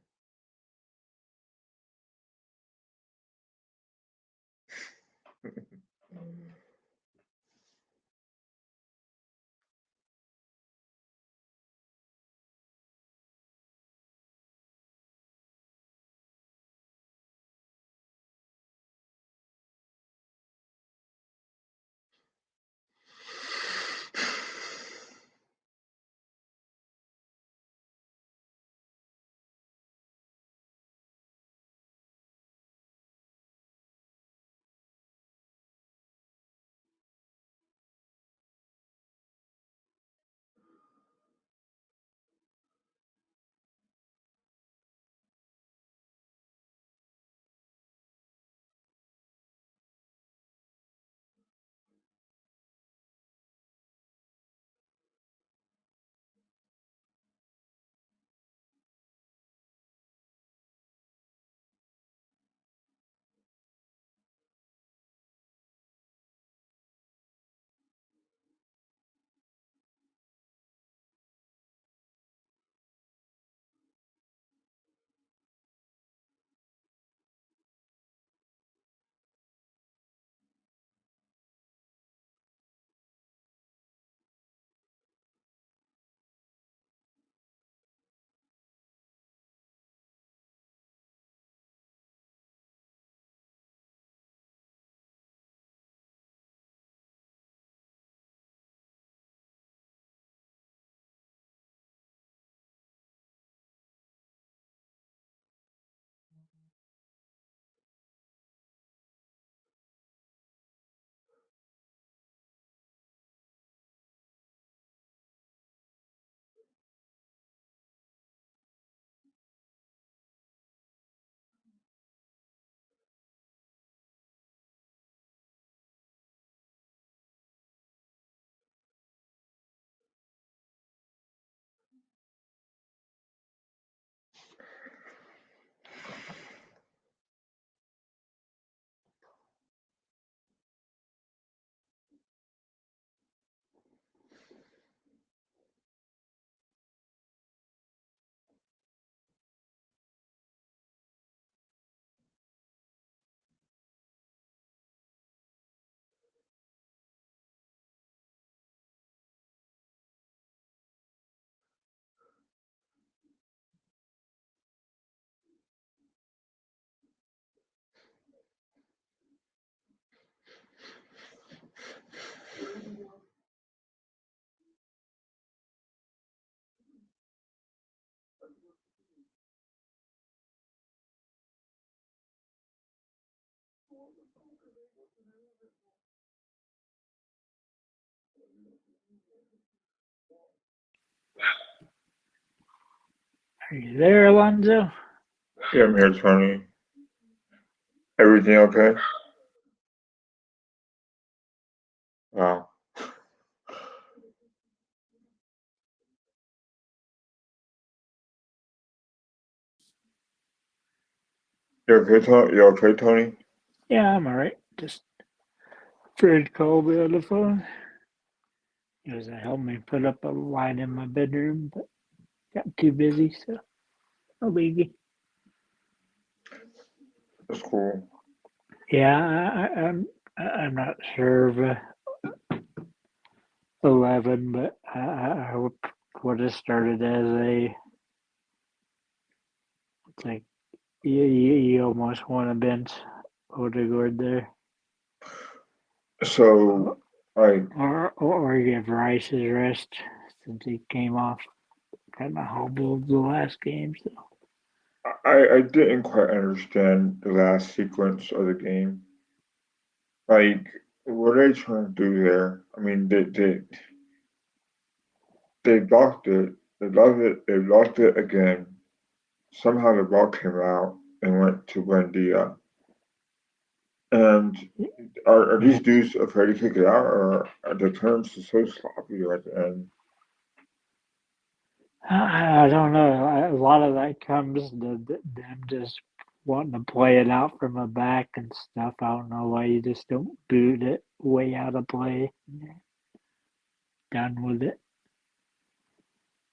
Are you there, Alonzo? Yeah, I'm here, Tony. Everything okay? Wow. You okay, Tony? Yeah, I'm alright. Just Fred called me on the phone. He was to help me put up a light in my bedroom, but got too busy, so no biggie. That's cool. Yeah, I'm not sure of 11, but I would have started as it's like you almost want to bench Odegaard there. So, Or give Rice his rest since he came off kind of hobbled the last game. So I didn't quite understand the last sequence of the game. Like, what are they trying to do there? I mean, they blocked it. They blocked it. They blocked it again. Somehow the ball came out and went to Buendia. And are these dudes afraid to kick it out, or are the terms so sloppy at the end? I don't know. A lot of that comes to them just wanting to play it out from the back and stuff. I don't know why you just don't boot it way out of play. Done with it.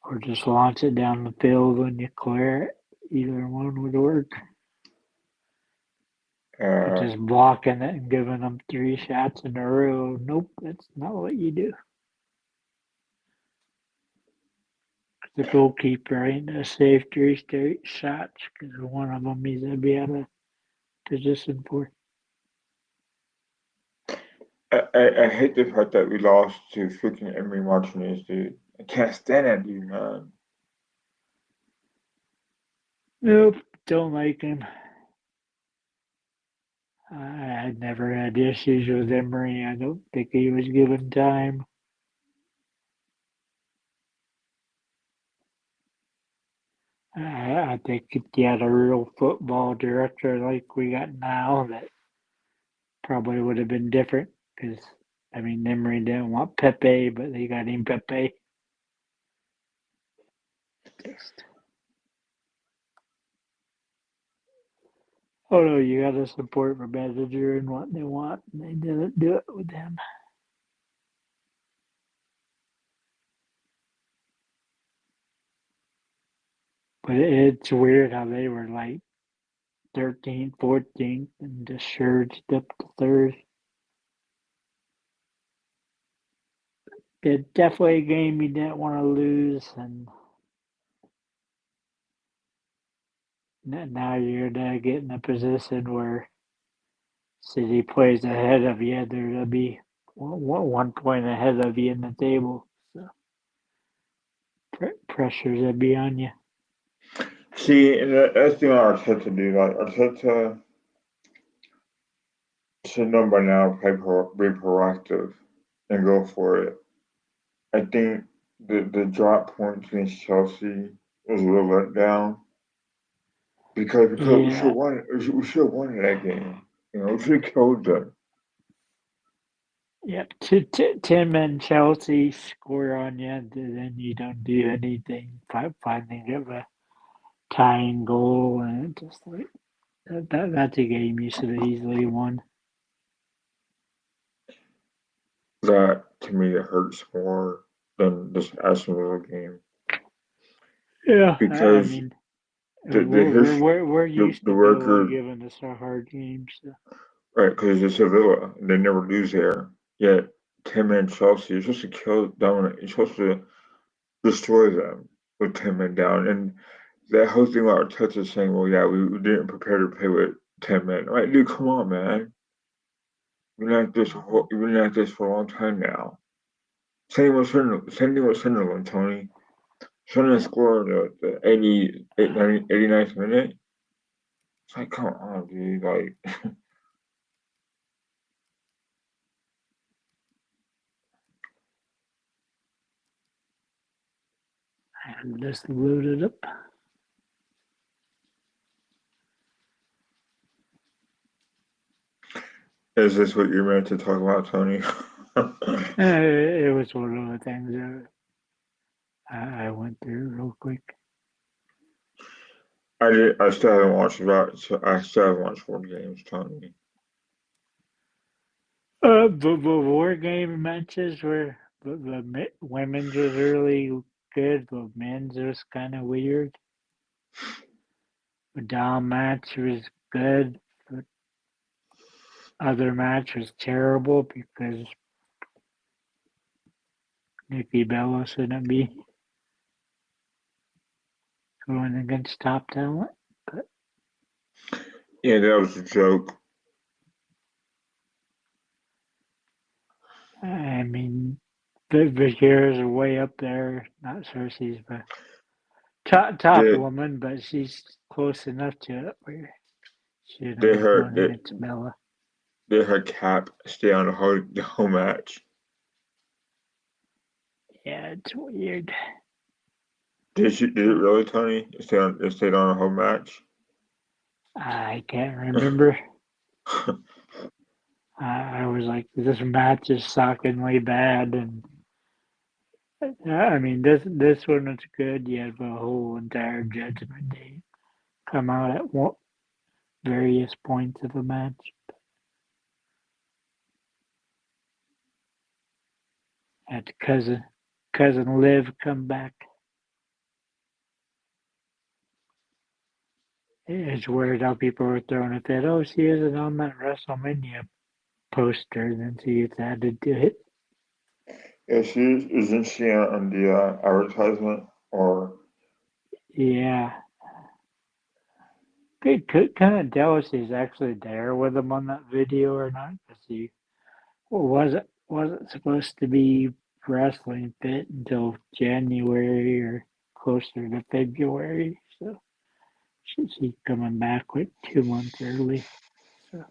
Or just launch it down the field when you clear it. Either one would work. But just blocking it and giving them 3 shots in a row, nope, that's not what you do. The goalkeeper ain't a safe 3 straight shots because one of them he's going to be out of position for. I hate the fact that we lost to freaking Emery Martinez, dude. I can't stand that dude, man. Nope, don't like him. I never had issues with Emery. I don't think he was given time. I think if you had a real football director like we got now, that probably would have been different. Because, I mean, Emery didn't want Pepe, but they got him Pepe. Just, oh no, you got to support the manager and what they want. And they didn't do it with him. But it's weird how they were like 13th, 14th, and just surged up to third. It's definitely a game you didn't want to lose, and now you're gonna get in a position where City plays ahead of you. They're gonna be 1 point ahead of you in the table, so pressure's gonna be on you. See, and that's the what Arteta do. Like Arteta should know by now, be proactive and go for it. I think the drop points against Chelsea was a little let down because we should have won. We should have won that game. You know, we should have killed them. Yep, Tim and Chelsea score on you, and then you don't do anything. Finding of a tying goal, and just like that's a game you should have easily won. That to me it hurts more than this Aston Villa game. Yeah, Because I mean, the we're used to Villa record, giving us a hard game. So. right? Because it's a Villa, and they never lose there. Yet Tim and Chelsea, you're supposed to kill dominate. You're supposed to destroy them with 10 men down. And that whole thing about Arteta saying, well, yeah, we didn't prepare to play with 10 men. Right, dude, come on, man. We've been like this for a long time now. Same thing with Sunderland, Tony. Sunderland scored the 89th minute. It's like, come on, dude. Like, And just loaded up. Is this what you're meant to talk about, Tony? It was one of the things that I went through real quick. I still haven't watched about. So I still haven't watched War Games, Tony. The war game matches were the women's was really good, but men's was kind of weird. The down match was good. The other match was terrible because Nikki Bella shouldn't be going against top talent. But Yeah, that was a joke. I mean, the Vajira's are way up there. Not Cersei's, but top Did woman, but she's close enough to it where she shouldn't did be her going did, against Bella. did her cap stay on the whole match? Yeah, it's weird. Did it really, Tony? It stayed on the whole match? I can't remember. I was like, this match is shockingly bad, and I mean, this one was good. You have a whole entire Judgment Day come out at various points of the match. Had cousin Liv come back. It's weird how people were throwing a fit. Oh, she isn't on that WrestleMania poster, and then she gets added to it. Yeah, isn't she on the advertisement or? Yeah. Couldn't tell if she's actually there with him on that video or not, because he wasn't supposed to be wrestling fit until January or closer to February. So she's coming back with 2 months early. So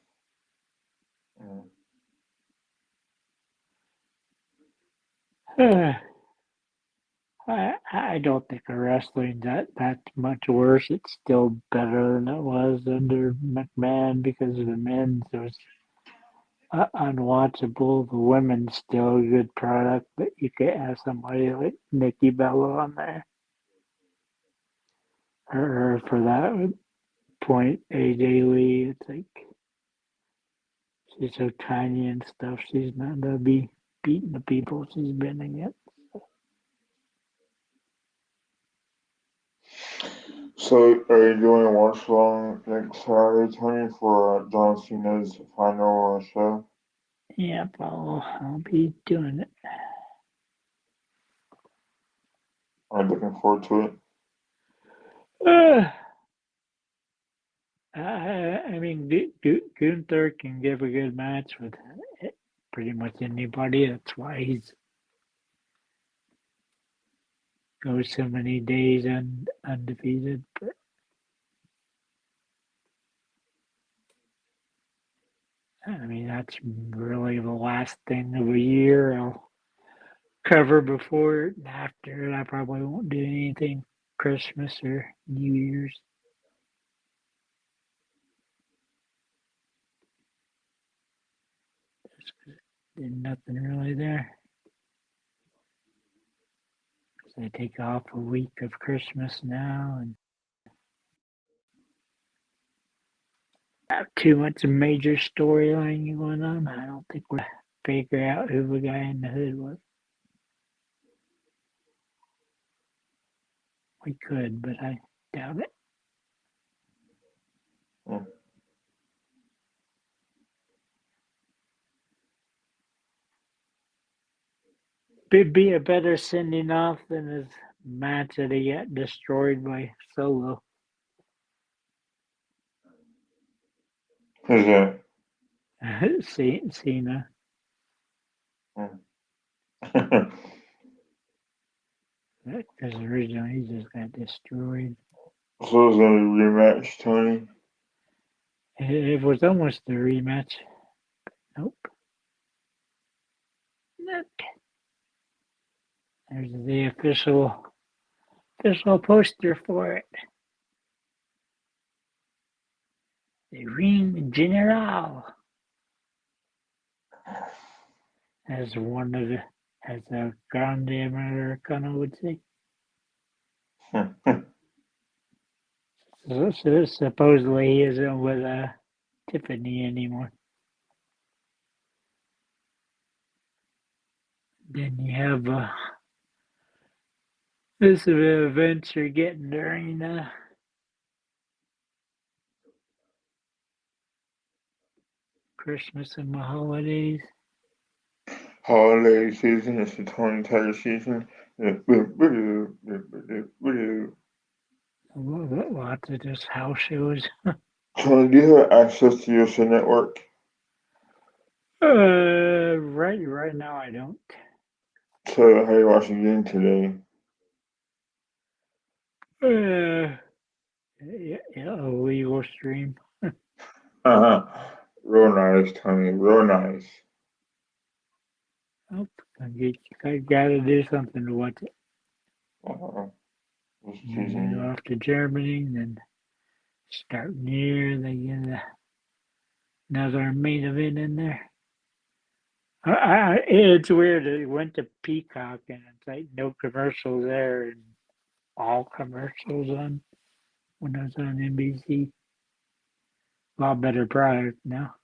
I don't think the wrestling that much worse. It's still better than it was under McMahon because the men's was unwatchable. The women's still a good product, but you can't have somebody like Nikki Bella on there. Or for that point, AJ Lee, it's like she's so tiny and stuff. She's not gonna be beating the people she's been against. So, are you doing a watch along next Saturday, Tony, for John Cena's final show? Yep, I'll be doing it. I'm looking forward to it. I mean, Gunther can give a good match with pretty much anybody. That's why he's goes so many days undefeated. But I mean, that's really the last thing of a year I'll cover before it and after it. I probably won't do anything Christmas or New Year's. There's nothing really there. So I take off a week of Christmas now and have too much major storyline going on. I don't think we'll figure out who the guy in the hood was. We could, but I doubt it. Mm. It'd be a better sending off than his match that he got destroyed by Solo. Who's that? Cena. Because originally he just got destroyed. So is that a rematch, Tony? It was almost a rematch. Nope. There's the official official poster for it. The Ring General. As a Grande Americano would say. So supposedly he isn't with Tiffany anymore. Then you have this events you're getting during Christmas and the holidays. Holiday season, it's the Tony Tiger season. Lots of just house shows. Tony, do you have access to your network? Right now I don't. So, how are you watching the game today? Illegal stream. Real nice, Tony. Real nice. Oh, I gotta do something to watch it. Then go off to Germany, then start near. They get another main event in there. It's weird. It went to Peacock and it's like no commercials there and all commercials on when I was on NBC. A lot better product now.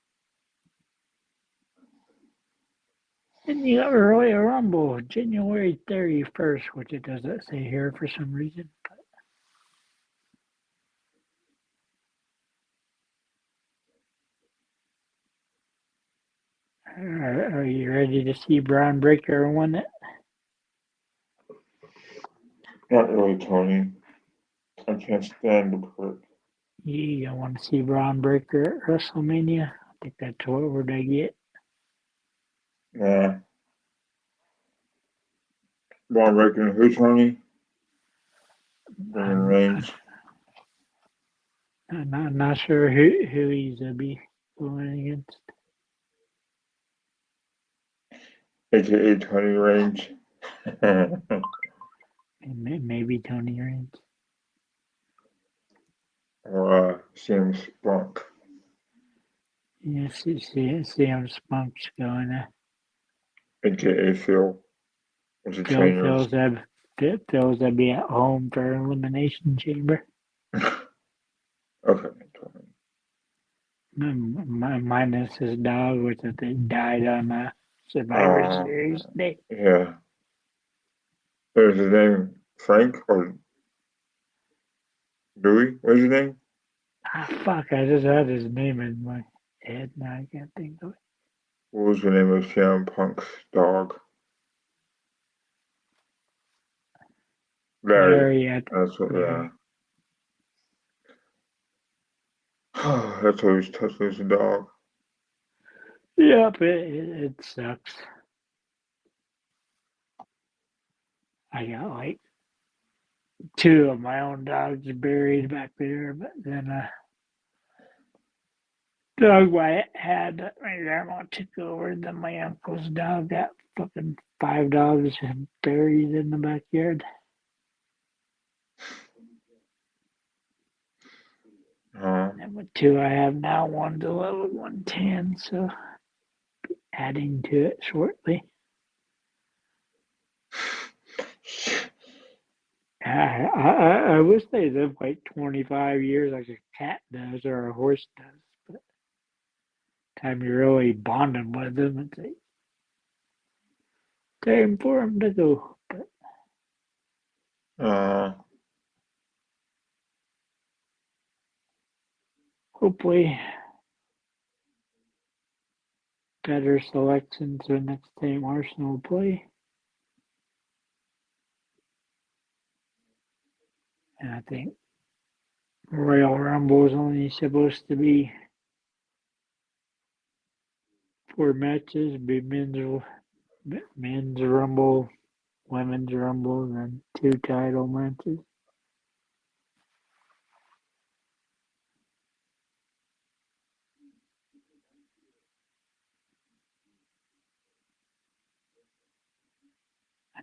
And you got Royal Rumble, January 31st, which it doesn't say here for some reason. Are you ready to see Braun Breaker win it? Not really, Tony. I can't stand the prick. You don't want to see Braun Breaker at WrestleMania? I think that's what we're going to get. Nah. Braun Breaker, who, Tony? Roman Reigns. I'm not sure who he's going to be going against. AKA Tony Reigns. Maybe Tony Reigns. Or CM Punk. Yeah, CM Spunk's going AKA Phil. Phil's that be at home for Elimination Chamber. Okay, Tony. Minus his dog, which I think died on Survivor Series day. Yeah. There's his name, Frank or Dewey? What's his name? Fuck, I just had his name in my head. Now I can't think of it. What was the name of CM Punk's dog? Larry. That's what, yeah. That's always touching his dog. Yep, it sucks. I got like 2 of my own dogs buried back there, but then dog I had my grandma took over, then my uncle's dog got fucking 5 dogs buried in the backyard. And with 2 I have now, one's 11, one's 10, so adding to it shortly. I wish they lived like 25 years like a cat does or a horse does, but time you're really bonding with them, it's like time for them to go. But hopefully better selections for next time Arsenal play. And I think Royal Rumble is only supposed to be 4 matches, be men's Rumble, women's Rumble, and then 2 title matches.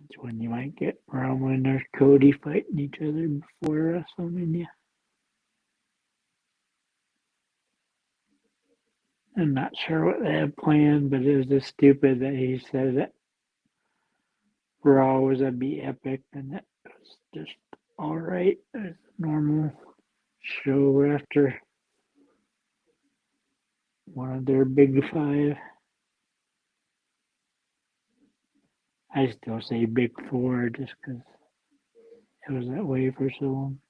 That's when you might get Roman or Cody fighting each other before WrestleMania. I'm not sure what they have planned, but it was just stupid that he said that Raw was gonna be epic, and it was just alright. It was a normal show after one of their big five. I still say big four just because it was that way for so long.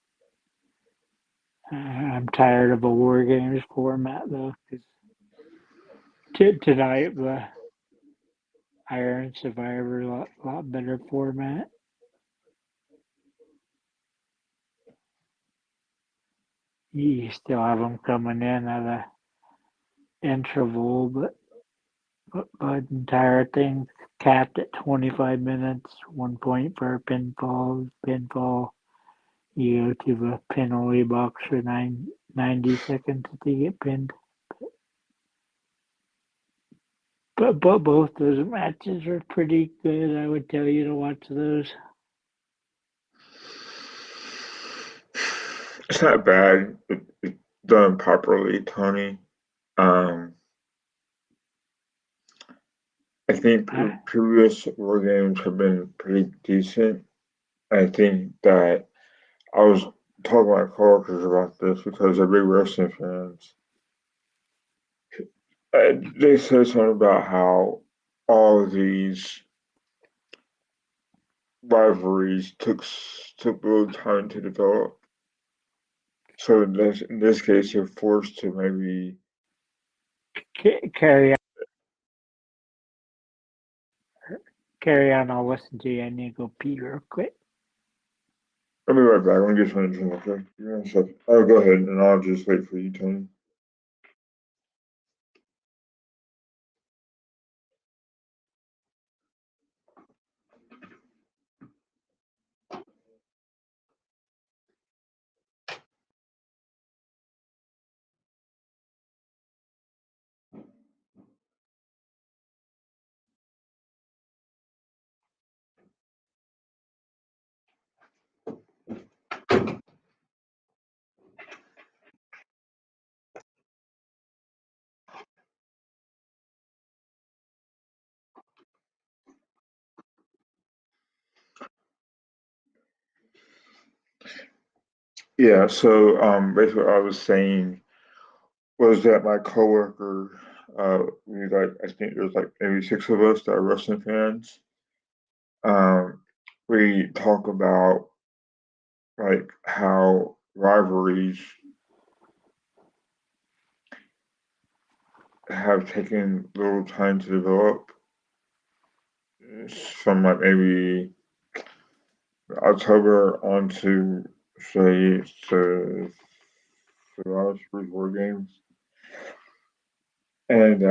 I'm tired of a War Games format though, because tonight the Iron Survivor lot better format. You still have them coming in at an interval, but the entire thing capped at 25 minutes, 1 point for a pinfall. Pinfall, you go to the penalty box for 90 seconds to get pinned. But both those matches are pretty good. I would tell you to watch those. It's not bad. It's done properly, Tony. I think previous War Games have been pretty decent. I think that I was talking to my coworkers about this because they're big wrestling fans. They said something about how all of these rivalries took a little time to develop. So in this case, you're forced to maybe carry on. I'll listen to you. I need to go pee real quick. I'll be right back. I'm gonna get something to drink, okay? Give me 1 second. Oh, go ahead, and I'll just wait for you, Tony. Yeah, so basically what I was saying was that my coworker, I think there's like maybe 6 of us that are wrestling fans. We talk about like how rivalries have taken little time to develop. From like maybe October on to say the last 3 4 games, and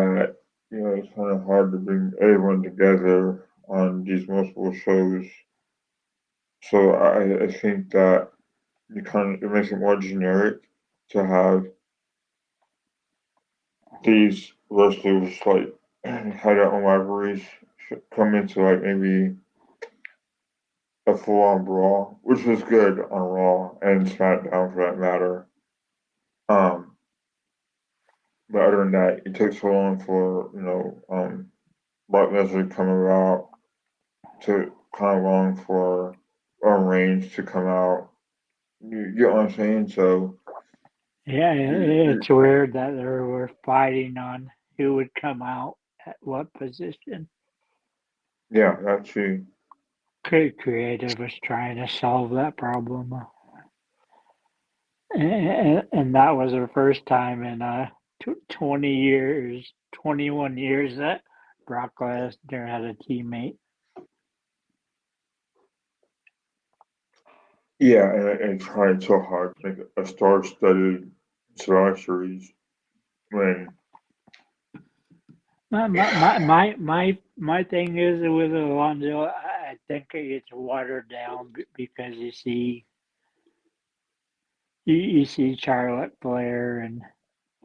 it's kind of hard to bring everyone together on these multiple shows. So I think that it makes it more generic to have these wrestlers like have their own rivalries come into like maybe a full on brawl, which was good on Raw and SmackDown for that matter. But other than that, it took so long for Brock Lesnar to come about, to kind of long for Reigns to come out. You get what I'm saying? So yeah, it's weird that they were fighting on who would come out at what position. Yeah, that's true. Creative was trying to solve that problem, and that was the first time in 20 years, 21 years that Brock Lesnar had a teammate. Yeah, and trying so hard to make a star-studded Survivor Series when My thing is with Alonso, I think it gets watered down because you see Charlotte Flair and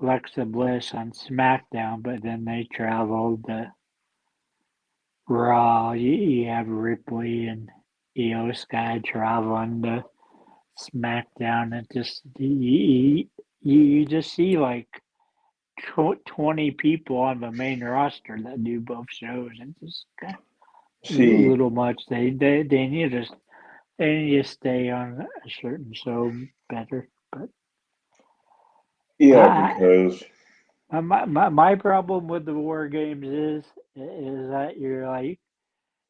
Alexa Bliss on SmackDown, but then they traveled to Raw, you have Ripley and Io Sky traveling to SmackDown. And just you just see like 20 people on the main roster that do both shows, and just kind of See, little much. They need to stay on a certain show better. But yeah, I, because my problem with the War Games is that you're like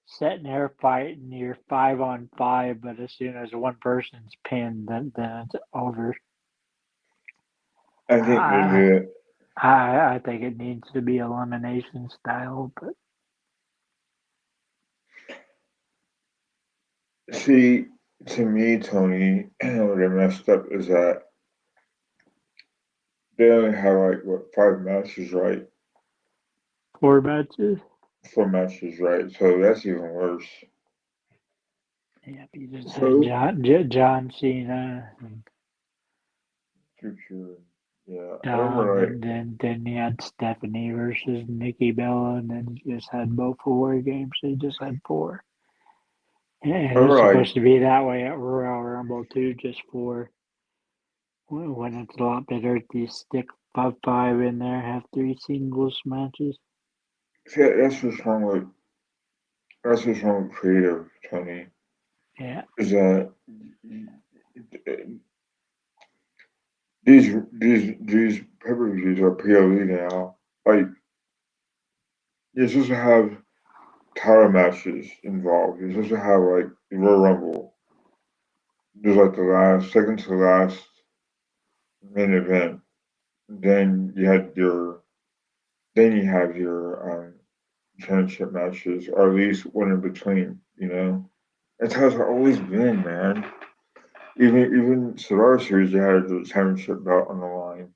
sitting there fighting, you're 5-on-5, but as soon as one person's pinned, then it's over. I think they I do it. I think it needs to be elimination style, but See, to me, Tony, what they messed up is that they only have like what 5 matches, right? 4 matches. 4 matches, right? So that's even worse. Yeah, you just had So, John Cena and future, yeah, I Dom, remember like and then you had Stephanie versus Nikki Bella, and then you just had both War Games. So you just had 4. I And it's remember like supposed to be that way at Royal Rumble too, just 4. When it's a lot better to stick 5 in there, have 3 singles matches. see, that's what's wrong with creative, Tony. Yeah, Is that these pay-per-views are PLE now. Like you're supposed to have title matches involved. You're supposed to have like the Royal Rumble. There's like the last second to last main event. Then you had your then you have your championship matches, or at least one in between. You know, that's how it's always been, man. Even Survivor Series, they had the championship belt on the line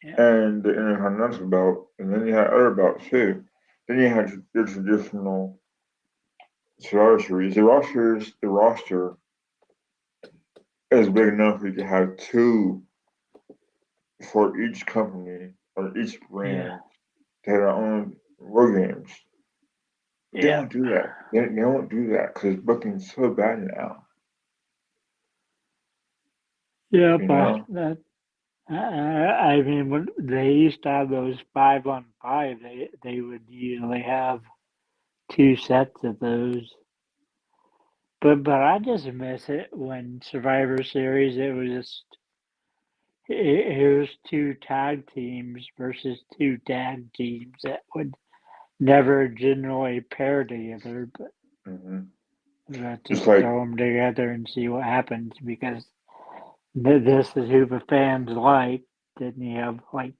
yeah, and the Intercontinental belt, and then you had other belts too. Then you had your traditional Survivor Series. The roster is big enough you can have 2 for each company or each yeah, brand to have their own war games. But they yeah, don't do that. They don't do that because booking's so bad now. yeah. You But know, that I mean, when they used to have those 5-on-5, they would usually have 2 sets of those. But I just miss it when Survivor Series it was just it was 2 tag teams versus 2 tag teams that would never generally pair together, but hmm let's just just like throw them together and see what happens because this is who the fans like. Didn't you have like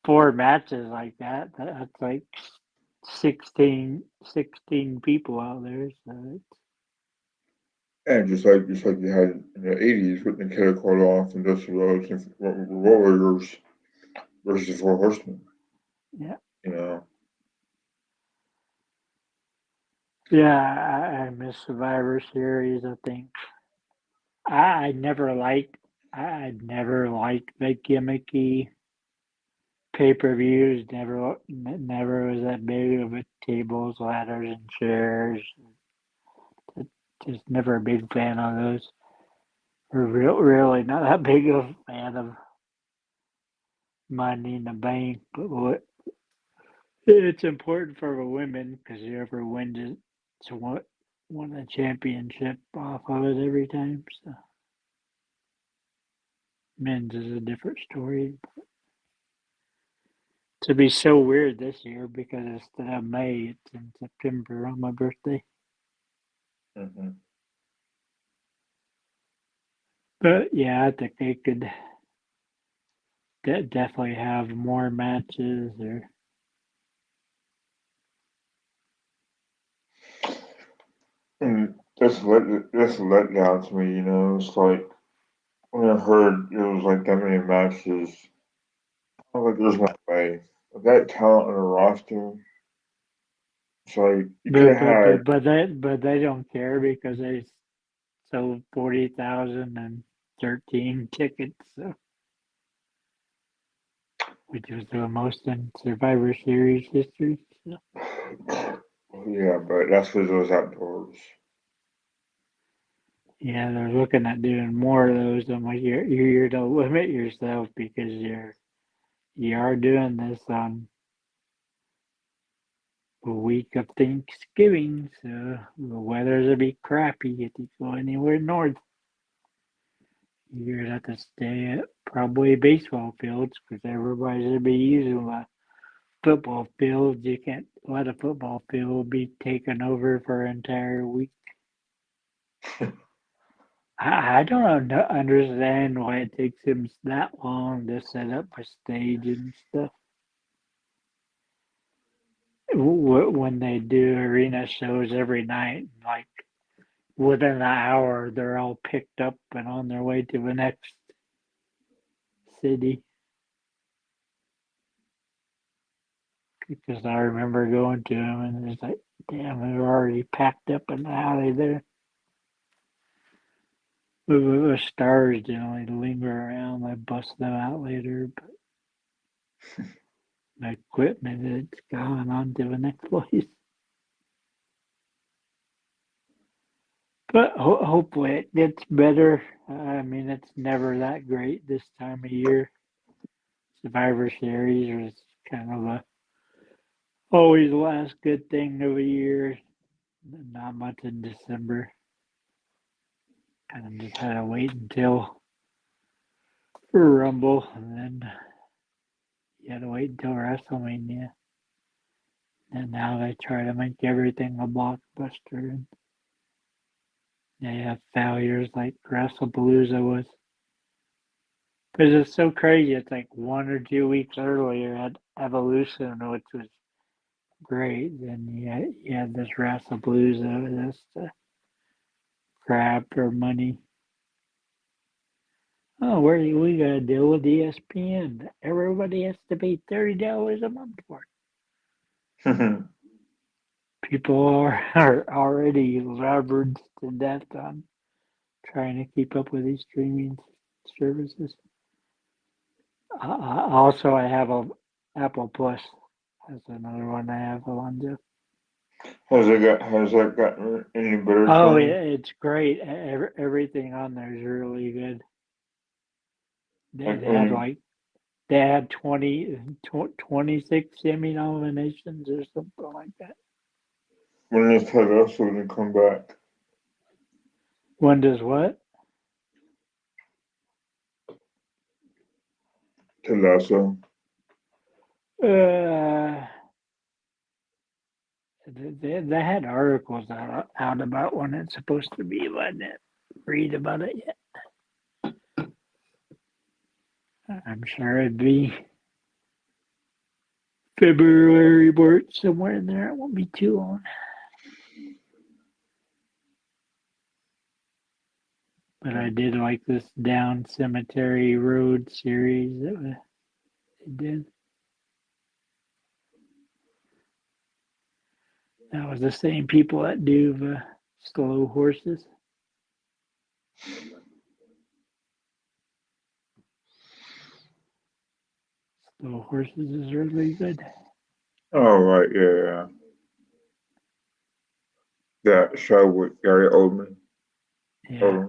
4 matches like that? That's like 16 people out there. So and just like you had in the '80s with Nikita Koloff and Dusty Rhodes and Warriors versus the Four Horsemen. yeah, You know, yeah. I miss Survivor Series. I think I never liked. I never liked the gimmicky pay-per-views. Never was that big of a tables, ladders, and chairs. Just never a big fan of those. Really not that big of a fan of Money in the Bank. But it's important for the women because whoever wins it, to won a championship off of it every time. So men's is a different story. To be so weird this year because instead of May, it's in September on my birthday. hmm But yeah, I think they could definitely have more matches or and that's a letdown to me. You know, it's like when I heard it was like that many matches, I was like, there's no way. With that talent on the roster, it's like you could have had. but they don't care because they sold 40,013 tickets, so, which was the most in Survivor Series history. So. yeah, but that's because it was outdoors. Yeah, they're looking at doing more of those. I'm like, you're here to limit yourself because you are doing this on the week of Thanksgiving, so the weather's a bit crappy if you go anywhere north. You're gonna have to stay at probably baseball fields because everybody's gonna be using the football fields. You can't let a football field be taken over for an entire week. I don't understand why it takes him that long to set up a stage and stuff. When they do arena shows every night, like within an hour, they're all picked up and on their way to the next city. Because I remember going to them and it's like, damn, they were already packed up in the alley there. The stars generally linger around. I bust them out later, but the equipment, it's gone on to the next place. But hopefully it gets better. I mean, it's never that great this time of year. Survivor Series was kind of always the last good thing of the year. Not much in December. Kind of just had to wait until Rumble, and then you had to wait until WrestleMania. And now they try to make everything a blockbuster. And they have failures like WrestlePalooza was. Because it's so crazy. It's like 1 or 2 weeks earlier at Evolution, which was great. Then you had this WrestlePalooza, this grab for money. Oh, we got to deal with ESPN. Everybody has to pay $30 a month for it. People are already leveraged to death on trying to keep up with these streaming services. Also, I have a Apple Plus. That's another one I have on too. Has that gotten any better? Oh yeah, it's great. Everything on there is really good. They had 26 Emmy nominations or something like that. When is Ted Lasso gonna come back? When does what? Ted Lasso. They had articles out about when it's supposed to be, but I didn't read about it yet. I'm sure it'd be February, March, somewhere in there. It won't be too long. But I did like this Down Cemetery Road series that they did. That was the same people that do the Slow Horses. Slow Horses is really good. Oh right, yeah. That show with Gary Oldman. Yeah.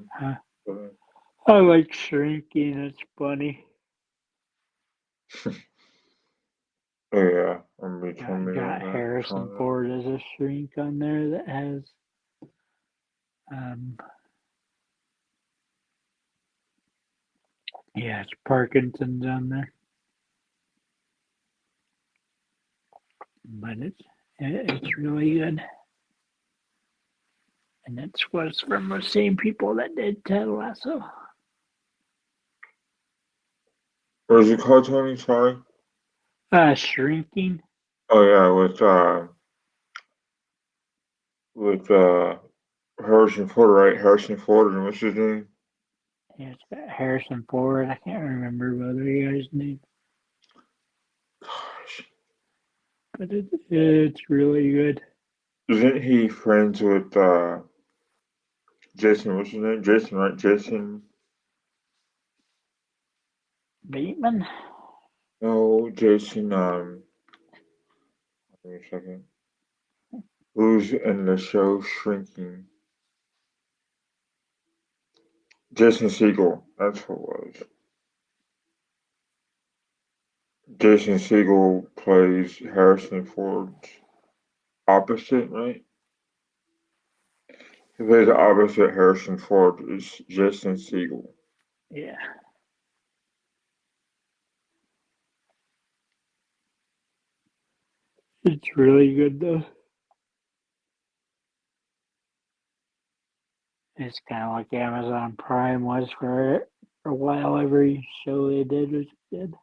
I like Shrinking. It's funny. Oh yeah, I'm becoming got Harrison Ford as a shrink on there that has it's Parkinson's on there. But it's really good. And it was from the same people that did Ted Lasso. What is it called, Tony? Sorry. Shrinking. Oh yeah, with Harrison Ford, right? Harrison Ford, and what's his name? Yeah, it's got Harrison Ford. I can't remember the other guy's name. Gosh. But it's really good. Isn't he friends with Jason? What's his name? Jason, right? Jason. Bateman? No, Jason. Wait a second. Who's in the show shrinking? Jason Segel, that's who it was. Jason Segel plays Harrison Ford's opposite, right? He plays opposite Harrison Ford is Jason Segel. Yeah. It's really good though. It's kind of like Amazon Prime was for a while. Every show they did was good.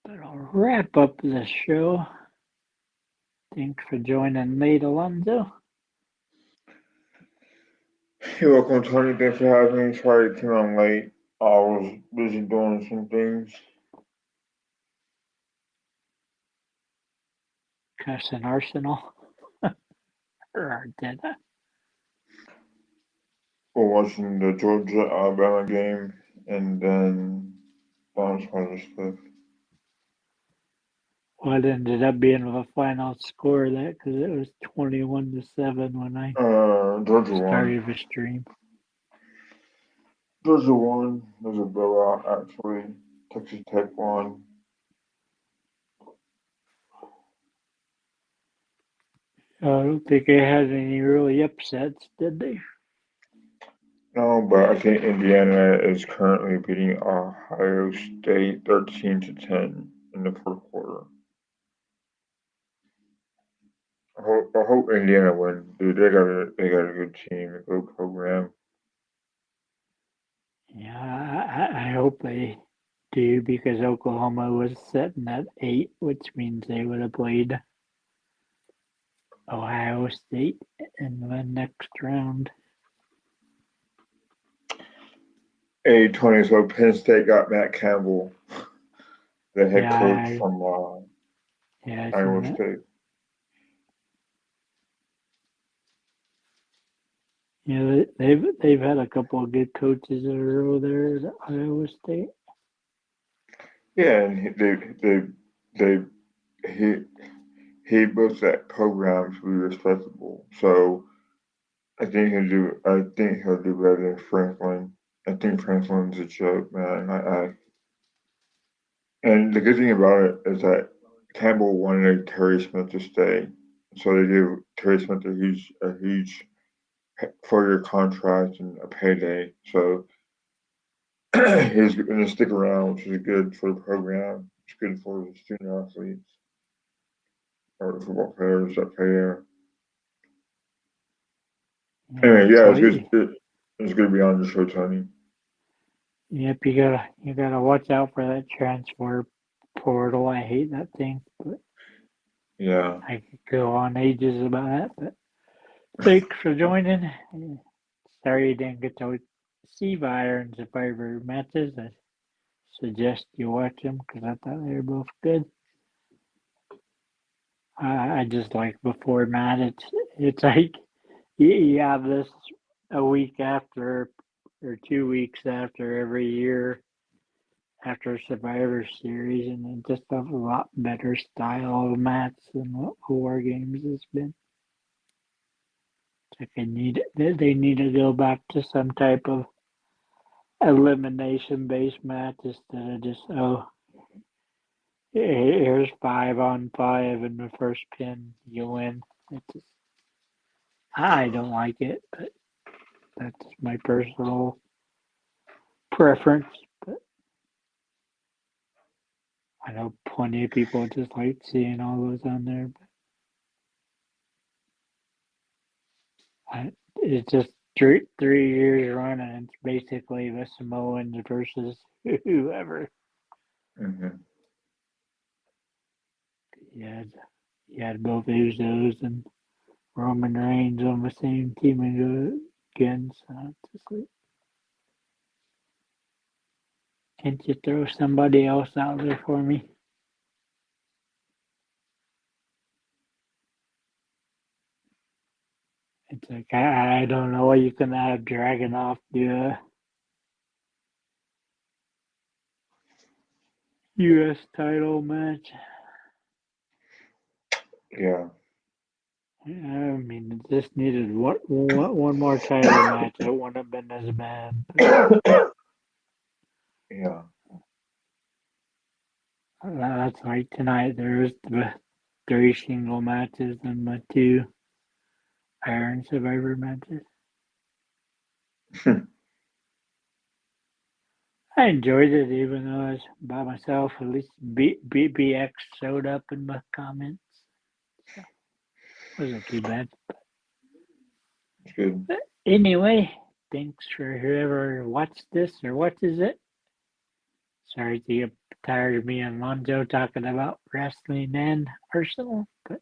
But I'll wrap up the show. Thanks for joining late, Alonzo. You're welcome, Tony. Thanks for having me. Sorry I came on late. I was busy doing some things. Cussing Arsenal. Or did I? We're watching the Georgia Alabama game and then bunch of other stuff. What ended up being the final score of that? Because it was 21-7 when I Georgia won. started the stream. Georgia won. It was a blowout, actually. Texas Tech won. I don't think they had any really upsets, did they? No, but I think Indiana is currently beating Ohio State 13-10 in the fourth quarter. I hope Indiana wins, dude. They got a good team, a good program. Yeah, I hope they do because Oklahoma was sitting at 8, which means they would have played Ohio State in the next round. Hey, Tony, so Penn State got Matt Campbell, the head coach Yeah, from I seen Iowa that. State. Yeah, they've had a couple of good coaches in a row there at Iowa State. Yeah, and he built that program to be respectable. So I think he'll do better than Franklin. I think Franklin's a joke, man. And the good thing about it is that Campbell wanted Terry Smith to stay, so they gave Terry Smith a huge 4-year contract and a payday. So he's going to stick around, which is good for the program. It's good for the student athletes or the football players that play there. Anyway, yeah, it's good to be on the show, Tony. Yep, you gotta watch out for that transfer portal. I hate that thing, but Yeah. I could go on ages about that. But thanks for joining. Sorry you didn't get to see the Iron Survivor matches. I suggest you watch them because I thought they were both good. I just like before Matt. It's like you have this a week after or 2 weeks after every year after Survivor Series, and then just a lot better style of match than what War Games has been. It's like they need to go back to some type of elimination based match instead of just here's 5-on-5 and the first pin you win. It's just, I don't like it, but that's my personal preference. But I know plenty of people just like seeing all those on there. But it's just three years running. It's basically the Samoans versus whoever. Mm-hmm. You had both Usos and Roman Reigns on the same team again. So it's just like, can't you throw somebody else out there for me? It's like I don't know what you can have Dragunov do. U.S. title match. Yeah. I mean, it just needed one more title match. It wouldn't have been as bad. Yeah. That's like tonight. There's the 3 single matches and the 2 Iron Survivor matches. I enjoyed it, even though I was by myself. At least BBX showed up in my comments. So it wasn't too bad. It's good. But anyway, thanks for whoever watched this or watches it. Sorry to get tired of me and Lonzo talking about wrestling and Arsenal, but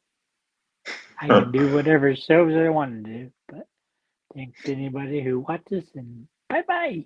I can do whatever shows I want to do. But thanks to anybody who watches, and bye-bye.